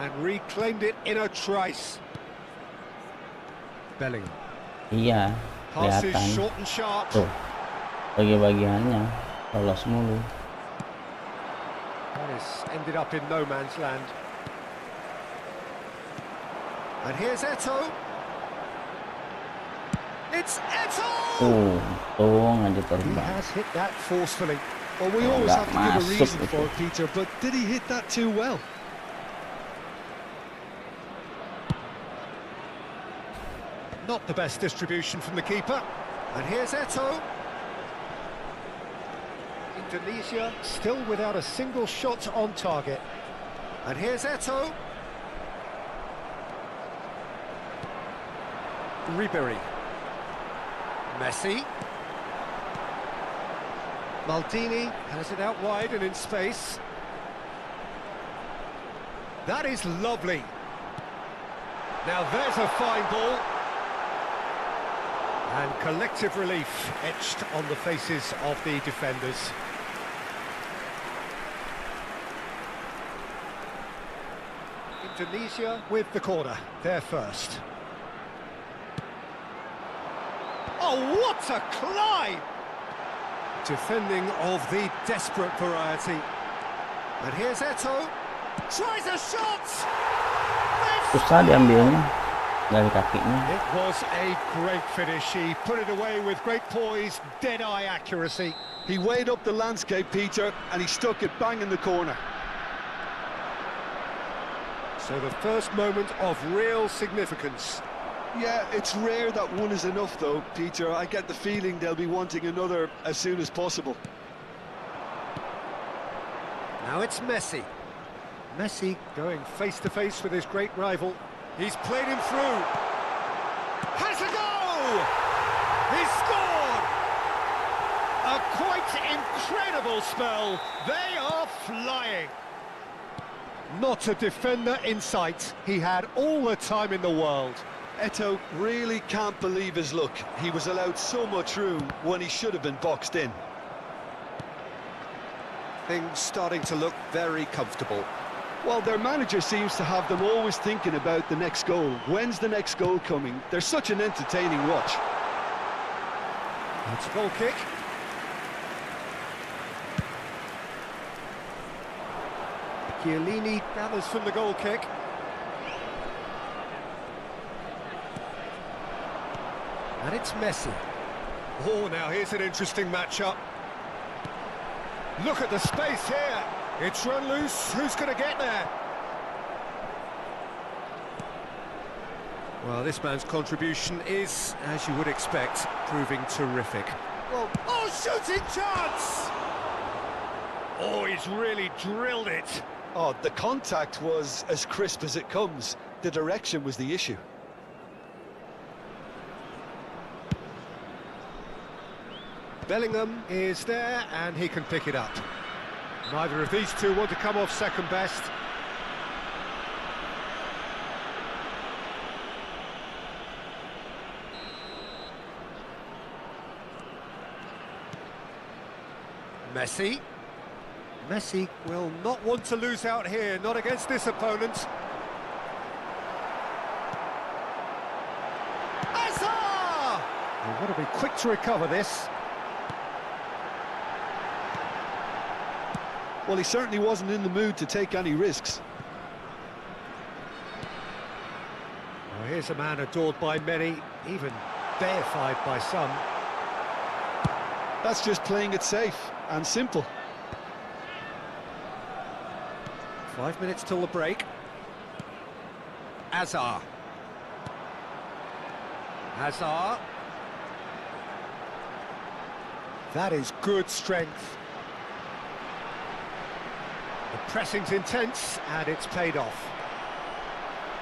And reclaimed it in a trice. Bellingham. Iya, Passes kelihatan. short and sharp. Tuh, bagi-bagiannya lolos mulu. That has ended up in no man's land. And here's Eto'o. It's Eto'o! Tuh ngajak He terbang. has hit that forcefully. Well, we Oh, always that have to give a masuk reason itu. for it, Peter, but did he hit that too well? Not the best distribution from the keeper. And here's Eto'o. Indonesia still without a single shot on target. And here's Eto'o. Ribery. Messi. Maldini has it out wide and in space. That is lovely. Now there's a fine ball. And collective relief etched on the faces of the defenders. Indonesia with the corner, their first. Oh, what a climb! Defending of the desperate variety. And here's Eto'o. Tries a shot! Susah diambilnya dari kakinya. It was a great finish. He put it away with great poise, dead-eye accuracy. He weighed up the landscape, Peter, and he stuck it bang in the corner. So the first moment of real significance. Yeah, it's rare that one is enough, though, Peter. I get the feeling they'll be wanting another as soon as possible. Now it's Messi. Messi going face-to-face with his great rival. He's played him through. Has a goal! He scored! A quite incredible spell. They are flying. Not a defender in sight. He had all the time in the world. Eto'o really can't believe his luck. He was allowed so much room when he should have been boxed in. Things starting to look very comfortable. Well, their manager seems to have them always thinking about the next goal. When's the next goal coming? They're such an entertaining watch. It's a goal kick. Chiellini gathers from the goal kick. And it's Messi. Oh, now here's an interesting matchup. Look at the space here. It's run loose. Who's going to get there? Well, this man's contribution is, as you would expect, proving terrific. Well, oh, shooting chance! Oh, he's really drilled it. Oh, the contact was as crisp as it comes. The direction was the issue. Bellingham is there, and he can pick it up. Neither of these two want to come off second best. Messi. Messi will not want to lose out here, not against this opponent. Hazard! They've got to be quick to recover this. Well, he certainly wasn't in the mood to take any risks. Well, here's a man adored by many, even deified by some. That's just playing it safe and simple. 5 minutes till the break. Hazard. Hazard. That is good strength. The pressing's intense, and it's paid off.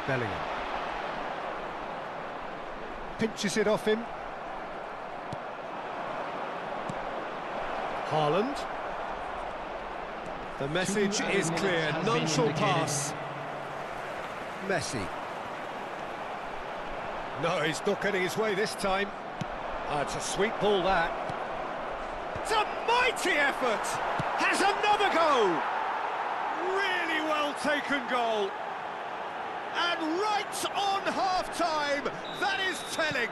Bellingham. Pinches it off him. Haaland. The message is clear, none shall pass. Messi. No, he's not getting his way this time. Oh, it's a sweet ball, that. It's a mighty effort! Has another go! Really well taken goal. And right on half-time, that is telling.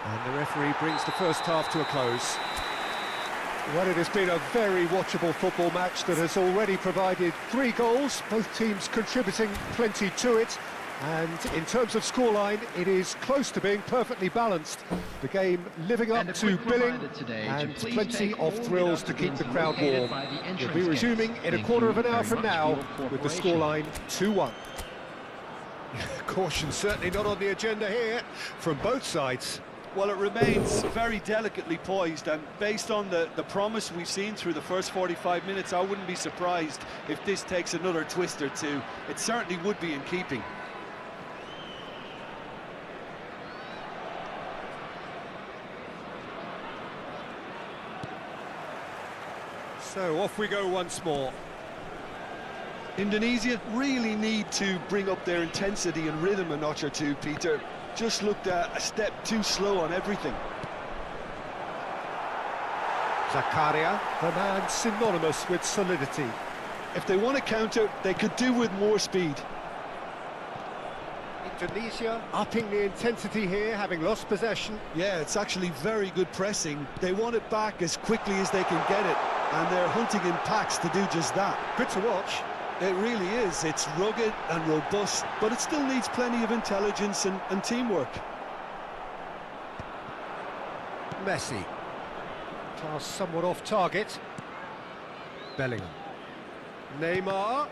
And the referee brings the first half to a close. Well, it has been a very watchable football match that has already provided 3 goals, both teams contributing plenty to it. And in terms of scoreline, it is close to being perfectly balanced. The game living up to billing and plenty of thrills to keep the crowd warm. We'll be resuming in a quarter of an hour from now with the scoreline 2-1. Caution certainly not on the agenda here from both sides. Well, it remains very delicately poised, and based on the promise we've seen through the first 45 minutes, I wouldn't be surprised if this takes another twist or two. It certainly would be in keeping. So off we go once more. Indonesia really need to bring up their intensity and rhythm a notch or two, Peter. Just looked a step too slow on everything. Zakaria, the man synonymous with solidity. If they want to counter, they could do with more speed. Indonesia upping the intensity here, having lost possession. Yeah, it's actually very good pressing. They want it back as quickly as they can get it, and they're hunting in packs to do just that. Good to watch. It really is. It's rugged and robust, but it still needs plenty of intelligence and teamwork. Messi. Pass somewhat off target. Bellingham. Neymar.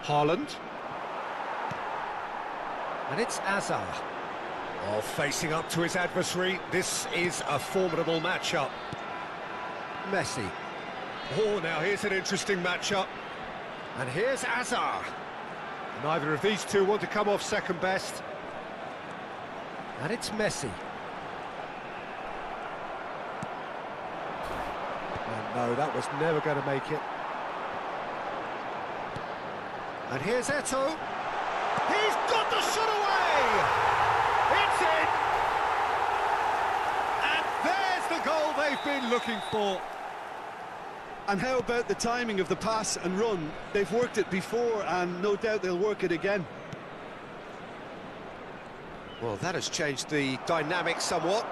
Haaland. And it's Hazard. Oh, facing up to his adversary. This is a formidable matchup. Messi. Oh, now here's an interesting matchup. And here's Hazard. Neither of these two want to come off second best. And it's Messi. And no, that was never going to make it. And here's Eto'o. He's got the shot away! It's in! And there's the goal they've been looking for. And how about the timing of the pass and run? They've worked it before, and no doubt they'll work it again. Well, that has changed the dynamic somewhat.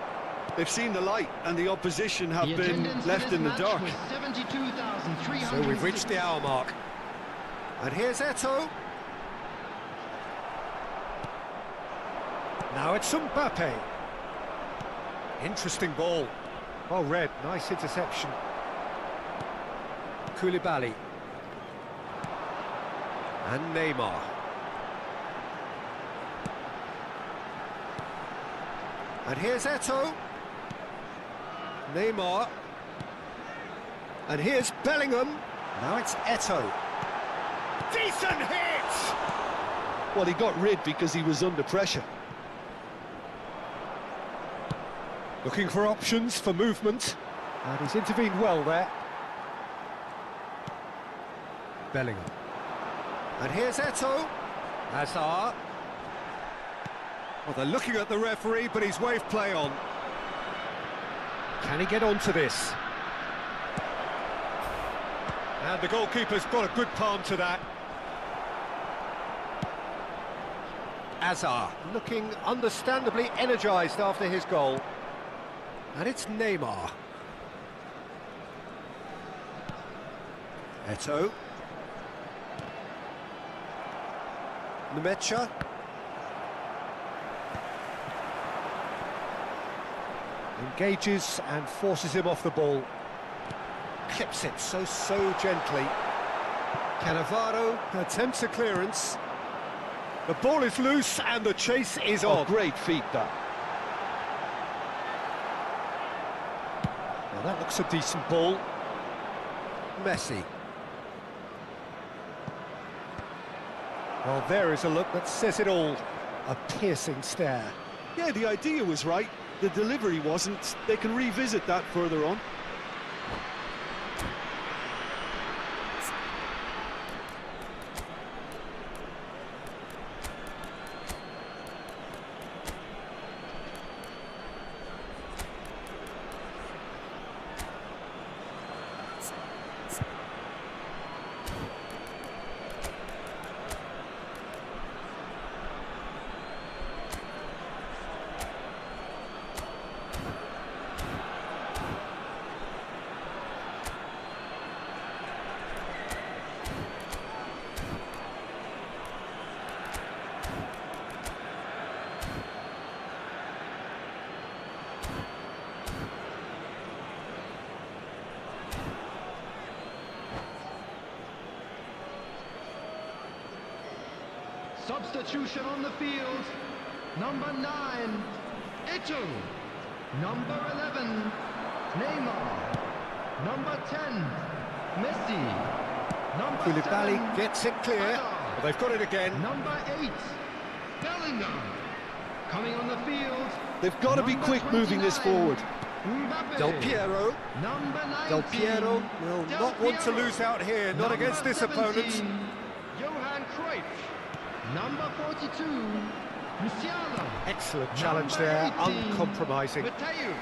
They've seen the light, and the opposition have been left in the dark. So we've reached the hour mark. And here's Eto'o. Now it's Mbappe. Interesting ball. Well read, nice interception. Koulibaly. And Neymar. And here's Eto'o. Neymar. And here's Bellingham. Now it's Eto'o. Decent hit! Well, he got rid because he was under pressure. Looking for options for movement. And he's intervened well there. Bellingham. And here's Eto'o. Hazard. Well, they're looking at the referee, but he's waved play on. Can he get onto this? And the goalkeeper's got a good palm to that. Hazard looking understandably energised after his goal. And it's Neymar. Eto'o. Nmecha. Engages and forces him off the ball. Clips it so gently. Cannavaro attempts a clearance. The ball is loose and the chase is on. Great feat, that. Well, that looks a decent ball. Messi. Well, there is a look that says it all. A piercing stare. Yeah, the idea was right. The delivery wasn't. They can revisit that further on. Substitution on the field. Number 9, Eto'o. Number 11, Neymar. Number 10, Messi. Number Koulibaly 7, gets it clear. Hazard. Well, they've got it again. Number 8, Bellingham. Coming on the field. They've got to be Number quick moving this 29, forward. Mbappe. Del Piero. Number 19, Del Piero will Del not want to Piero. lose out here, not Number against this 17, opponent. Johan Cruyff. Number 42, Musiala. Excellent challenge there, 18, uncompromising. Mateus.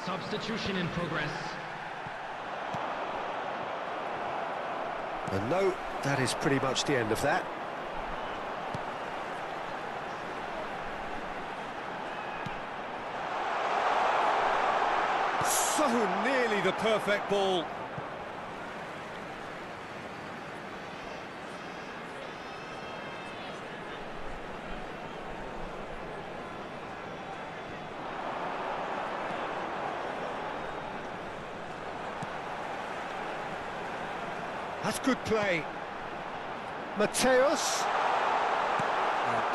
Substitution in progress. And no, that is pretty much the end of that. So nearly the perfect ball. That's good play. Mateus.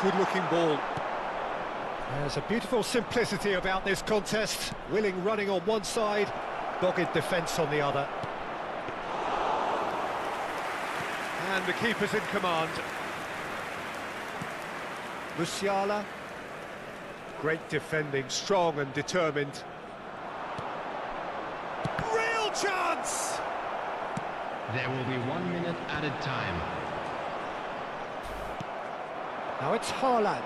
Good-looking ball. There's a beautiful simplicity about this contest. Willing running on one side, dogged defence on the other. And the keeper's in command. Musiala. Great defending, strong and determined. Real chance! There will be 1 minute added time. Now it's Haaland.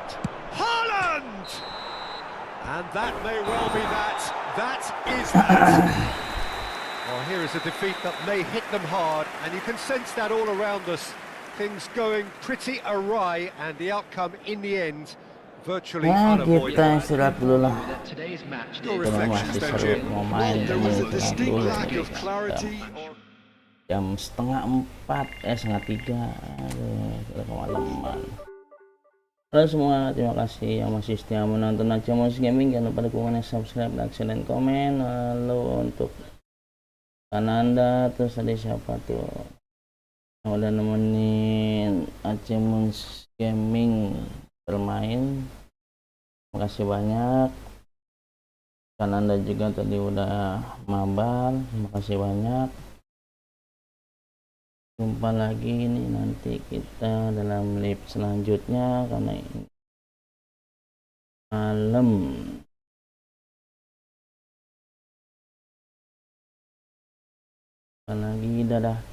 Haaland! And that may well be that. That is that. Well, here is a defeat that may hit them hard, and you can sense that all around us. Things going pretty awry, and the outcome in the end virtually Ya unavoidable. kita istirahat dulu lah. Today's match Your Kita reflections masih then, seru Jim. mau main There was a teman-teman distinct dulu. lack of clarity. Jam 2:30, 3:30. Aduh, udah kemalaman. Halo semua, terima kasih yang masih setia menonton Aciamus Gaming. Jangan lupa dukungannya, subscribe, like, share, dan komen. Lalu untuk Kananda, terus tadi siapa tuh yang udah nemenin Aciamus Gaming bermain, terima kasih banyak. Kananda juga tadi udah mabar, terima kasih banyak. Jumpa lagi nih nanti kita dalam live selanjutnya karena ini malam. Lagi dadah.